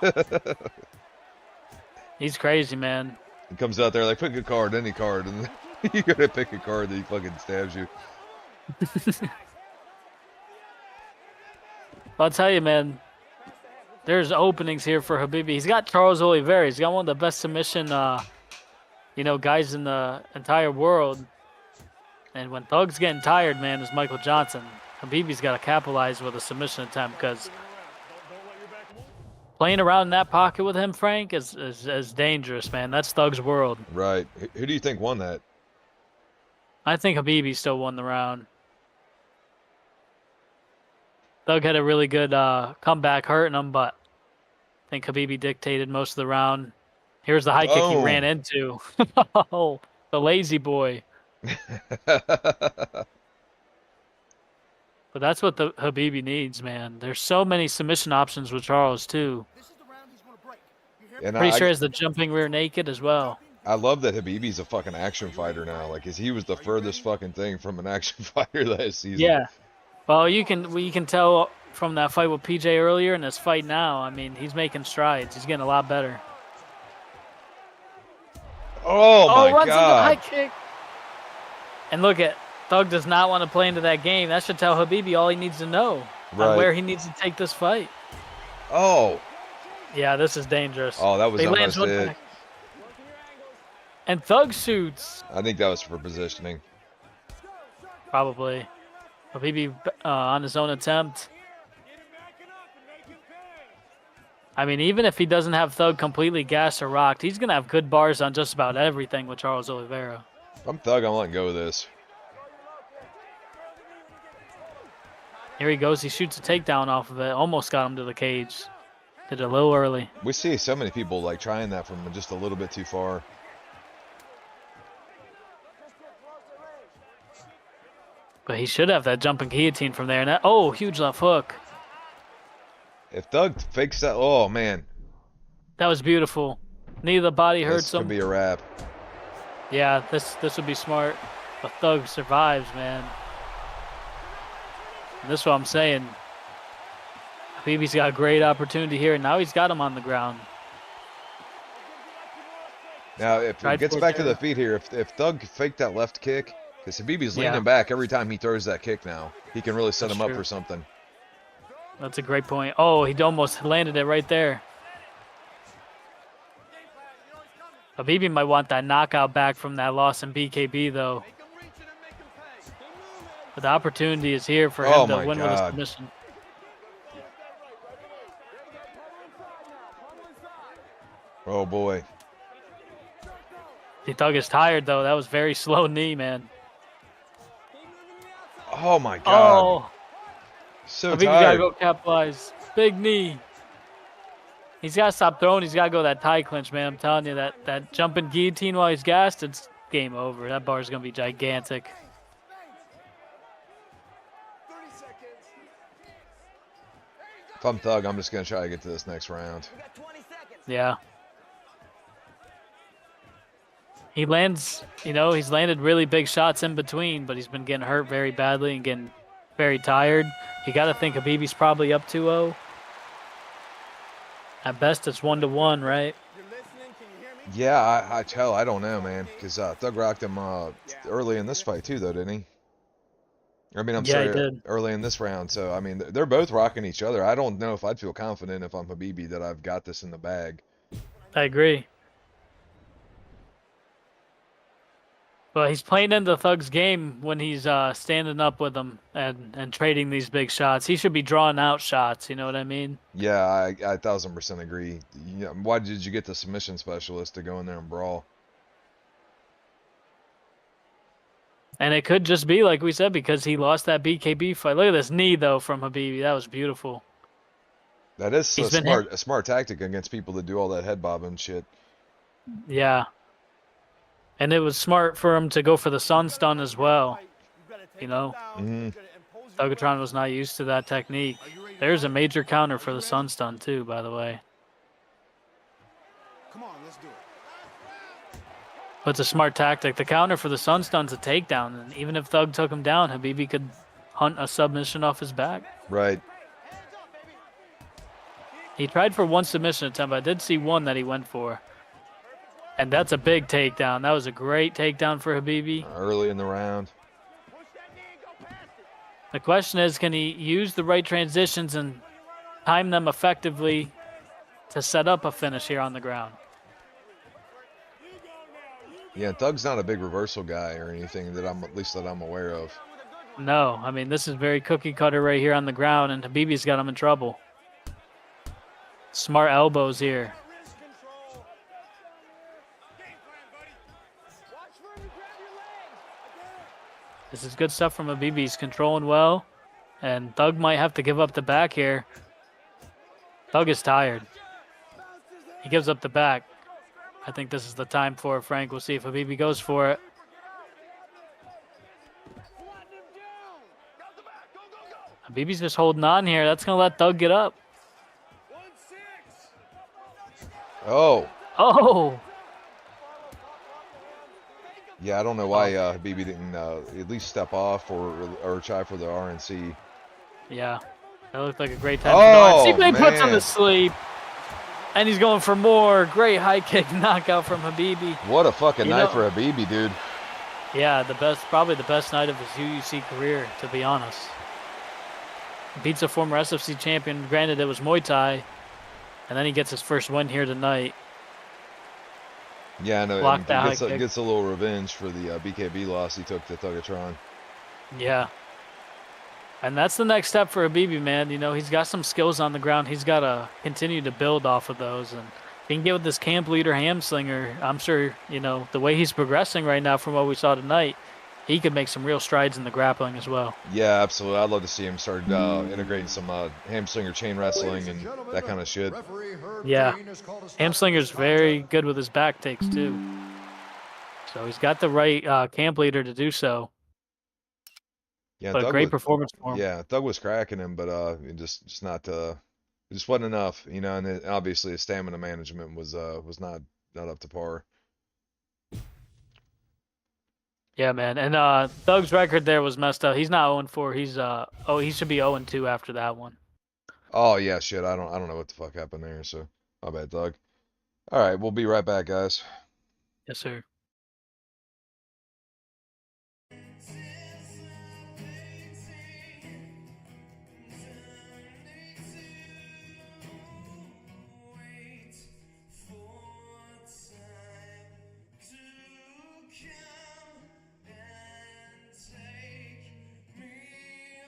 He's crazy, man. He comes out there like, pick a card, any card, and you gotta pick a card that he fucking stabs you. I'll tell you, man. There's openings here for Habibi. He's got Charles Oliveira. He's got one of the best submission, guys in the entire world. And when Thug's getting tired, man, is Michael Johnson. Habibi's got to capitalize with a submission attempt because Playing around in that pocket with him, Frank, is dangerous, man. That's Thug's world. Right. Who do you think won that? I think Habibi still won the round. Thug had a really good comeback hurting him, but I think Habibi dictated most of the round. Here's the high kick he ran into. Oh, the lazy boy. But that's what the Habibi needs, man. There's so many submission options with Charles, too. And Pretty sure he has the jumping rear naked as well. I love that Habibi's a fucking action fighter now. Like, he was the furthest fucking thing from an action fighter last season. Yeah. Well, you can tell from that fight with PJ earlier and this fight now. I mean, he's making strides. He's getting a lot better. Oh my runs into God. high kick. And look at Thug does not want to play into that game. That should tell Habibi all he needs to know on where he needs to take this fight. Oh. Yeah, this is dangerous. Oh, that was almost it. Back. And Thug shoots. I think that was for positioning. Probably. Habibi on his own attempt. I mean, even if he doesn't have Thug completely gassed or rocked, he's going to have good bars on just about everything with Charles Oliveira. If I'm Thug, I'm letting go of this. Here he goes. He shoots a takedown off of it. Almost got him to the cage. Did it a little early. We see so many people like trying that from just a little bit too far. But he should have that jumping guillotine from there. And that, oh, huge left hook. If Thug fakes that, oh man. That was beautiful. Knee to the body hurts him. This could be a wrap. Yeah, this would be smart. But Thug survives, man. And this is what I'm saying. Habibi's got a great opportunity here, and now he's got him on the ground. Now, if it gets back to the feet here, if Thug faked that left kick, because Habibi's leaning back every time he throws that kick now, he can really set him up for something. That's a great point. Oh, he almost landed it right there. Habibi might want that knockout back from that loss in BKB, though. But the opportunity is here for him to win with a submission. Oh, boy. Thug is tired, though. That was very slow knee, man. Oh, my God. Oh. So Habibi tired. got to go capitalize. Big knee. He's got to stop throwing. He's got to go that tie clinch, man. I'm telling you, that jumping guillotine while he's gassed, it's game over. That bar is going to be gigantic. If I'm Thug, I'm just going to try to get to this next round. Yeah. He lands, he's landed really big shots in between, but he's been getting hurt very badly and getting very tired. You got to think Habibi's probably up 2-0. At best, it's 1-1, right? Yeah, I don't know, man, because Thug rocked him early in this fight too, though, didn't he? I mean, I'm sorry, early in this round. So, I mean, they're both rocking each other. I don't know if I'd feel confident if I'm Habibi that I've got this in the bag. I agree. But he's playing into Thug's game when he's standing up with him and trading these big shots. He should be drawing out shots, you know what I mean? Yeah, I 1000% agree. Why did you get the submission specialist to go in there and brawl? And it could just be, like we said, because he lost that BKB fight. Look at this knee, though, from Habibi. That was beautiful. That is a smart tactic against people that do all that head bobbing shit. Yeah. And it was smart for him to go for the sun stun as well. Thugatron was not used to that technique. There's a major counter for the sun stun, too, by the way. Come on, let's do it. But it's a smart tactic. The counter for the sun stun's a takedown. And even if Thug took him down, Habibi could hunt a submission off his back. Right. He tried for one submission attempt. I did see one that he went for. And that's a big takedown. That was a great takedown for Habibi. Early in the round. The question is, can he use the right transitions and time them effectively to set up a finish here on the ground? Yeah, Thug's not a big reversal guy or anything that I'm aware of. No, I mean, this is very cookie cutter right here on the ground, and Habibi's got him in trouble. Smart elbows here. Wrist control. Game plan, buddy. Watch for him to grab your leg. This is good stuff from Habib. He's controlling well. And Thug might have to give up the back here. Thug is tired. He gives up the back. I think this is the time for it, Frank. We'll see if Habibi goes for it. Habibi's just holding on here. That's going to let Thug get up. 1-6. Oh, Oh! yeah. I don't know why Habibi didn't at least step off or try for the RNC. Yeah. That looked like a great time. Oh, See, he puts him man. to sleep. And he's going for more. Great high kick knockout from Habibi. What a fucking You night know- for Habibi, dude. Yeah, probably the best night of his UUC career, to be honest. Beats a former SFC champion. Granted, it was Muay Thai. And then he gets his first win here tonight. Yeah, I know. Block And that high kick. gets a little revenge for the BKB loss he took to Thugatron. Yeah. And that's the next step for Habibi, man. You know, he's got some skills on the ground. He's got to continue to build off of those. And if he can get with this camp leader hamslinger, I'm sure, you know, the way he's progressing right now from what we saw tonight, he could make some real strides in the grappling as well. Yeah, absolutely. I'd love to see him start integrating some hamslinger chain wrestling and that kind of shit. Yeah. Hamslinger's very good with his back takes, too. So he's got the right camp leader to do so. Yeah, But a great performance for him. Yeah, Thug was cracking him, but it just not it just wasn't enough, you know. And obviously his stamina management was not up to par. Yeah, man. And Thug's record there was messed up. He's not 0-4. He's he should be 0-2 after that one. Oh yeah, shit. I don't know what the fuck happened there. So my bad, Thug. All right, we'll be right back, guys. Yes, sir. Wait for time to come and take me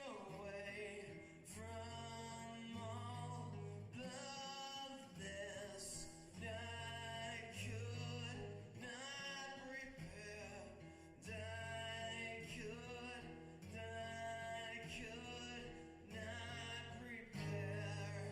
away from all of this. I could not prepare. I could not prepare.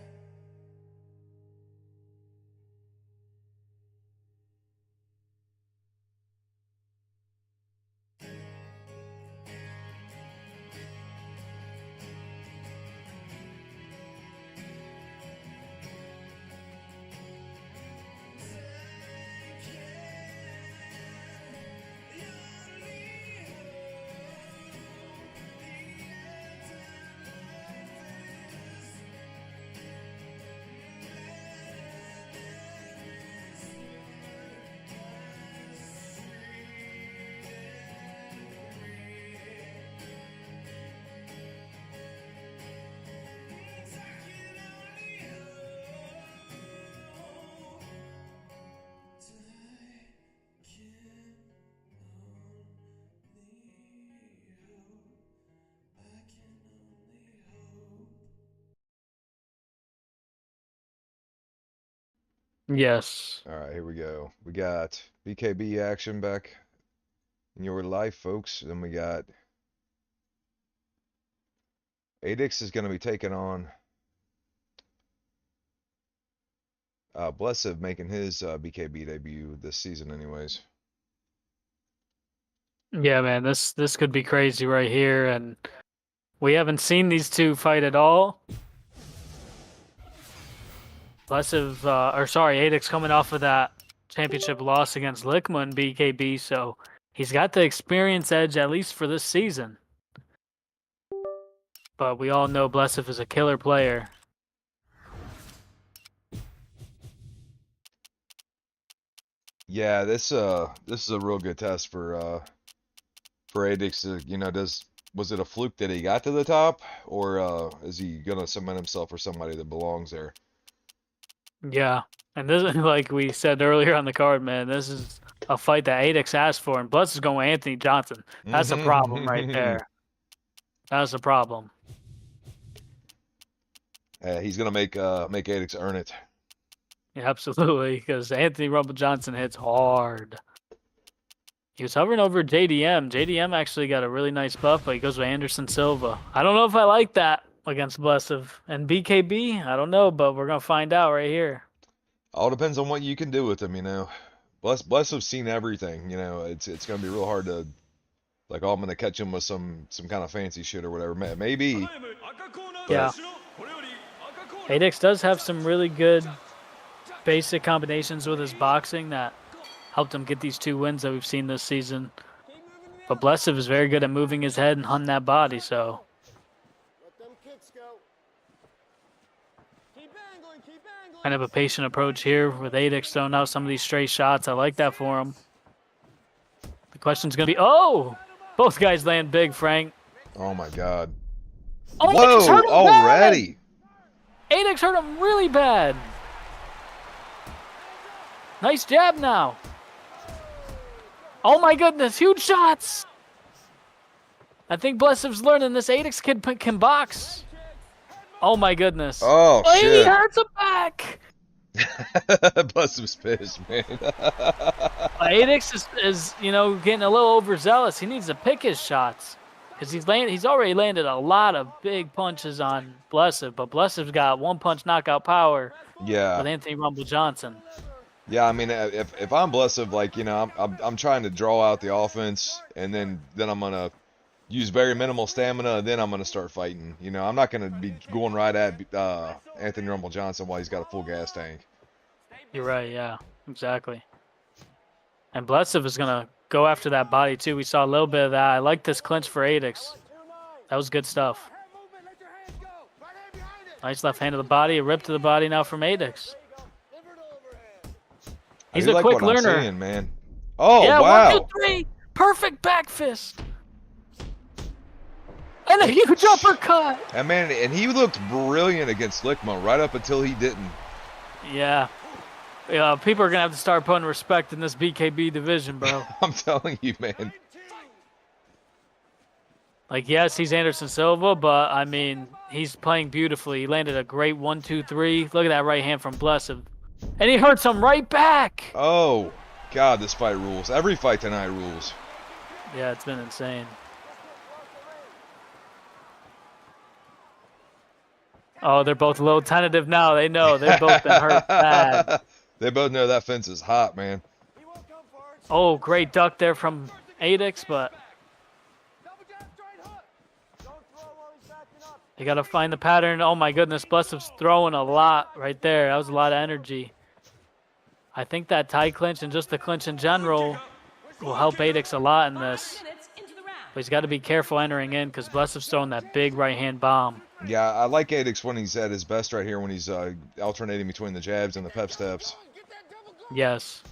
Yes. All right, here we go. We got BKB action back in your life, folks. Then we got Adix is going to be taking on Blessed, making his BKB debut this season, anyways. Yeah, man. This could be crazy right here, and we haven't seen these two fight at all. Adix coming off of that championship loss against Lickma in BKB, so he's got the experience edge at least for this season. But we all know Blessed is a killer player. Yeah, this is a real good test for Adix. Was it a fluke that he got to the top, or is he gonna cement himself for somebody that belongs there? Yeah, and this is like we said earlier on the card, man. This is a fight that Adix asked for, and Bless is going Anthony Johnson. That's a problem right there. That's a problem. He's gonna make Adix earn it. Yeah, absolutely, because Anthony Rumble Johnson hits hard. He was hovering over JDM. JDM actually got a really nice buff, but he goes with Anderson Silva. I don't know if I like that against Blessive. And BKB, I don't know, but we're going to find out right here. All depends on what you can do with him, you know. Bless have seen everything, you know. It's gonna be real hard to like. Oh, I'm gonna catch him with some kind of fancy shit or whatever. Maybe. Yeah. Adix does have some really good basic combinations with his boxing that helped him get these 2 wins that we've seen this season. But Blessive is very good at moving his head and hunting that body, so. Let them kicks go. Keep angling, keep angling. Kind of a patient approach here with Adix throwing out some of these straight shots. I like that for him. The question's going to be, oh! Both guys land big, Frank. Oh my God. Oh, Adix hurt him Already. bad. Adix hurt him really bad. Nice jab now. Oh my goodness, huge shots. I think Blessive's learning this Adix kid can box. Oh my goodness. Oh He shit. hurts him back. Blessive's pissed, man. Adix is, you know, getting a little overzealous. He needs to pick his shots. Because he's already landed a lot of big punches on Blessive, but Blessive's got 1-punch knockout power Yeah. with Anthony Rumble Johnson. Yeah, I mean, if I'm Blessive, like, you know, I'm trying to draw out the offense, and then I'm gonna use very minimal stamina, and then I'm gonna start fighting. You know, I'm not gonna be going right at Anthony Rumble Johnson while he's got a full gas tank. You're right, yeah, exactly. And Blessive is gonna go after that body too. We saw a little bit of that. I like this clinch for Adix. That was good stuff. Nice left hand to the body, a rip to the body now from Adix. He's a like quick what I'm learner. seeing, man. Oh, Yeah, wow. 1, 2, 3. Perfect back fist. And a huge uppercut. And man, and he looked brilliant against Lickma right up until he didn't. Yeah. Yeah, people are going to have to start putting respect in this BKB division, bro. I'm telling you, man. Like, yes, he's Anderson Silva, but, I mean, he's playing beautifully. He landed a great 1, 2, 3. Look at that right hand from Blessive. And he hurts him right back. Oh, God, this fight rules. Every fight tonight rules. Yeah, it's been insane. Oh, they're both a little tentative now. They know. They've both been hurt bad. They both know that fence is hot, man. Oh, great duck there from Adix, but you got to find the pattern. Oh, my goodness. Blessive's throwing a lot right there. That was a lot of energy. I think that tie clinch and just the clinch in general will help Adix a lot in this. But he's got to be careful entering in because Blessive's throwing that big right-hand bomb. Yeah, I like Adix when he's at his best right here, when he's alternating between the jabs and the pep steps. Yes.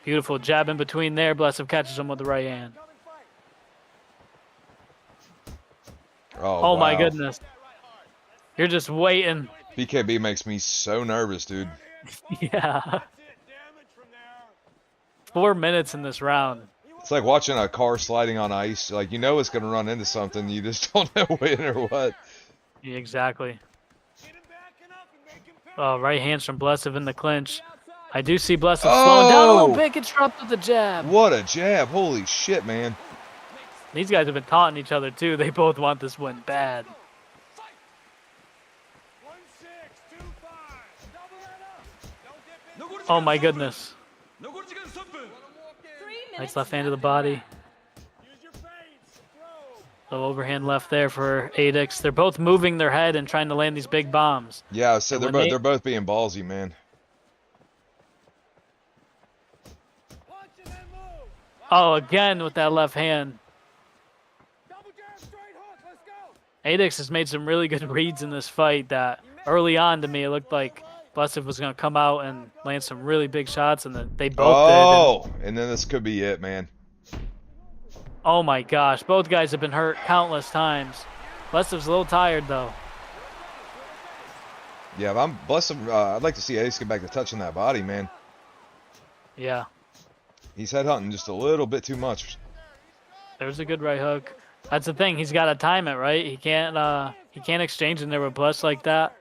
Beautiful jab in between there. Blessive catches him with the right hand. Oh, my wow. goodness. You're just waiting. BKB makes me so nervous, dude. Yeah. 4 minutes in this round. It's like watching a car sliding on ice. Like, you know it's going to run into something. You just don't know when or what. Yeah, exactly. Oh, right hands from Blessive in the clinch. I do see Blessive slowing down a little bit. Gets dropped with the jab. What a jab. Holy shit, man. These guys have been taunting each other, too. They both want this win bad. Oh, my goodness. Nice left hand to the body. So overhand left there for Adix. They're both moving their head and trying to land these big bombs. Yeah, so they're both being ballsy, man. Oh, again with that left hand. Adix has made some really good reads in this fight that early on to me it looked like Blessive was going to come out and land some really big shots, and they both did. Oh, and then this could be it, man. Oh my gosh, both guys have been hurt countless times. Blessive's a little tired though. Yeah, if I'm Blessive, I'd like to see Ace get back to touching that body, man. Yeah. He's headhunting just a little bit too much. There's a good right hook. That's the thing. He's got to time it right. He can't exchange in there with Bless like that.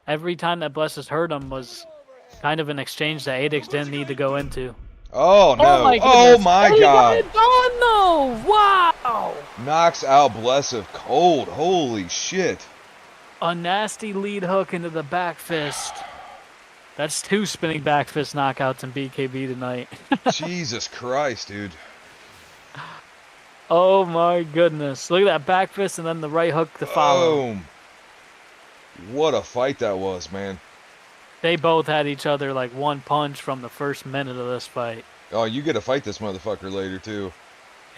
every time that Blesses hurt him was kind of an exchange that Adix didn't need to go into. Oh no! Oh my Oh goodness! my He got God! it done though! Wow! Knocks out Blessive cold. Holy shit! A nasty lead hook into the back fist. That's 2 spinning back fist knockouts in BKB tonight. Jesus Christ, dude. Oh my goodness. Look at that back fist and then the right hook to follow. Boom. What a fight that was, man. They both had each other like one punch from the first minute of this fight. Oh, you get to fight this motherfucker later, too.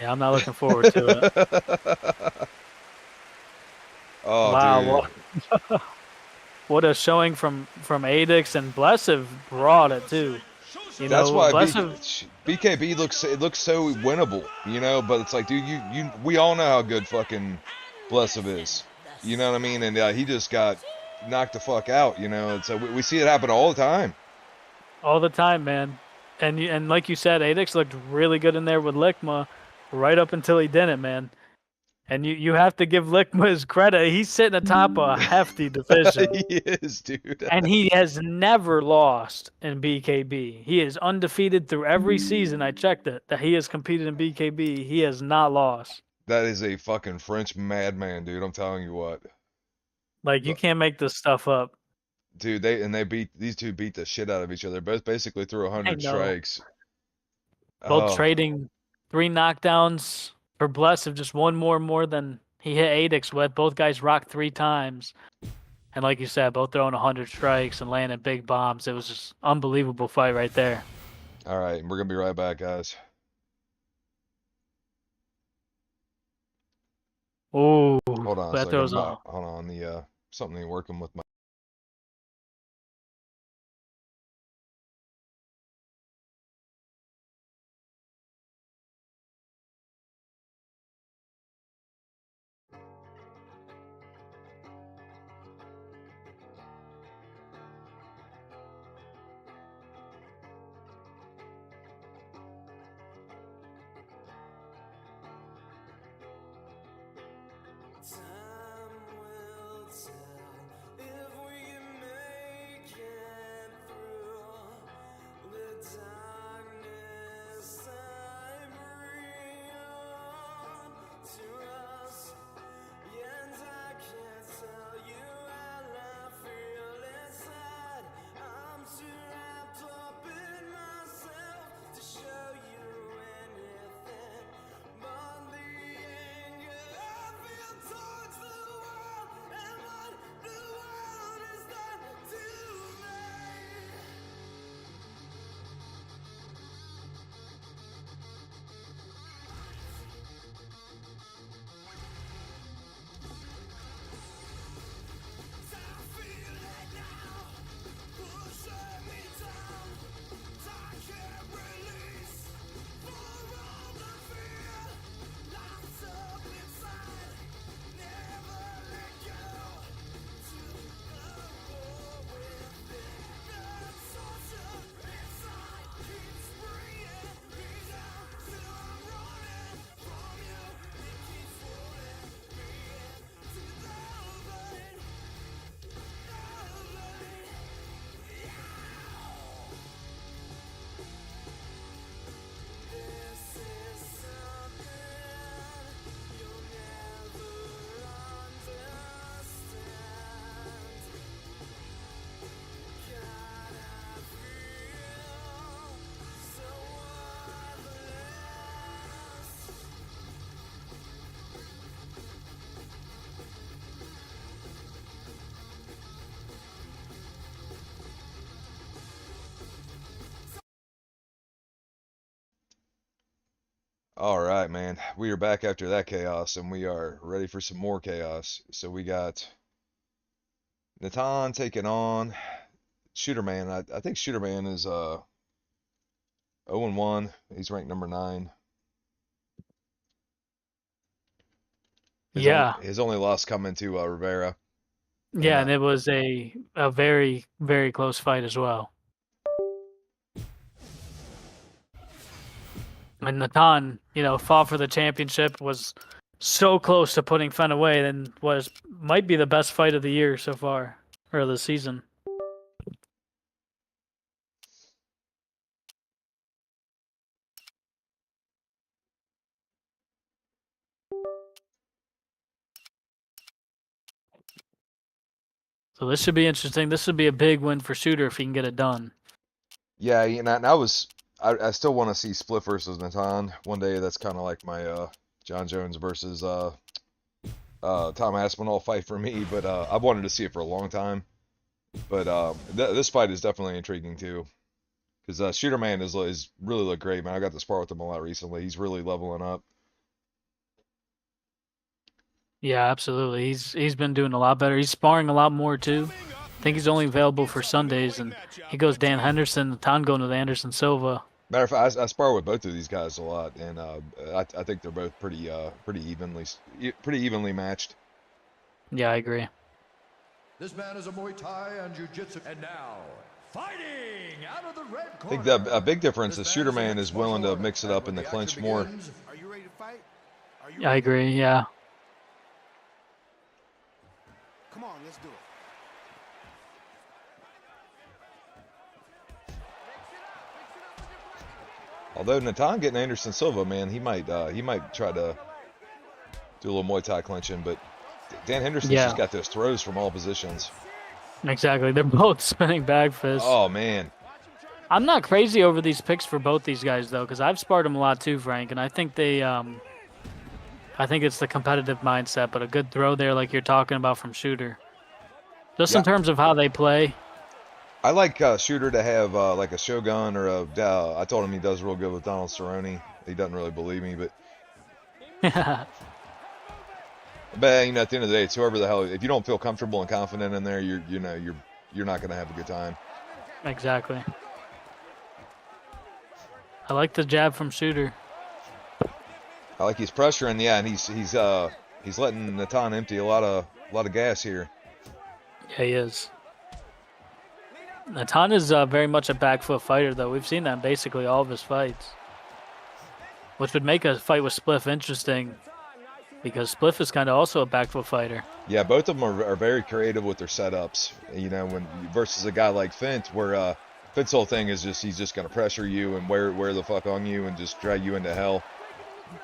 Yeah, I'm not looking forward to it. Oh, Wow. dude. What a showing from Adix, and Blessive brought it too. You That's know, why Blessive, BKB looks so winnable, you know. But it's like, dude, we all know how good fucking Blessive is, you know what I mean? And he just got knocked the fuck out, you know. It's we see it happen all the time. all the time, man. And like you said, Adix looked really good in there with Lickma, right up until he didn't, man. And you have to give Lickma his credit. He's sitting atop a hefty division. He is, dude. And he has never lost in BKB. He is undefeated through every season. I checked it, that he has competed in BKB. He has not lost. That is a fucking French madman, dude. I'm telling you what. Like, you can't make this stuff up. Dude, these two beat the shit out of each other. Both basically threw 100 know. strikes. Both Oh, trading 3 knockdowns for Blessive, just one more than he hit Adix with. Both guys rocked 3 times. And like you said, both throwing 100 strikes and landing big bombs. It was just unbelievable fight right there. all right. We're gonna be right back, guys. Ooh, Hold on a that second. throws off. Hold on. The something ain't working with my. Time will tell if we can make it through the darkness. I bring on to us, and I can't tell you how I feel inside. I'm too wrapped up in myself to show you anything but the anger I feel towards the world and what the world has done to me. I feel it now, pushing me down. I can't release for all the fear locked up inside. Never let go to the war within. The torture inside keeps bringing me down till I'm running from you. It keeps pulling me into the vein. This is something you'll never understand. God, I feel so worthless. All right, man. We are back after that chaos, and we are ready for some more chaos. So we got Natan taking on Shooterman. I think Shooterman is 0-1. He's ranked number 9. Yeah. His only loss coming to Rivera. Yeah, and it was a very, very close fight as well. And Natan, fought for the championship, was so close to putting Fenn away, and might be the best fight of the year so far. or the season. So this should be interesting. This would be a big win for Shooter if he can get it done. Yeah, you know, and I still want to see Split versus Natan one day. That's kind of like my John Jones versus Tom Aspinall fight for me, but I've wanted to see it for a long time. But this fight is definitely intriguing too, because Shooter Man is really looked great, man. I got to spar with him a lot recently. He's really leveling up. Yeah, absolutely. He's been doing a lot better. He's sparring a lot more too. I think he's only available for Sundays, and he goes Dan Henderson, Natan going to the Anderson Silva. Matter of fact, I spar with both of these guys a lot, and I think they're both pretty evenly matched. Yeah, I agree. This man is a Muay Thai and Jiu-Jitsu. And now, fighting out of the red I corner. think a big difference is Shooter Man is willing to mix it up in the clinch more. Are you ready to fight? Are you I agree. Yeah. Come on, let's do it. Although Natan getting Anderson Silva, man, he might try to do a little Muay Thai clinching, but Dan Henderson's Yeah. just got those throws from all positions. Exactly. They're both spinning bag fists. Oh man, I'm not crazy over these picks for both these guys though, because I've sparred them a lot too, Frank, and I think I think it's the competitive mindset, but a good throw there, like you're talking about from Shooter. Just in Yeah. terms of how they play. I like Shooter to have like a Shogun or a. I told him he does real good with Donald Cerrone. He doesn't really believe me, but you know, at the end of the day, it's whoever the hell. If you don't feel comfortable and confident in there, you're not gonna have a good time. Exactly. I like the jab from Shooter. I like his pressure, and yeah, and he's letting Natan empty a lot of gas here. Yeah, he is. Natan is very much a back foot fighter, though. We've seen that in basically all of his fights. Which would make a fight with Spliff interesting, because Spliff is kind of also a back foot fighter. Yeah, both of them are very creative with their setups. You know, when versus a guy like Fent, where Fent's whole thing is he's just gonna pressure you and wear the fuck on you and just drag you into hell.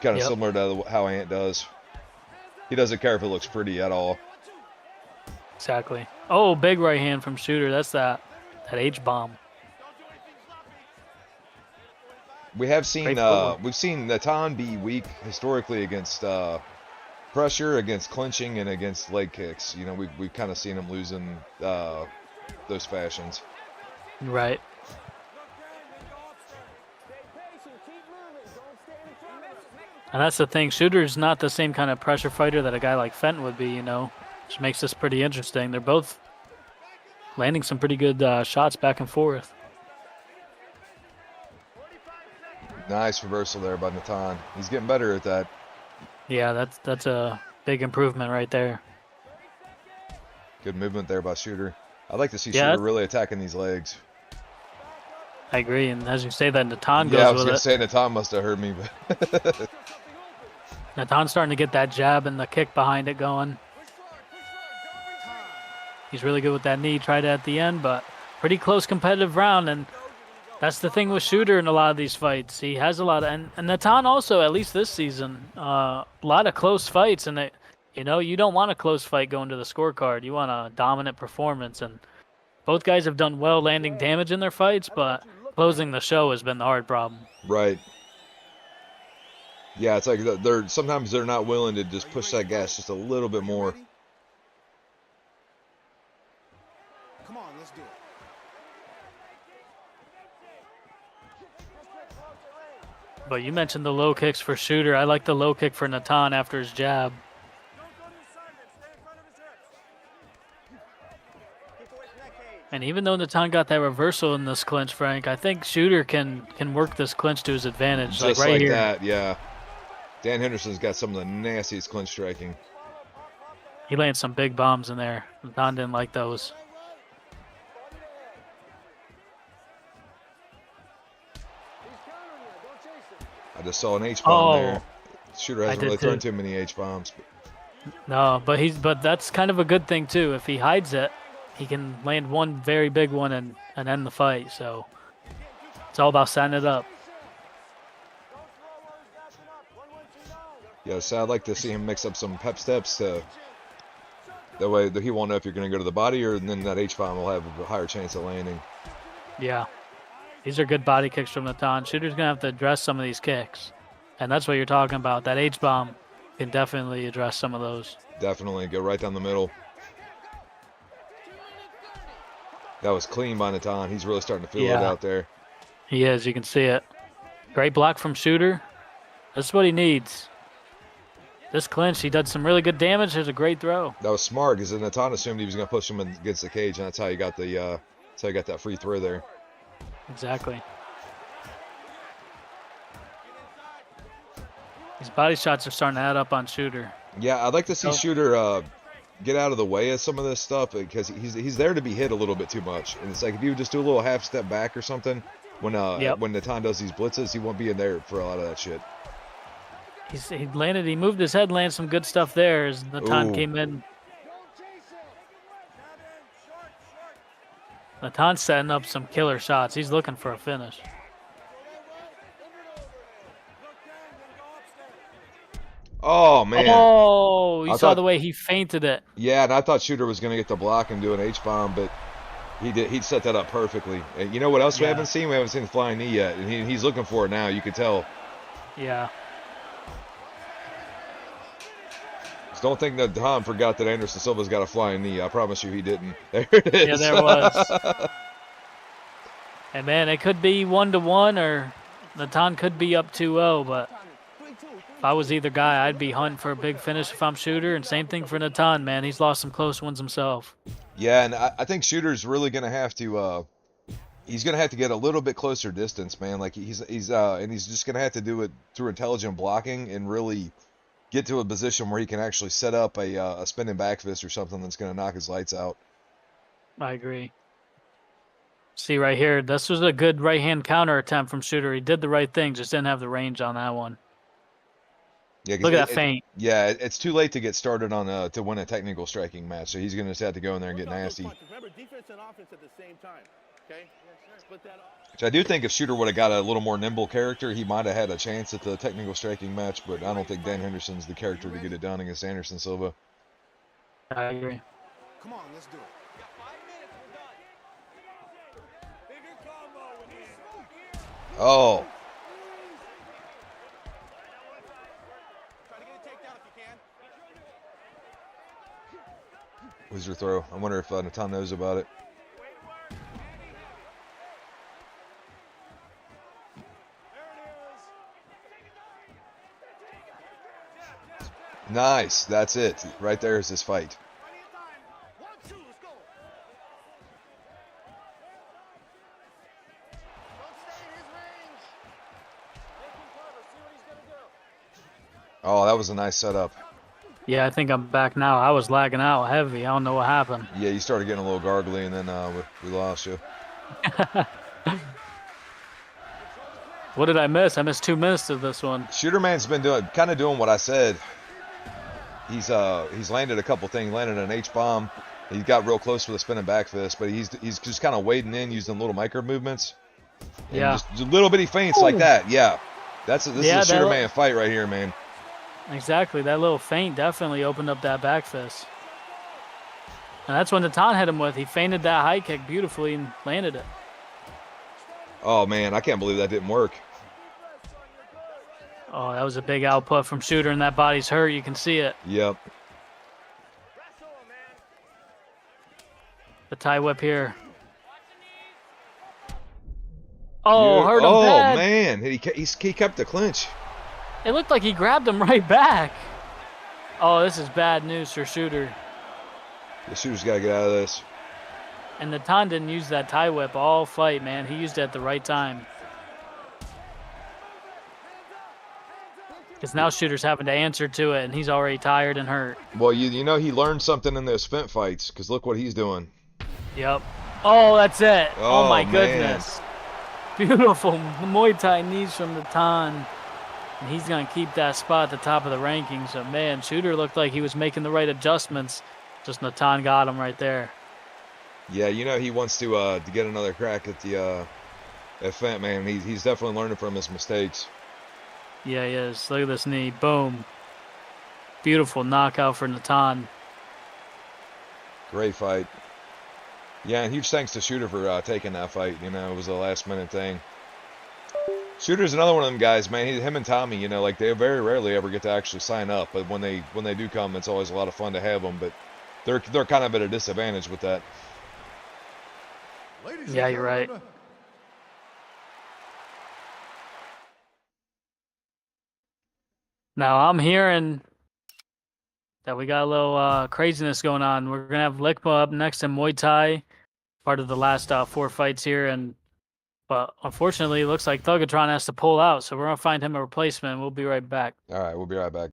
Kind of Yep. similar to how Ant does. He doesn't care if it looks pretty at all. Exactly. Oh, big right hand from Shooter. That's that H-bomb. We have seen Great footwork. we've seen Natan be weak historically against pressure, against clinching, and against leg kicks. You know, we've kind of seen him losing those fashions. Right. And that's the thing. Shooter's not the same kind of pressure fighter that a guy like Fenton would be, you know, which makes this pretty interesting. They're both landing some pretty good shots back and forth. Nice reversal there by Natan. He's getting better at that. Yeah, that's a big improvement right there. Good movement there by Shooter. I'd like to see Yeah. Shooter really attacking these legs. I agree. And as you say that, Natan Yeah, I goes was with gonna it. say Natan must have heard me, but Natan's starting to get that jab and the kick behind it going. He's really good with that knee. Tried it at the end, but pretty close competitive round. And that's the thing with Shooter in a lot of these fights. He has a lot of, and Natan also, at least this season, a lot of close fights. And you know, you don't want a close fight going to the scorecard. You want a dominant performance. And both guys have done well landing damage in their fights, but closing the show has been the hard problem. right. Yeah, it's like sometimes they're not willing to just push that gas just a little bit more. Come on, let's do it. But you mentioned the low kicks for Shooter. I like the low kick for Natan after his jab. And even though Natan got that reversal in this clinch, Frank, I think Shooter can work this clinch to his advantage. Just right like here. that, yeah. Dan Henderson's got some of the nastiest clinch striking. He landed some big bombs in there. Natan didn't like those. I just saw an H-bomb Oh, there. Shooter I hasn't did really thrown too. too many H-bombs. No, but that's kind of a good thing too. If he hides it, he can land one very big one and end the fight. So it's all about setting it up. Yeah, so I'd like to see him mix up some pep steps to that way he won't know if you're going to go to the body or then that H-bomb will have a higher chance of landing. Yeah. These are good body kicks from Natan. Shooter's going to have to address some of these kicks. And that's what you're talking about. That H-bomb can definitely address some of those. Definitely. Go right down the middle. That was clean by Natan. He's really starting to feel it out there. He is. You can see it. Great block from Shooter. That's what he needs. This clinch, he did some really good damage. There's a great throw. That was smart because Natan assumed he was going to push him against the cage, and that's how he got that free throw there. Exactly. These body shots are starting to add up on Shooter. Yeah, I'd like to see Shooter get out of the way of some of this stuff because he's there to be hit a little bit too much. And it's like if you would just do a little half step back or something when Natan does these blitzes, he won't be in there for a lot of that shit. He moved his head, landed some good stuff there as Natan came in. Natan's setting up some killer shots. He's looking for a finish. Oh, man. Oh, you saw the way he feinted it. Yeah, and I thought Shooter was going to get the block and do an H-bomb, but he'd set that up perfectly. And you know what else we haven't seen? We haven't seen the flying knee yet, and he's looking for it now. You could tell. Yeah. Just don't think that Tom forgot that Anderson Silva's got a flying knee. I promise you he didn't. There it is. Yeah, there was. And, man, it could be 1-1 or Natan could be up 2-0, but if I was either guy, I'd be hunting for a big finish if I'm Shooter, and same thing for Natan, man. He's lost some close ones himself. Yeah, and I think Shooter's really going to have to he's going to have to get a little bit closer distance, man. Like he's just going to have to do it through intelligent blocking and really get to a position where he can actually set up a spinning back fist or something that's going to knock his lights out. I agree. See right here, this was a good right-hand counter attempt from Shooter. He did the right thing, just didn't have the range on that one. Yeah, look at that feint. It's too late to get started on to win a technical striking match, so he's going to just have to go in there and get nasty. Remember, defense and offense at the same time. Okay, split that off. Which I do think if Shooter would have got a little more nimble character, he might have had a chance at the technical striking match. But I don't think Dan Henderson's the character to get it done against Anderson Silva. I agree. Come on, let's do it. Oh. Wizard throw. I wonder if Natan knows about it. Nice. That's it. Right there is this fight. Oh, that was a nice setup. Yeah, I think I'm back now. I was lagging out heavy. I don't know what happened. Yeah, you started getting a little gargly, and then we lost you. What did I miss? I missed 2 minutes of this one. Shooter Man's been doing what I said. He's landed a couple things. Landed an H-bomb. He got real close with a spinning back fist, but he's just kind of wading in, using little micro movements. And just little bitty feints like that. Yeah, this is a Shooter Man fight right here, man. Exactly. That little feint definitely opened up that back fist. And that's what Natan hit him with. He feinted that high kick beautifully and landed it. Oh, man, I can't believe that didn't work. Oh, that was a big output from Shooter, and that body's hurt. You can see it. Yep. The tie whip here. Oh, hurt him bad. Oh, man. He kept the clinch. It looked like he grabbed him right back. Oh, this is bad news for Shooter. The Shooter's got to get out of this. And Natan didn't use that tie whip all fight, man. He used it at the right time. Because now Shooter's having to answer to it, and he's already tired and hurt. Well, you know he learned something in those Fent fights, because look what he's doing. Yep. Oh, that's it. Oh my man. goodness. Beautiful Muay Thai knees from Natan. And he's going to keep that spot at the top of the rankings. So, man, Shooter looked like he was making the right adjustments. Just Natan got him right there. Yeah, you know he wants to get another crack at the at Fent, man. He's definitely learning from his mistakes. Yeah, he is. Look at this knee. Boom. Beautiful knockout for Natan. Great fight. Yeah, and huge thanks to Shooter for taking that fight. You know, it was a last minute thing. Shooter's another one of them guys, man. Him and Tommy, you know, like they very rarely ever get to actually sign up, but when they do come, it's always a lot of fun to have them. But they're kind of at a disadvantage with that. Ladies and Yeah, you're right. gentlemen, Now I'm hearing that we got a little craziness going on. We're gonna have Likma up next in Muay Thai, part of the last 4 fights here, but unfortunately, it looks like Thugatron has to pull out, so we're gonna find him a replacement. We'll be right back. All right, we'll be right back.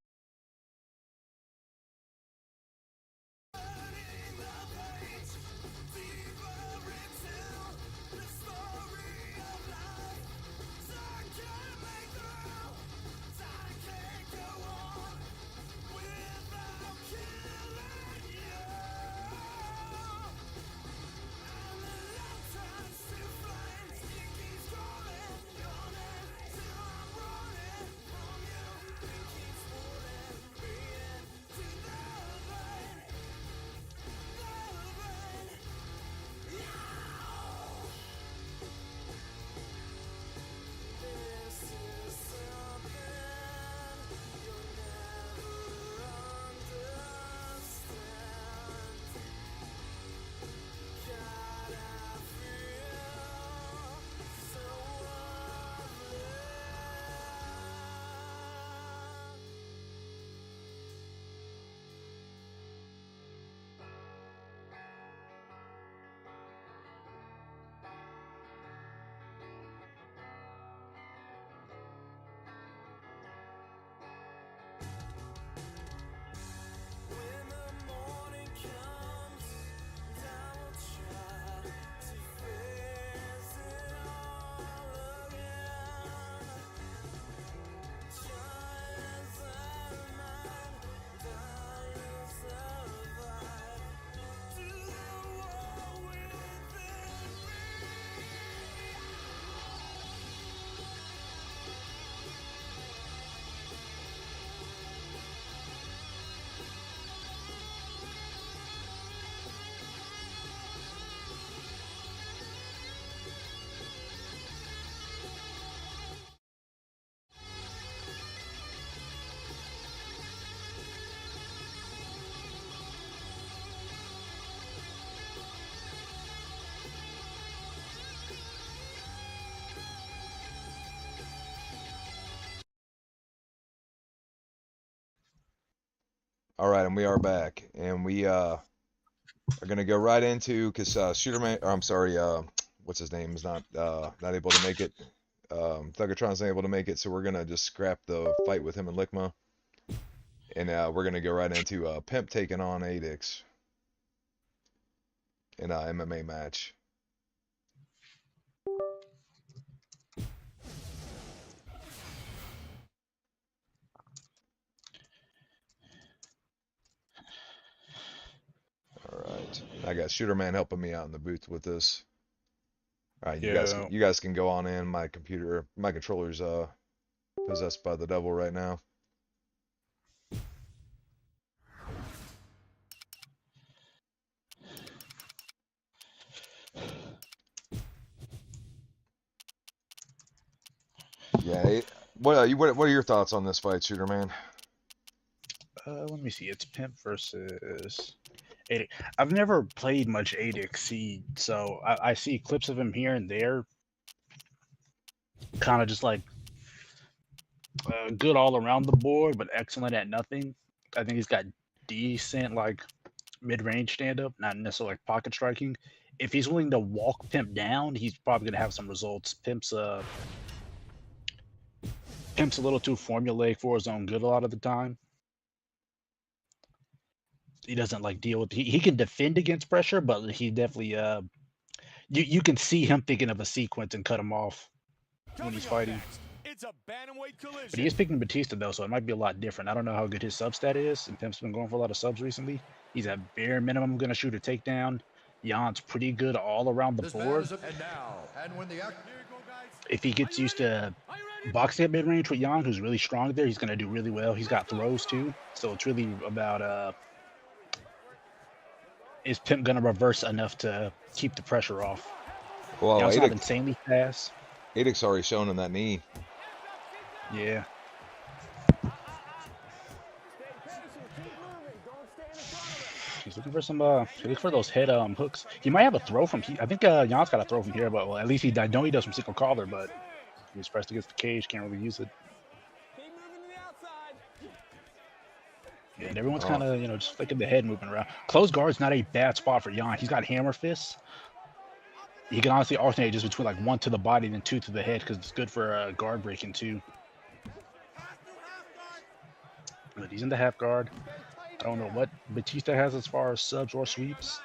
All right, and we are back, and we are gonna go right into because Shooterman, or I'm sorry, what's his name is not able to make it. Thugatron's not able to make it, so we're gonna just scrap the fight with him and Likma, and we're gonna go right into Pimp taking on Adix in a MMA match. All right, I got Shooterman helping me out in the booth with this. All right, Yeah. you guys can go on in. My controller's possessed by the devil right now. Yeah. What are your thoughts on this fight, Shooter Man? Let me see. It's Pimp versus Adix. I've never played much Adix, so I see clips of him here and there. Kind of just like good all around the board, but excellent at nothing. I think he's got decent like mid-range stand-up, not necessarily like pocket striking. If he's willing to walk Pimp down, he's probably gonna have some results. Pimp's a little too formulaic for his own good a lot of the time. He doesn't like deal with he can defend against pressure, but he definitely you can see him thinking of a sequence and cut him off when he's fighting. It's a bantamweight collision. But he is picking Batista though, so it might be a lot different. I don't know how good his sub stat is, and Pimp's been going for a lot of subs recently. He's at bare minimum gonna shoot a takedown. Jan's pretty good all around the This man board. is and now, and when the act If he gets used to boxing at mid-range with Jan, who's really strong there, he's going to do really well. He's got throws too, so it's really about is Pimp going to reverse enough to keep the pressure off? Well, Jan's not insanely fast. Adic's already shown him that knee. Yeah. He's looking for some. He's looking for those head hooks. He might have a throw from. I think Jan's got a throw from here, but well, at least I know he does from single collar, but he's pressed against the cage, can't really use it. Yeah, and everyone's kind of just flicking the head, moving around. Closed guard's not a bad spot for Jan. He's got hammer fists. He can honestly alternate just between like one to the body and then two to the head because it's good for guard breaking too. But he's in the half guard. I don't know what Batista has as far as subs or sweeps.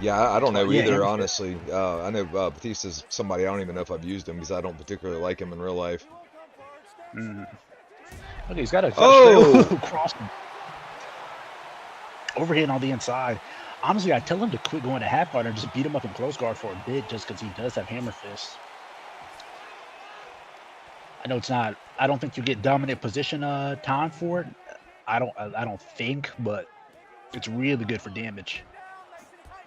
Yeah, I don't know Yeah, either, him- honestly. I know Batista's somebody I don't even know if I've used him because I don't particularly like him in real life. Okay, he's got a Oh! straight cross overhand on the inside. Honestly, I tell him to quit going to half guard and just beat him up in close guard for a bit, just because he does have hammer fists. I know it's not. I don't think you get dominant position time for it. I don't think, but it's really good for damage.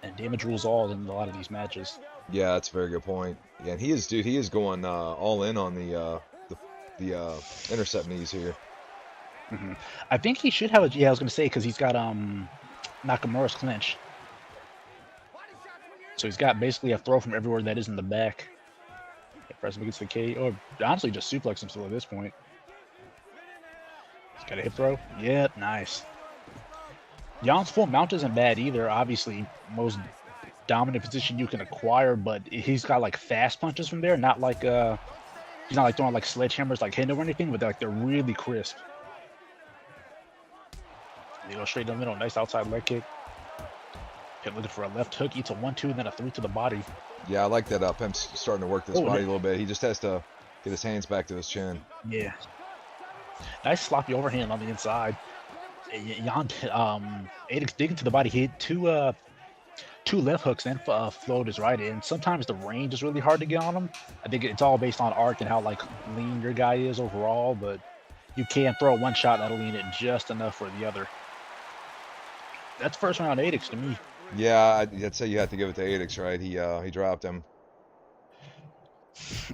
And damage rules all in a lot of these matches. Yeah, that's a very good point. Yeah, and he is going all in on the intercept knees here. I think he should have. Yeah, I was gonna say because he's got Nakamura's clinch. So he's got basically a throw from everywhere that is in the back. Press him against the cage, or honestly just suplex him still at this point. He's got a hip throw. Yeah, nice. Jan's full mount isn't bad either. Obviously, most dominant position you can acquire, but he's got like fast punches from there. Not like he's not like throwing like sledgehammers like Hendo or anything, but they're really crisp. They go straight down the middle. Nice outside leg kick. Pimp looking for a left hook, eats a 1-2, and then a 3 to the body. Yeah, I like that Pimp's starting to work this body a little bit. He just has to get his hands back to his chin. Yeah. Nice sloppy overhand on the inside. Jan, Adix digging to the body. He hit two left hooks and flowed his right in. Sometimes the range is really hard to get on him. I think it's all based on arc and how like lean your guy is overall, but you can throw one shot that'll lean it just enough for the other. That's first round Adix to me. Yeah, I'd say you have to give it to Adix, right? He dropped him.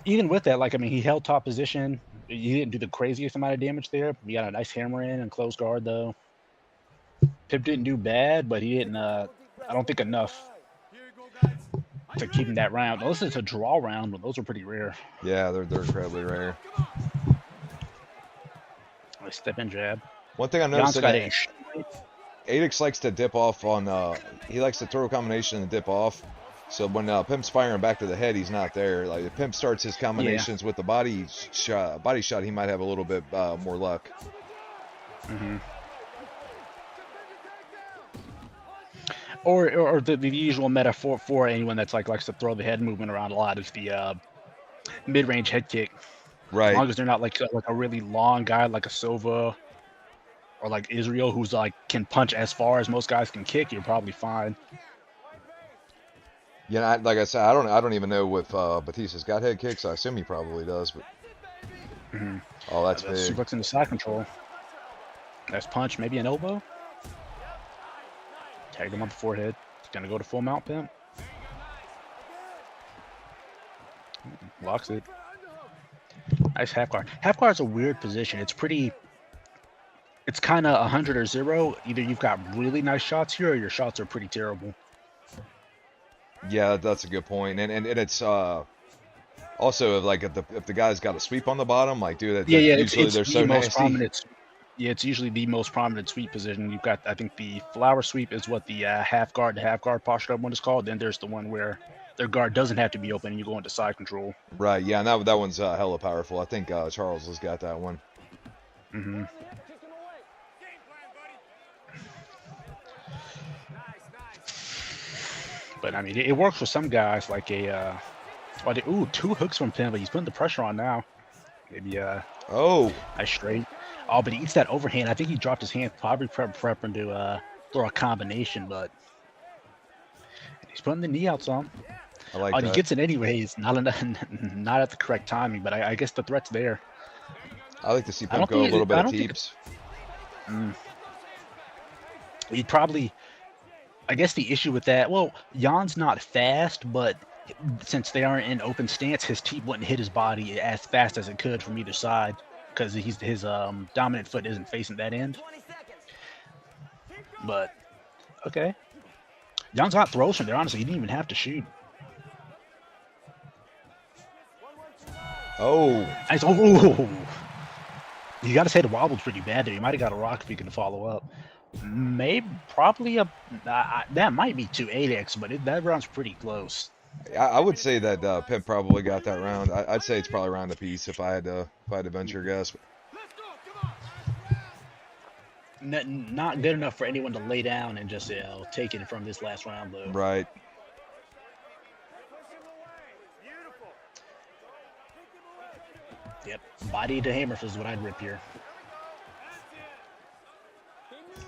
Even with that, like, I mean, he held top position. He didn't do the craziest amount of damage there. He got a nice hammer in and close guard, though. Pip didn't do bad, but he didn't, I don't think enough to keep him that round. Unless it's a draw round, but those are pretty rare. Yeah, they're incredibly rare. Nice step in jab. One thing I noticed Jan's got Adix likes to dip off on, he likes to throw a combination and dip off. So when Pimp's firing back to the head, he's not there. Like if Pimp starts his combinations with the body shot, he might have a little bit more luck. Or the usual metaphor for anyone that's like likes to throw the head movement around a lot is the mid-range head kick. Right. As long as they're not like a really long guy like a Sova or like Israel, who's like can punch as far as most guys can kick, you're probably fine. Yeah, like I said, I don't even know if Batista's got head kicks. I assume he probably does, but oh, that's big. Suplex into side control. Nice punch, maybe an elbow. Tagged him on the forehead. He's gonna go to full mount Pimp. Locks it. Nice half guard. Half guard's a weird position. It's kind of 100 or 0. Either you've got really nice shots here, or your shots are pretty terrible. Yeah, that's a good point. And it's also like if the guy's got a sweep on the bottom, like dude, usually it's they're the so most nasty. prominent. Yeah, it's usually the most prominent sweep position. You've got, I think, the flower sweep is what the half guard to half guard posture up one is called. Then there's the one where their guard doesn't have to be open and you go into side control. Right. Yeah, and that one's hella powerful. I think Charles has got that one. But I mean, it works for some guys. Like two hooks from Pim, but he's putting the pressure on now. Maybe Oh. nice straight. Oh, but he eats that overhand. I think he dropped his hand, probably prepping to throw a combination, but He's putting the knee out some. I like Oh, and that. he gets it anyways. Not at the correct timing, but I guess the threat's there. I like to see I Pimp don't go a think little bit I of don't think teeps. he probably. I guess the issue with that, well, Jan's not fast, but since they aren't in open stance, his teep wouldn't hit his body as fast as it could from either side because his dominant foot isn't facing that end. But okay, Jan's got throws from there. Honestly, he didn't even have to shoot. Oh, Nice. Oh, you got to say the wobble's pretty bad there. You might have got a rock if you can follow up. Maybe, probably that might be 2-8x, but that round's pretty close. I would say that Pimp probably got that round. I'd say it's probably round apiece if I had to venture a guess. Not good enough for anyone to lay down and just take it from this last round though. Right. Yep, body to hammer fist is what I'd rip here.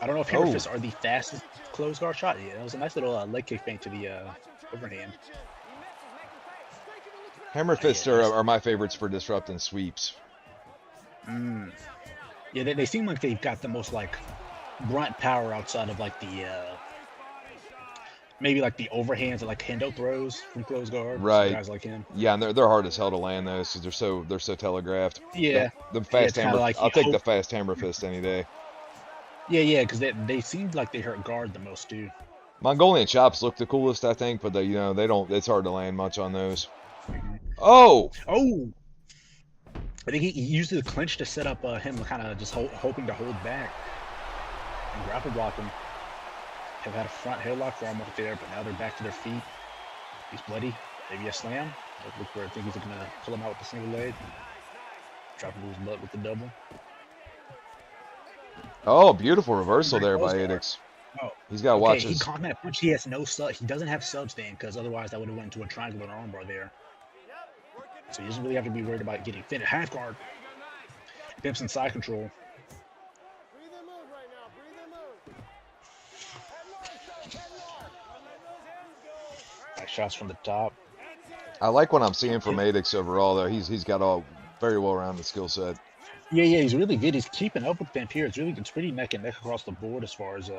I don't know if hammer fists are the fastest close guard shot. Yeah, that was a nice little leg kick feint to the overhand. Hammer fists are my favorites for disrupting sweeps. Yeah, they seem like they've got the most like brunt power outside of like the maybe like the overhands and like Hendo throws from close guard. Right. Guys like him. Yeah, and they're hard as hell to land those because they're so telegraphed. Yeah. The fast it's hammer. like I'll take the fast hammer fist any day. Yeah, because they seem like they hurt guard the most too. Mongolian chops look the coolest, I think, but they don't. It's hard to land much on those. Oh. I think he used the clinch to set up him kind of just hoping to hold back and grapple block him. Have had a front headlock for him up there, but now they're back to their feet. He's bloody. Maybe a slam. Look where I think he's going to pull him out with the single leg. Drop him to his butt with the double. Oh, beautiful reversal there by Adix. Oh, he's got to watch He his. caught that punch. He has no sub. He doesn't have sub stand because otherwise that would have went into a triangle and armbar there. So he doesn't really have to be worried about getting fit. Half guard. Pimp's in side control. Nice shots from the top. I like what I'm seeing from Adix overall, though. He's got a very well-rounded skill set. Yeah, he's really good. He's keeping up with Pimp here. It's pretty neck and neck across the board as far as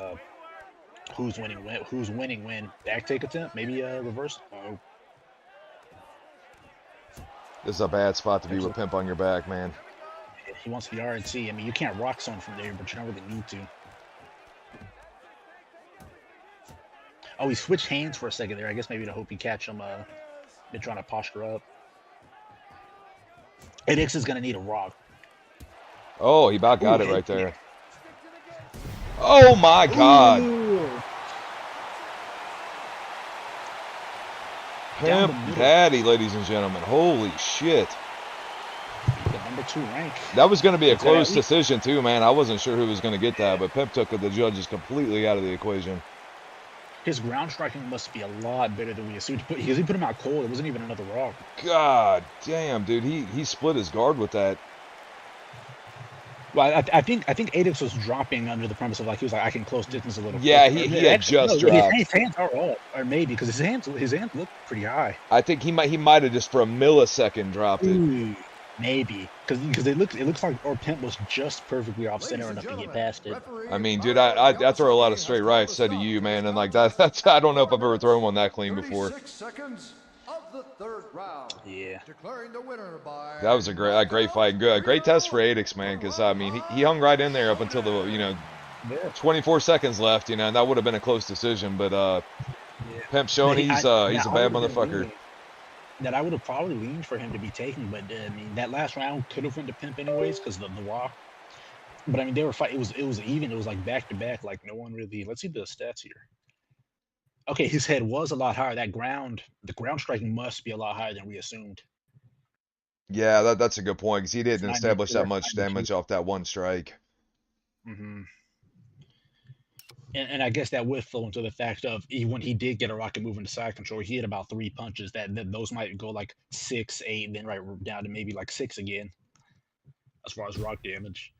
who's winning when. Back take attempt, maybe reverse. Oh. This is a bad spot to be with Pimp on your back, man. He wants the RNC. I mean, you can't rock someone from there, but you don't really need to. Oh, he switched hands for a second there. I guess maybe to hope he catch him. Been trying to posture up. Adix is gonna need a rock. Oh, he about got it right there. Oh my God! Pimp Daddy, ladies and gentlemen. Holy shit! The number 2 rank. That was going to be a close decision too, man. I wasn't sure who was going to get that, but Pimp took the judges completely out of the equation. His ground striking must be a lot better than we assumed. Because he put him out cold. It wasn't even another rock. God damn, dude. He split his guard with that. Well, I think Adix was dropping under the premise of like he was like I can close distance a little. Yeah, quicker. he had just dropped. His hands are up, or maybe because his hands look pretty high. I think he might have just for a millisecond dropped it. Ooh, maybe because it looks like our Pimp was just perfectly off center enough to get past it. I mean, dude, I throw a lot of straight rights, so do you, man, and like that's I don't know if I've ever thrown one that clean before. 36 seconds of the third round. Yeah. Declaring the winner by That was a great fight. Good, great test for Adix, man, because I mean he hung right in there up until the 24 seconds left, and that would have been a close decision, but Pimp showing he's a bad motherfucker. That I would have probably leaned for him to be taken, but I mean that last round could have went to Pimp anyways because the rock. But I mean they were fighting. It was even. It was like back to back. Like no one really. Let's see the stats here. Okay, his head was a lot higher. The ground striking must be a lot higher than we assumed. Yeah, that's a good point because he didn't establish that 94, much damage off that one strike. Mm-hmm. And I guess that would flow into the fact of when he did get a rocket move into side control, he had about 3 punches that those might go like 6, 8, then right down to maybe like 6 again, as far as rock damage.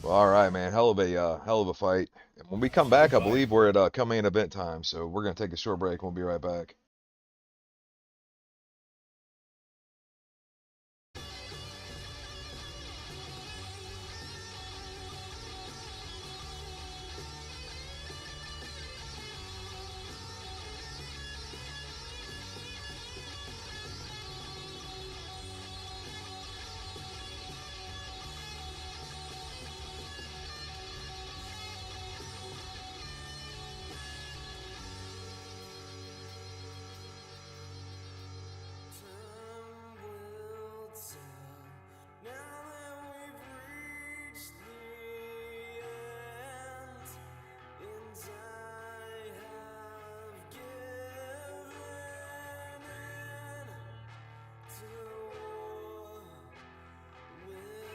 Well, all right, man. Hell of a fight. And when we come back, I believe we're at co-main event time, so we're gonna take a short break. We'll be right back. Time will tell. Now that we've reached the end, and I have given in to war within.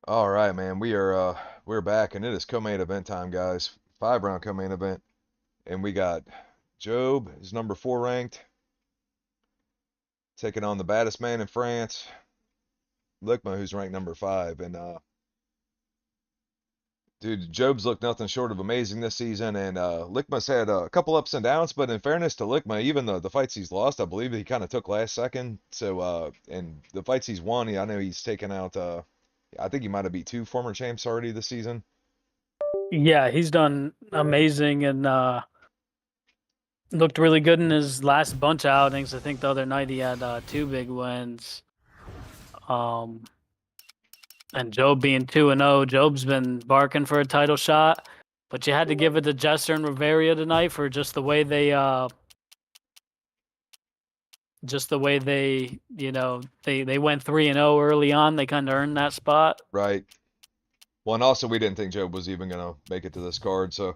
All right, man. We're back, and it is co-main event time, guys. 5-round co-main event, and we got Job is number 4 ranked, taking on the baddest man in France, Lickma, who's ranked number 5. And dude, Job's looked nothing short of amazing this season, and Lickma's had a couple ups and downs. But in fairness to Lickma, even the fights he's lost, I believe he kind of took last second. So and the fights he's won, I know he's taken out. I think he might have beat 2 former champs already this season. Yeah, he's done amazing and looked really good in his last bunch of outings. I think the other night he had 2 big wins. And Job being 2-0, Job's been barking for a title shot, but you had to give it to Jester and Riveria tonight for just the way they they went 3-0 early on. They kind of earned that spot. Right. Well, and also we didn't think Job was even gonna make it to this card, so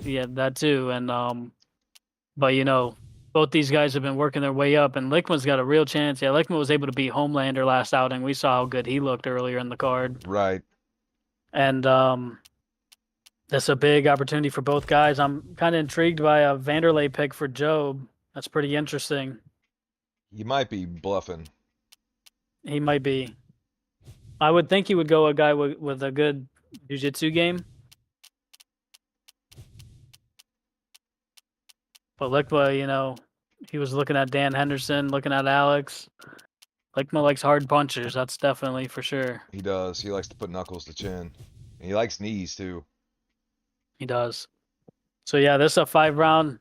Yeah, that too. And but both these guys have been working their way up, and Lickman's got a real chance. Yeah, Lickman was able to beat Homelander last outing. We saw how good he looked earlier in the card. Right. And that's a big opportunity for both guys. I'm kind of intrigued by a Vanderlei pick for Job. That's pretty interesting. He might be bluffing. He might be. I would think he would go a guy with a good jiu-jitsu game. But Lickma, you know, he was looking at Dan Henderson, looking at Alex. Lickma likes hard punchers. That's definitely for sure. He does. He likes to put knuckles to chin. And he likes knees, too. He does. So, yeah, this is a 5-round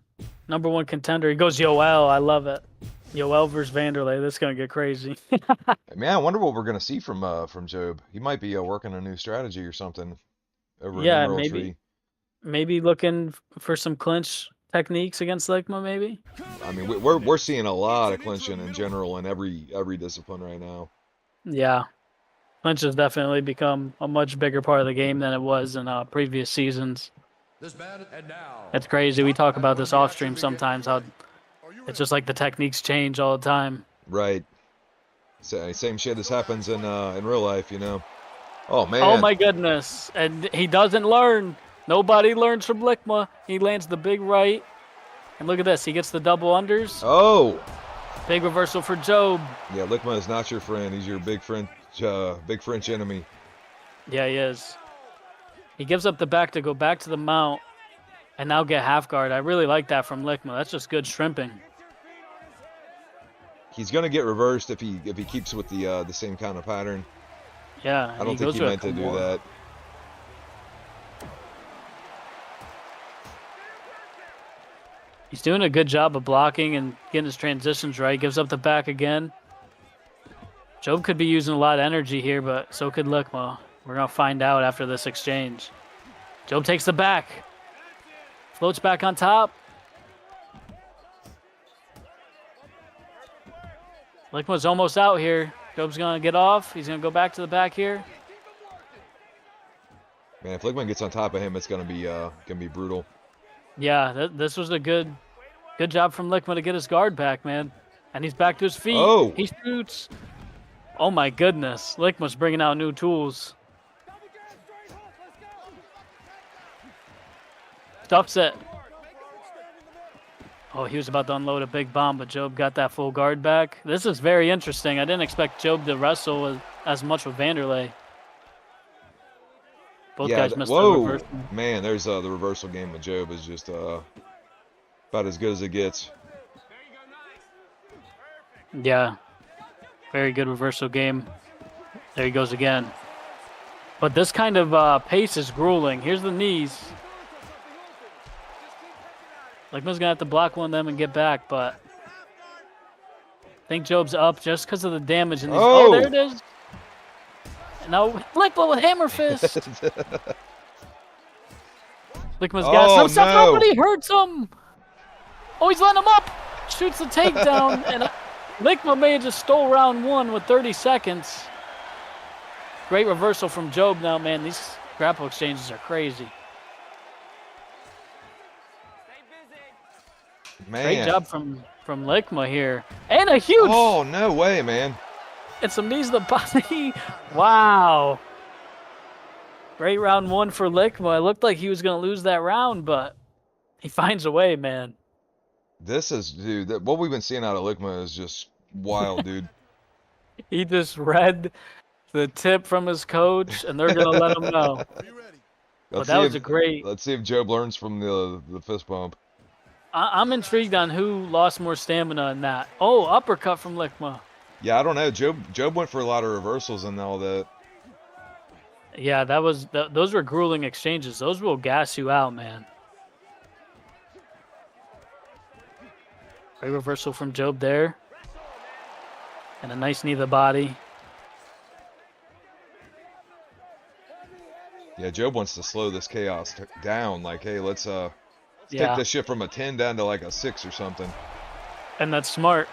#1 contender. He goes Yoel. I love it. Yoel versus Vanderlei. This is going to get crazy. Man, I wonder what we're going to see from Job. He might be working a new strategy or something over Yeah, in Emerald maybe. Tree. Maybe looking for some clinch techniques against Lickma, maybe. I mean, we're seeing a lot of clinching in general in every discipline right now. Yeah. Clinch has definitely become a much bigger part of the game than it was in previous seasons. This man, and now, It's crazy. We talk about this off stream sometimes, how it's just like the techniques change all the time. Right. Same shit as happens in real life, you know. Oh man. Oh my goodness. And he doesn't learn. Nobody learns from Lickma. He lands the big right. And look at this. He gets the double unders. Oh. Big reversal for Job. Yeah, Lickma is not your friend. He's your big French enemy. Yeah, he is. He gives up the back to go back to the mount and now get half guard. I really like that from Lickma. That's just good shrimping. He's gonna get reversed if he keeps with the same kind of pattern. Yeah, I don't think he meant to do that. He's doing a good job of blocking and getting his transitions right. Gives up the back again. Job could be using a lot of energy here, but so could Lickma. We're going to find out after this exchange. Job takes the back. Floats back on top. Lickma's almost out here. Job's going to get off. He's going to go back to the back here. Man, if Lickman gets on top of him, it's gonna be brutal. Yeah, this was a good job from Lickma to get his guard back, man. And he's back to his feet. Oh. He shoots. Oh my goodness. Lickma's bringing out new tools. Stuffs it. Oh, he was about to unload a big bomb, but Job got that full guard back. This is very interesting. I didn't expect Job to wrestle as much with Vanderlei. Both guys missed the reversal. Man, there's the reversal game with Job is just about as good as it gets. Yeah. Very good reversal game. There he goes again. But this kind of pace is grueling. Here's the knees. Lickman's going to have to block one of them and get back, but I think Job's up just because of the damage in these. Oh, there it is. Now, Lickma with hammer fist. Lickma's got some stuff up, but he hurts him. Oh, he's letting him up. Shoots the takedown, and Lickma may have just stole round 1 with 30 seconds. Great reversal from Job now, man. These grapple exchanges are crazy. Man. Great job from Lickma here. And a huge... Oh, no way, man. And some knees to the body. Wow. Great round 1 for Lickma. It looked like he was going to lose that round, but he finds a way, man. This is, dude, what we've been seeing out of Lickma is just wild, dude. He just read the tip from his coach, and they're going to let him know. But that was a great... Let's see if Job learns from the fist bump. I'm intrigued on who lost more stamina in that. Oh, uppercut from Lickma. Yeah, I don't know. Job went for a lot of reversals and all that. Yeah, those were grueling exchanges. Those will gas you out, man. Great reversal from Job there. And a nice knee to the body. Yeah, Job wants to slow this chaos down. Like, hey, let's take this shit from a 10 down to like a 6 or something. And that's smart.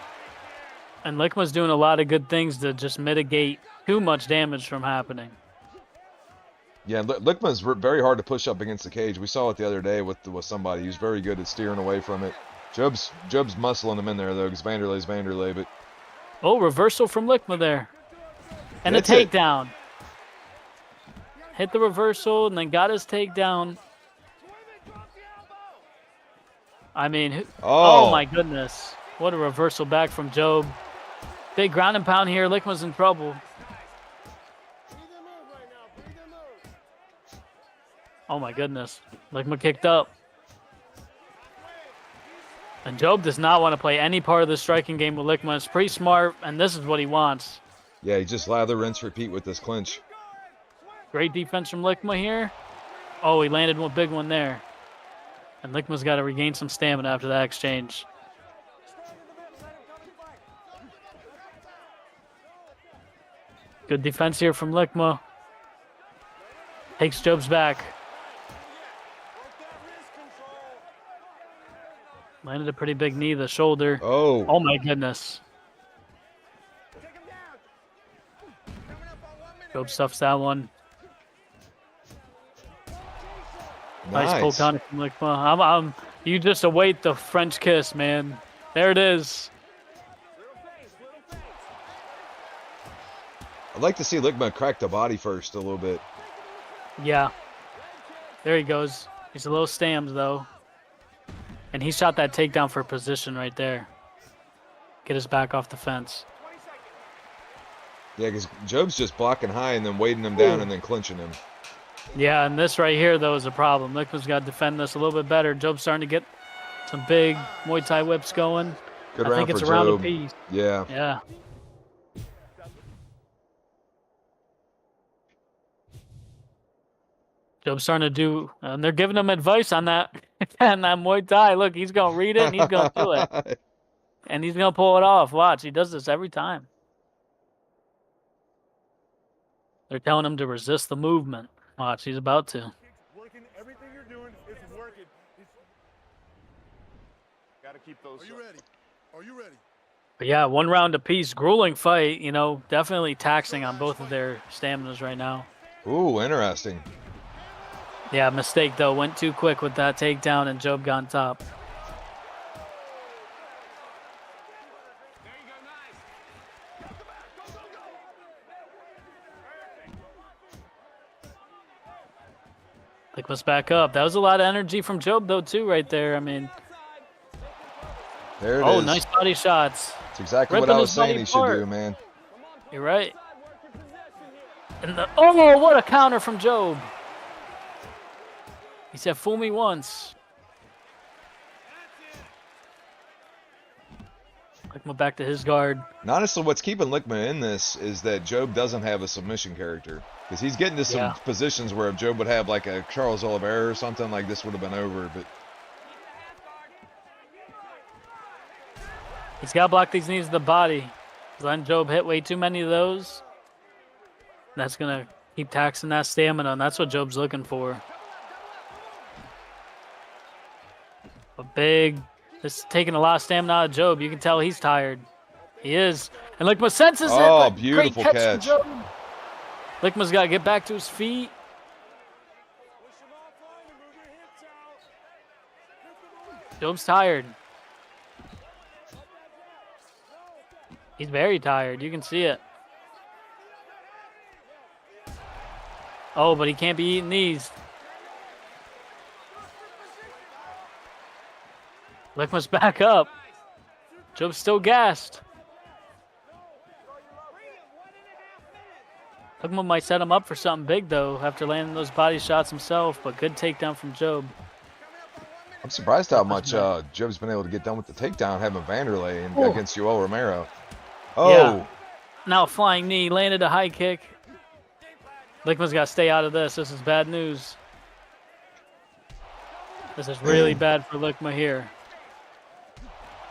And Lickma's doing a lot of good things to just mitigate too much damage from happening. Yeah, Lickma's very hard to push up against the cage. We saw it the other day with somebody. He was very good at steering away from it. Job's muscling him in there though, because Vanderlei's Vanderlei, but Oh, reversal from Lickma there. And That's a it. takedown. Hit the reversal and then got his takedown. I mean, oh my goodness. What a reversal back from Job. Big ground and pound here. Lickma's in trouble. Oh my goodness. Lickma kicked up. And Job does not want to play any part of the striking game with Lickma. It's pretty smart, and this is what he wants. yeah, he just lather, rinse, repeat with this clinch. Great defense from Lickma here. Oh, he landed one big one there. And Lickma's got to regain some stamina after that exchange. Good defense here from Lickma. Takes Job's back. Landed a pretty big knee to the shoulder. Oh. Oh my goodness. Job stuffs that one. Nice pull counter from Lickma. You just await the French kiss, man. There it is. I'd like to see Lickma crack the body first a little bit. Yeah. There he goes. He's a little stammed, though. And he shot that takedown for position right there. Get his back off the fence. Yeah, because Job's just blocking high and then weighting him down and then clinching him. Yeah, and this right here, though, is a problem. Lickma's got to defend this a little bit better. Job's starting to get some big Muay Thai whips going. Good I round think it's for a round Job. apiece. Yeah. Yeah. Job's starting to do, and they're giving him advice on that, and that Muay Thai. Look, he's going to read it, and he's going to do it. And he's going to pull it off. Watch, he does this every time. They're telling him to resist the movement. Watch, he's about to. Working, everything you're doing is working. Gotta keep those. Are you ready? Are you ready? But yeah, one round apiece. Grueling fight, you know, definitely taxing on both of their staminas right now. Ooh, interesting. Yeah, mistake, though. Went too quick with that takedown, and Job got on top. Lickma's back up. That was a lot of energy from Job, though, too, right there. I mean, There it is. nice body shots. That's exactly Ripping what I was his body saying he should apart. do, man. You're right. And oh, what a counter from Job. He said, fool me once. Lickma back to his guard. And honestly, what's keeping Lickma in this is that Job doesn't have a submission character. Because he's getting to some positions where if Job would have like a Charles Oliveira or something, like this would have been over. But He's got to block these knees to the body. Letting Job hit way too many of those. That's going to keep taxing that stamina, and that's what Job's looking for. This is taking a lot of stamina out of Job. You can tell he's tired. He is. And Lickma senses it. Oh, but beautiful great catch. from Job. Lickma's got to get back to his feet. Job's tired. He's very tired. You can see it. Oh, but he can't be eating these. Lickma's back up. Job's still gassed. Lickma might set him up for something big, though, after landing those body shots himself, but good takedown from Job. I'm surprised how much Job's been able to get done with the takedown having Vanderlei against Yoel Romero. Oh. Yeah. Now a flying knee, landed a high kick. Lickma's got to stay out of this. This is bad news. This is really bad for Lickma here.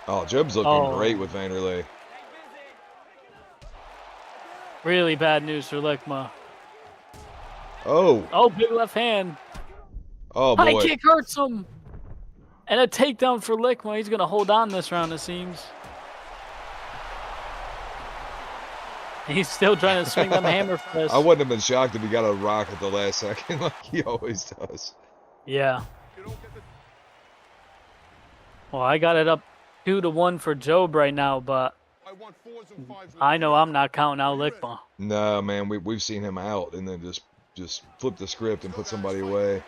Oh, Job's looking great with Vanderlei. Really bad news for Lickma. Oh. Oh, big left hand. Oh, boy. High kick hurts him. And a takedown for Lickma. He's going to hold on this round, it seems. He's still trying to swing them hammer fists. I wouldn't have been shocked if he got a rock at the last second like he always does. Yeah. Well, I got it up 2-1 for Job right now, but I want 4s and 5s. I know I'm not counting out Lickma. No, man, we've seen him out and then just flip the script and put somebody away.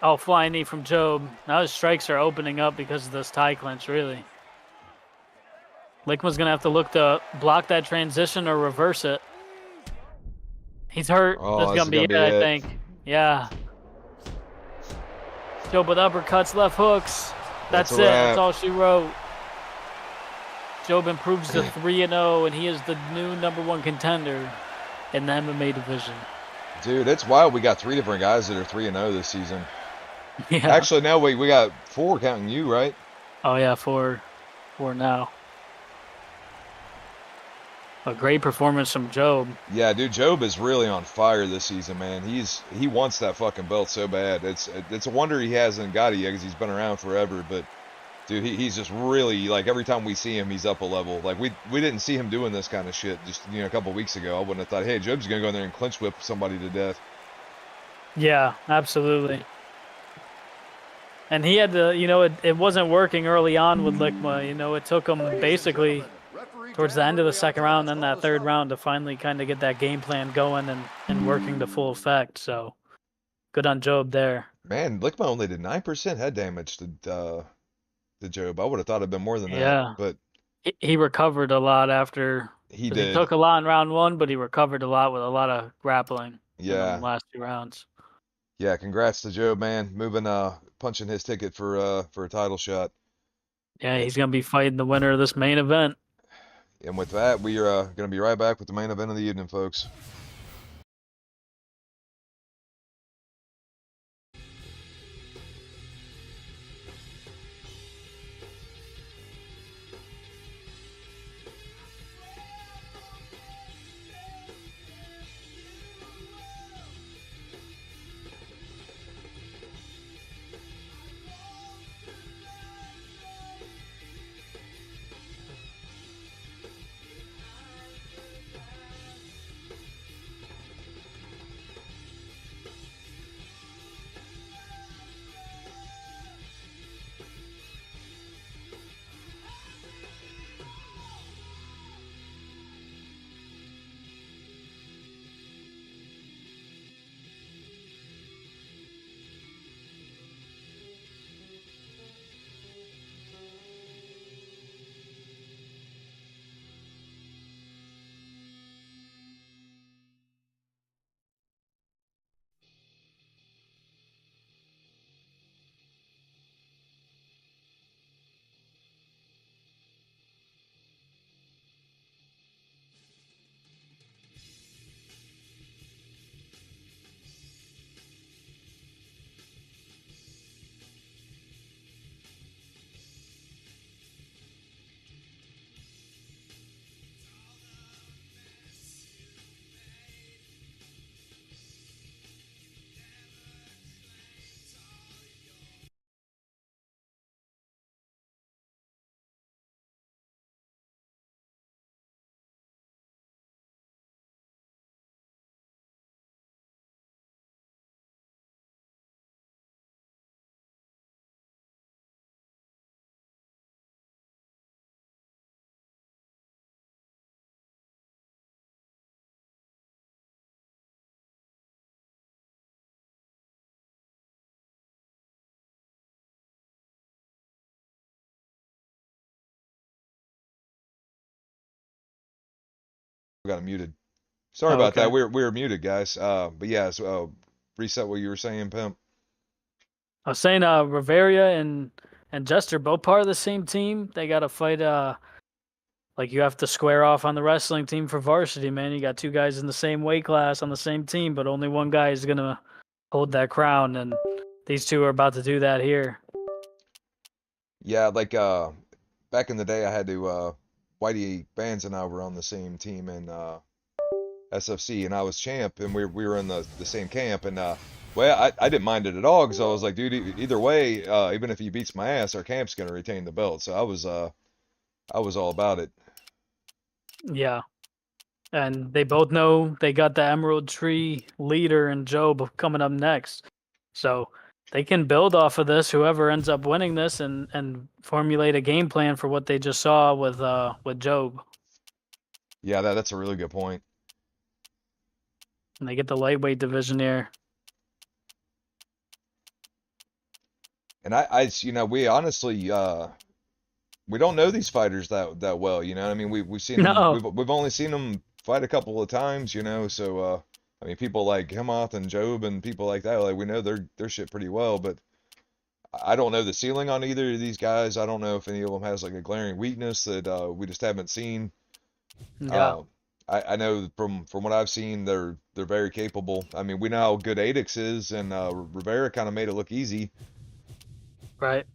Oh, flying knee from Job. Now his strikes are opening up because of this tie clinch, really. Lickma's going to have to look to block that transition or reverse it. He's hurt. Oh, That's going to be it, I think. Yeah. Job with uppercuts, left hooks. That's it. That's all she wrote. Job improves to 3-0, and he is the new #1 contender in the MMA division. Dude, it's wild. We got 3 different guys that are 3-0 this season. Yeah. Actually, now we got 4 counting you, right? Oh, yeah, 4 now. A great performance from Job. Yeah, dude, Job is really on fire this season, man. He wants that fucking belt so bad. It's a wonder he hasn't got it yet because he's been around forever. But dude, he's just really, like, every time we see him, he's up a level. Like we didn't see him doing this kind of shit just a couple weeks ago. I wouldn't have thought, hey, Job's gonna go in there and clinch whip somebody to death. Yeah, absolutely. And he had to, it wasn't working early on with Lickma. It took him basically towards the end of the second round, then that third round to finally kind of get that game plan going and working to full effect. So good on Job there. Man, Lickma only did 9% head damage to Job. I would have thought it'd been more than Yeah. that. But he recovered a lot after. he 'cause did. He took a lot in round 1, but he recovered a lot with a lot of grappling in Yeah. the last 2 rounds. Yeah, congrats to Job, man. Punching his ticket for a title shot. Yeah, he's going to be fighting the winner of this main event. And with that, we are going to be right back with the main event of the evening, folks. Got him muted. Sorry about that. We were muted, guys. But yeah, so reset what you were saying, Pimp. I was saying Riveria and Jester both part of the same team. They got to fight like you have to square off on the wrestling team for varsity, man. You got 2 guys in the same weight class on the same team, but only one guy is going to hold that crown, and these 2 are about to do that here. Yeah, like back in the day I had to Whitey Bands and I were on the same team in SFC, and I was champ, and we were in the same camp, and well, I didn't mind it at all because I was like, dude, either way, even if he beats my ass, our camp's gonna retain the belt. So I was all about it. Yeah. And they both know they got the Emerald Tree leader and Job coming up next. So they can build off of this, whoever ends up winning this, and formulate a game plan for what they just saw with Job. Yeah, that's a really good point. And they get the lightweight division here. And we honestly, we don't know these fighters that well, you know. I mean, we've seen them, No. we've only seen them fight a couple of times, you know. So, I mean, people like Hemoth and Job and people like that, like we know their shit pretty well, but I don't know the ceiling on either of these guys. I don't know if any of them has like a glaring weakness that we just haven't seen. Yeah. I know from what I've seen, they're very capable. I mean, we know how good Adix is, and Rivera kind of made it look easy. Right.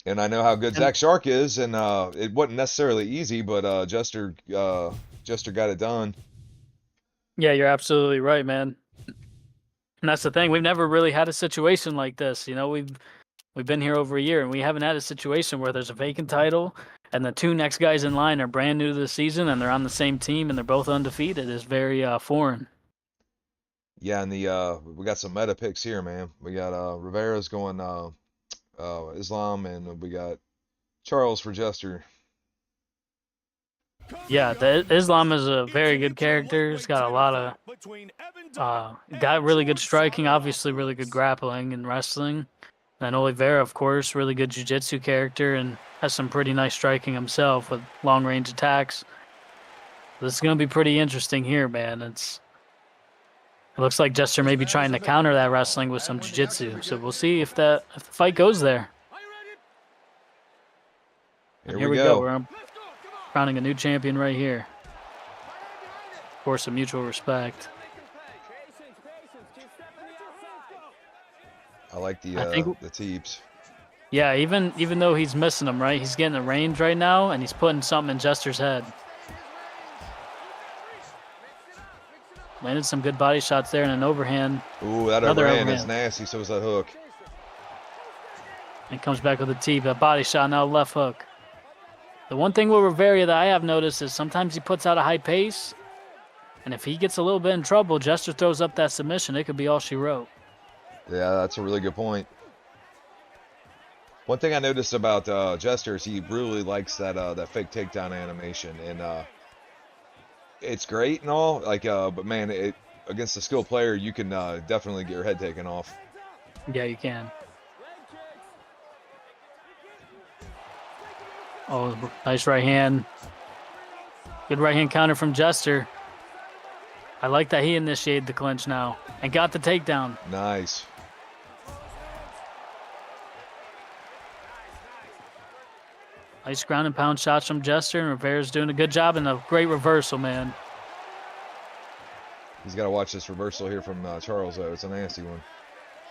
And I know how good Zach Shark is, and it wasn't necessarily easy, but Jester got it done. Yeah, you're absolutely right, man. And that's the thing. We've never really had a situation like this. You know, we've been here over a year, and we haven't had a situation where there's a vacant title, and the two next guys in line are brand new to the season, and they're on the same team, and they're both undefeated. It's very foreign. Yeah, and we got some meta picks here, man. We got Rivera's going Islam, and we got Charles for Jester. Yeah, the Islam is a very good character. He's got a lot of got really good striking, obviously really good grappling and wrestling. And Oliveira, of course, really good jiu-jitsu character and has some pretty nice striking himself with long-range attacks. This is going to be pretty interesting here, man. It looks like Jester may be trying to counter that wrestling with some jiu-jitsu. So we'll see if the fight goes there. Here we go. We're crowning a new champion right here. Of course, a mutual respect. I like the teeps. Yeah, even though he's missing them, right? He's getting the range right now, and he's putting something in Jester's head. Landed some good body shots there and an overhand. Ooh, that overhand is nasty. So is that hook. And comes back with a tee, a body shot, now left hook. The one thing with Rivera that I have noticed is sometimes he puts out a high pace, and if he gets a little bit in trouble, Jester throws up that submission. It could be all she wrote. Yeah, that's a really good point. One thing I noticed about Jester is he really likes that fake takedown animation, and it's great and all. Like, but man, against a skilled player, you can definitely get your head taken off. Yeah, you can. Oh, nice right hand. Good right hand counter from Jester. I like that he initiated the clinch now and got the takedown. Nice. Nice ground and pound shots from Jester, and Rivera's doing a good job and a great reversal, man. He's got to watch this reversal here from Charles, though. It's a nasty one.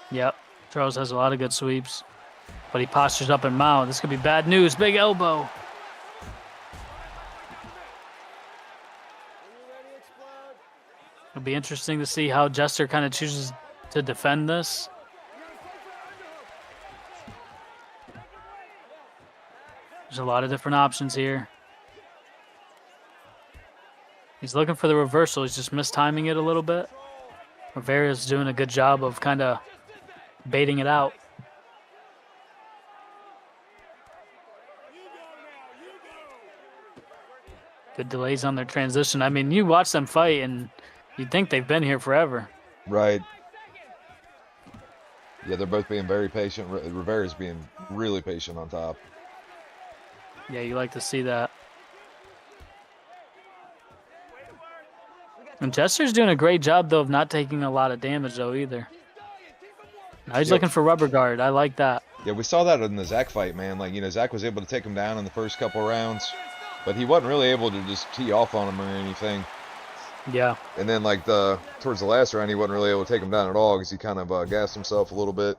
Yep. Charles has a lot of good sweeps, but he postures up and mount. This could be bad news. Big elbow. It'll be interesting to see how Jester kind of chooses to defend this. There's a lot of different options here. He's looking for the reversal. He's just mistiming it a little bit. Rivera's doing a good job of kind of baiting it out. Good delays on their transition. I mean, you watch them fight and you'd think they've been here forever. Right. Yeah, they're both being very patient. Rivera's being really patient on top. Yeah, you like to see that. And Jester's doing a great job, though, of not taking a lot of damage, though, either. Now he's looking for rubber guard. I like that. Yeah, we saw that in the Zach fight, man. Like, Zach was able to take him down in the first couple rounds, but he wasn't really able to just tee off on him or anything. Yeah. And then, like, towards the last round, he wasn't really able to take him down at all because he kind of gassed himself a little bit.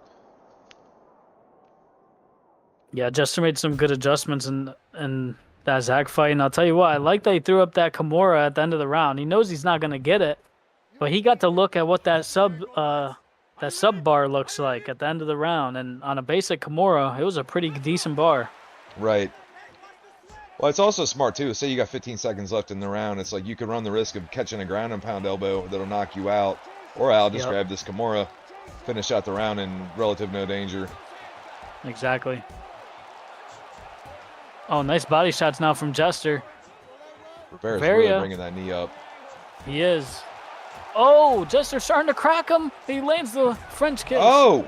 Yeah, Jester made some good adjustments in that Zach fight, and I'll tell you what, I like that he threw up that Kimura at the end of the round. He knows he's not going to get it, but he got to look at what that sub bar looks like at the end of the round, and on a basic Kimura, it was a pretty decent bar. Right. Well, it's also smart too. Say you got 15 seconds left in the round. It's like you could run the risk of catching a ground and pound elbow that'll knock you out. Or I'll just Yep. grab this Kimura, finish out the round in relative no danger. Exactly. Oh, nice body shots now from Jester. Rivera's Bavaria. really bringing that knee up. He is. Oh, Jester starting to crack him. He lands the French kiss. Oh!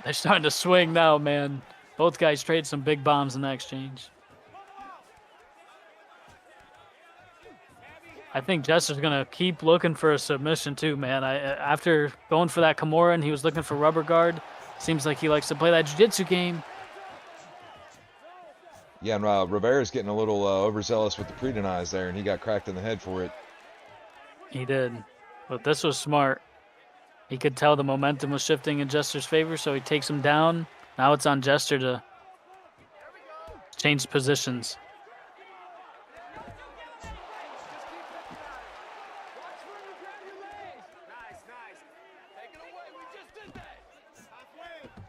They're starting to swing now, man. Both guys trade some big bombs in that exchange. I think Jester's going to keep looking for a submission too, man. After going for that Kimura and he was looking for rubber guard, seems like he likes to play that jiu-jitsu game. Yeah, and Rivera's getting a little overzealous with the pre-denies there, and he got cracked in the head for it. He did. But this was smart. He could tell the momentum was shifting in Jester's favor, so he takes him down. Now it's on Jester to change positions.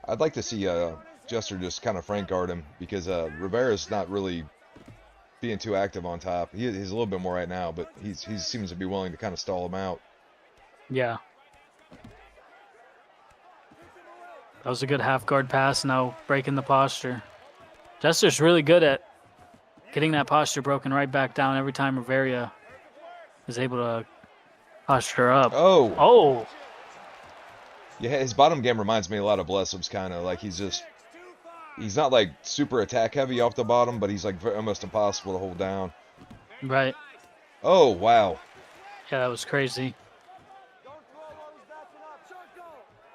I'd like to see Jester just kind of frank guard him because Rivera's not really being too active on top. He's a little bit more right now, but he seems to be willing to kind of stall him out. Yeah. That was a good half guard pass, now breaking the posture. Jester's really good at getting that posture broken right back down every time Rivera is able to posture up. Oh! Oh! Yeah, his bottom game reminds me a lot of Blessum's kind of. Like, he's not like super attack heavy off the bottom, but he's like almost impossible to hold down. Right. Oh, wow. Yeah, that was crazy.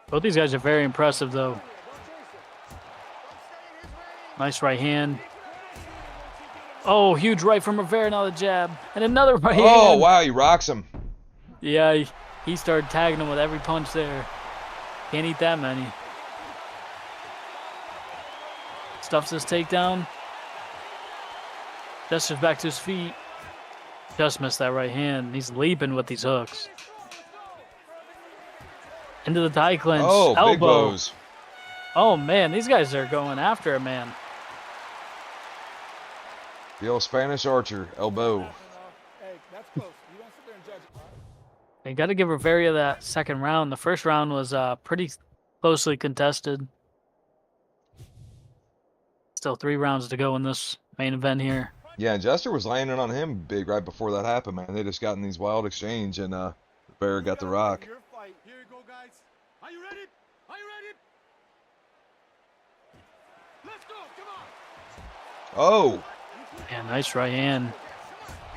Both these guys are very impressive, though. Nice right hand. Oh, huge right from Rivera, now the jab. And another right hand. Oh, wow, he rocks him. Yeah, he started tagging him with every punch there. Can't eat that many. Stuffs his takedown. Jester's back to his feet. Just missed that right hand. He's leaping with these hooks. Into the tie clinch. Oh, elbow. big bows. Oh, man, these guys are going after him, man. The old Spanish archer, elbow. They got to give Rivera that second round. The first round was pretty closely contested. Still 3 rounds to go in this main event here. Yeah, and Jester was landing on him big right before that happened, man. They just got in these wild exchange, and Rivera got the rock. Here you go, guys. Are you ready? Are you ready? Let's go. Come on. Oh! Yeah, nice right hand.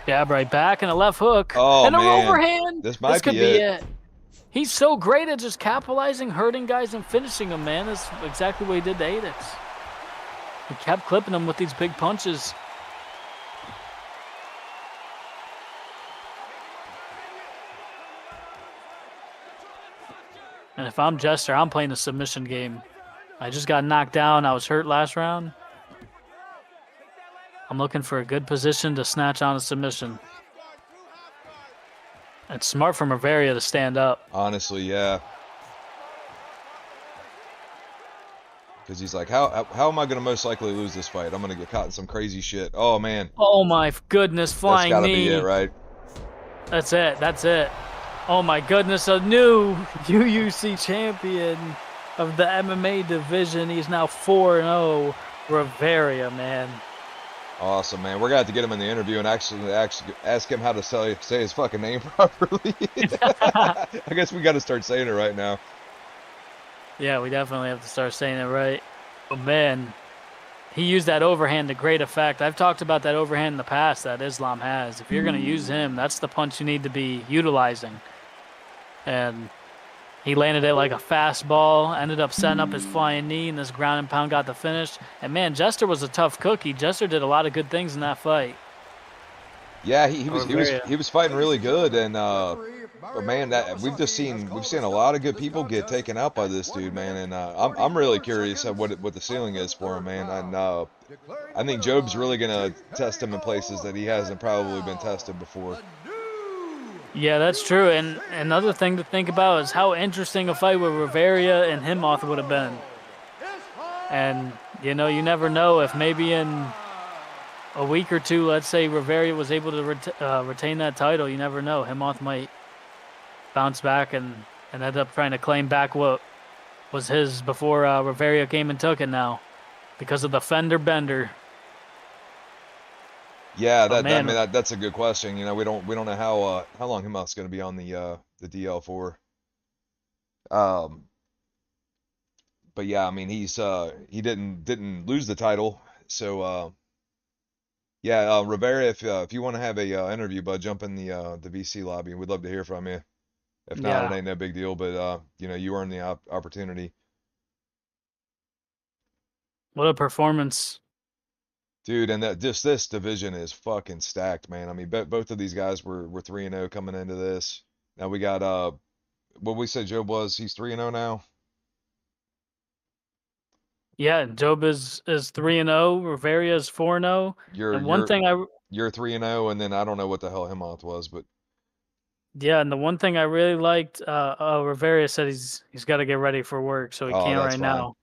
Jab right back and a left hook. Oh, and a man. overhand. This might could be be it. it. He's so great at just capitalizing, hurting guys, and finishing them, man. That's exactly what he did to Adix. He kept clipping them with these big punches. And if I'm Jester, I'm playing a submission game. I just got knocked down. I was hurt last round. I'm looking for a good position to snatch on a submission. It's smart from Rivera to stand up. Honestly, yeah. Because he's like, how am I going to most likely lose this fight? I'm going to get caught in some crazy shit. Oh, man. Oh, my goodness. Flying That's got to knee. be it, right? That's it. That's it. Oh, my goodness. A new UUC champion of the MMA division. He's now 4-0. Rivera, man. Awesome, man. We're going to have to get him in the interview and actually ask him how to say his fucking name properly. I guess we got to start saying it right now. Yeah, we definitely have to start saying it right. But, man, he used that overhand to great effect. I've talked about that overhand in the past that Islam has. If you're going to use him, that's the punch you need to be utilizing. And he landed it like a fastball, ended up setting up his flying knee, and this ground and pound got the finish. And, man, Jester was a tough cookie. Jester did a lot of good things in that fight. Yeah, he was fighting really good, and but man, we've seen a lot of good people get taken out by this dude, man, and I'm really curious at what the ceiling is for him, man. And I think Job's really gonna test him in places that he hasn't probably been tested before. Yeah, that's true. And another thing to think about is how interesting a fight with Rivera and Himoth would have been. And you know, you never know if maybe in a week or two, let's say Rivera was able to retain that title. You never know. Himoth might bounce back and end up trying to claim back what was his before Rivera came and took it now because of the Fender Bender. Yeah, Oh, I man. mean that's a good question. You know, we don't know how long Himoth's going to be on the DL for. But yeah, I mean he didn't lose the title, so yeah, Rivera, if you want to have a interview, bud, jump in the VC lobby. We'd love to hear from you. If not, it Yeah. ain't no big deal. But you know, you earned the opportunity, What a performance. dude. And that just this division is fucking stacked, man. I mean, both of these guys were 3-0 coming into this. Now we got what we said Joe was. He's 3-0 now. Yeah, Job is 3-0, Rivera is 4-0. You're And one you're thing you're 3-0, and then I don't know what the hell Himoth was, but and the one thing I really liked, Rivera said he's got to get ready for work, so he oh, can't that's right fine. now.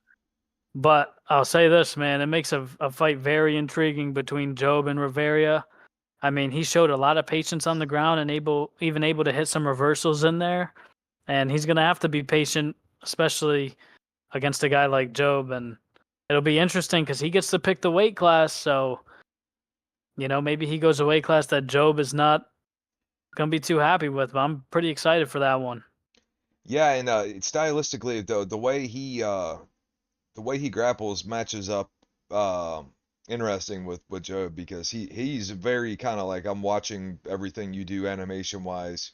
But I'll say this, man, it makes a fight very intriguing between Job and Rivera. I mean, he showed a lot of patience on the ground and even able to hit some reversals in there. And he's gonna have to be patient, especially against a guy like Job. And it'll be interesting because he gets to pick the weight class. So, you know, maybe he goes a weight class that Job is not gonna be too happy with. But I'm pretty excited for that one. Yeah, and stylistically, the way he grapples matches up interesting with Joe because he's very kind of like I'm watching everything you do animation wise,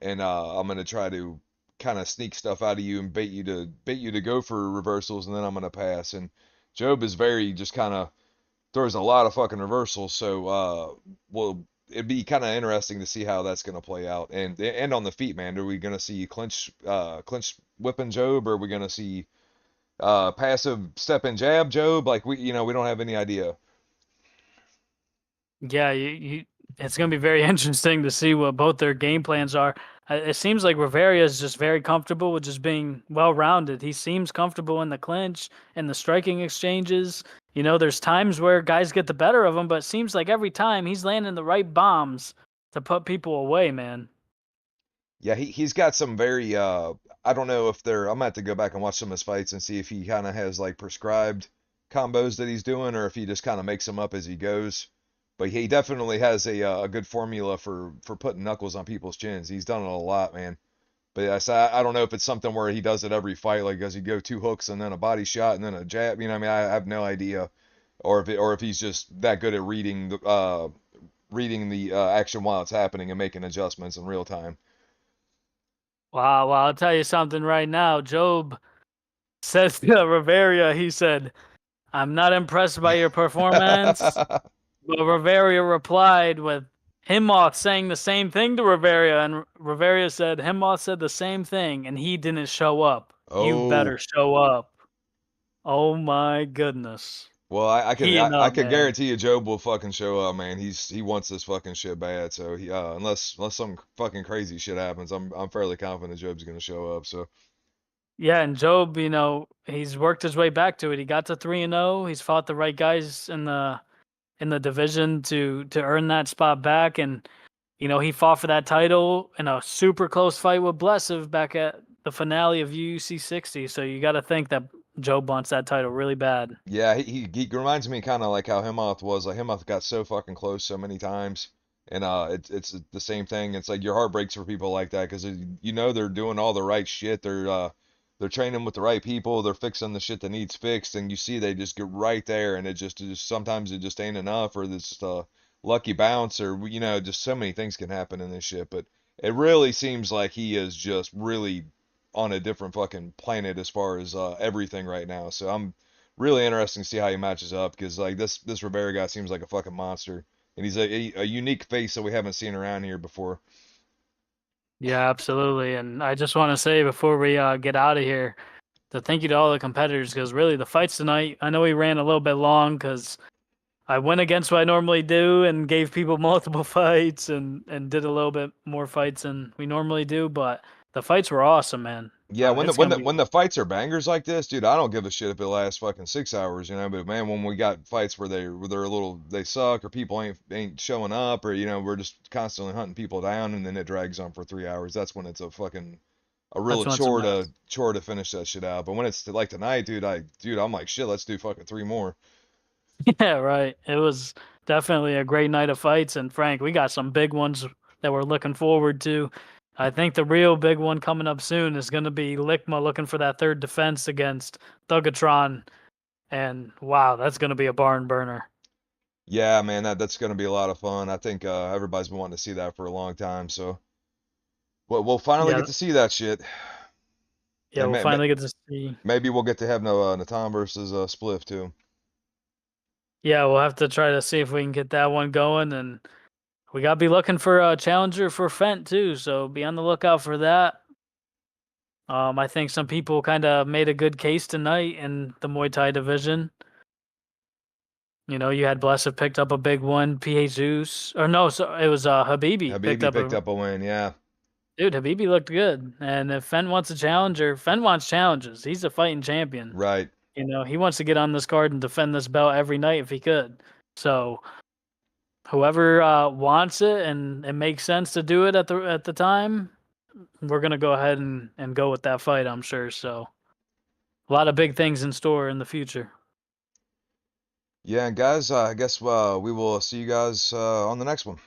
and I'm gonna try to kind of sneak stuff out of you and bait you to go for reversals, and then I'm gonna pass. And Job is very just kind of throws a lot of fucking reversals, so well. It'd be kind of interesting to see how that's gonna play out, and on the feet, man. Are we gonna see clinch whipping Job, or are we gonna see passive step and jab Job? Like we don't have any idea. Yeah, it's going to be very interesting to see what both their game plans are. It seems like Rivera is just very comfortable with just being well-rounded. He seems comfortable in the clinch and the striking exchanges. You know, there's times where guys get the better of him, but it seems like every time he's landing the right bombs to put people away, man. Yeah, he's got some very I don't know if they're I'm gonna have to go back and watch some of his fights and see if he kind of has like prescribed combos that he's doing or if he just kind of makes them up as he goes. But he definitely has a good formula for putting knuckles on people's chins. He's done it a lot, man. But yeah, so I don't know if it's something where he does it every fight, like does he go two hooks and then a body shot and then a jab? You know, what I mean, I have no idea, or if he's just that good at reading the action while it's happening and making adjustments in real time. Wow, well, I'll tell you something right now. Job says to Rivera, he said, "I'm not impressed by your performance." But Rivera replied with Himoth saying the same thing to Rivera, and Rivera said Himoth said the same thing, and he didn't show up. You better Oh, show up. Oh my goodness. well, Heating I up, can man. guarantee you Job will fucking show up, man. He wants this fucking shit bad. So he unless some fucking crazy shit happens, I'm fairly confident Job's gonna show up. So Yeah, and Job, you know, he's worked his way back to it. He got to 3-0. He's fought the right guys in the division to earn that spot back, and you know, he fought for that title in a super close fight with Blesiv back at the finale of UUC 60. So you got to think that Joe wants that title really bad. yeah, he reminds me kind of like how Himoth was. Like Himoth got so fucking close so many times, and it's the same thing. It's like your heart breaks for people like that because you know they're doing all the right shit. They're training with the right people. They're fixing the shit that needs fixed, and you see they just get right there, and it just sometimes it just ain't enough, or it's just a lucky bounce, or you know, just so many things can happen in this shit. But it really seems like he is just really on a different fucking planet as far as everything right now. So I'm really interesting to see how he matches up because like this Rivera guy seems like a fucking monster, and he's a unique face that we haven't seen around here before. Yeah, absolutely. And I just want to say before we get out of here, to thank you to all the competitors because really the fights tonight, I know we ran a little bit long because I went against what I normally do and gave people multiple fights and did a little bit more fights than we normally do, but the fights were awesome, man. Yeah, when the It's when gonna the be. when the fights are bangers like this, dude, I don't give a shit if it lasts fucking 6 hours, you know. But man, when we got fights where they're a little they suck or people ain't showing up or we're just constantly hunting people down and then it drags on for 3 hours. That's when it's a real That's when it's a mess. chore to finish that shit out. But when it's like tonight, dude, I'm like shit. Let's do fucking three more. Yeah, right. It was definitely a great night of fights, and Frank, we got some big ones that we're looking forward to. I think the real big one coming up soon is going to be Lickma looking for that third defense against Thugatron, and wow, that's going to be a barn burner. Yeah, man, that's gonna be a lot of fun. I think everybody's been wanting to see that for a long time. So we'll finally Yeah, get to see that shit. yeah, And we'll finally get to see. maybe we'll get to have no Natan versus Spliff too. Yeah, we'll have to try to see if we can get that one going, and we got to be looking for a challenger for Fent too, so be on the lookout for that. I think some people kind of made a good case tonight in the Muay Thai division. You had Blessed picked up a big one. Jesus, or no, so it was Habibi picked Habibi up picked a up a win, yeah. dude. Habibi looked good, and if Fent wants a challenger, Fent wants challenges. He's a fighting champion. Right. He wants to get on this card and defend this belt every night if he could. So whoever wants it and it makes sense to do it at the time, we're gonna go ahead and go with that fight. I'm sure. So a lot of big things in store in the future. Yeah, and guys, I guess we will see you guys on the next one.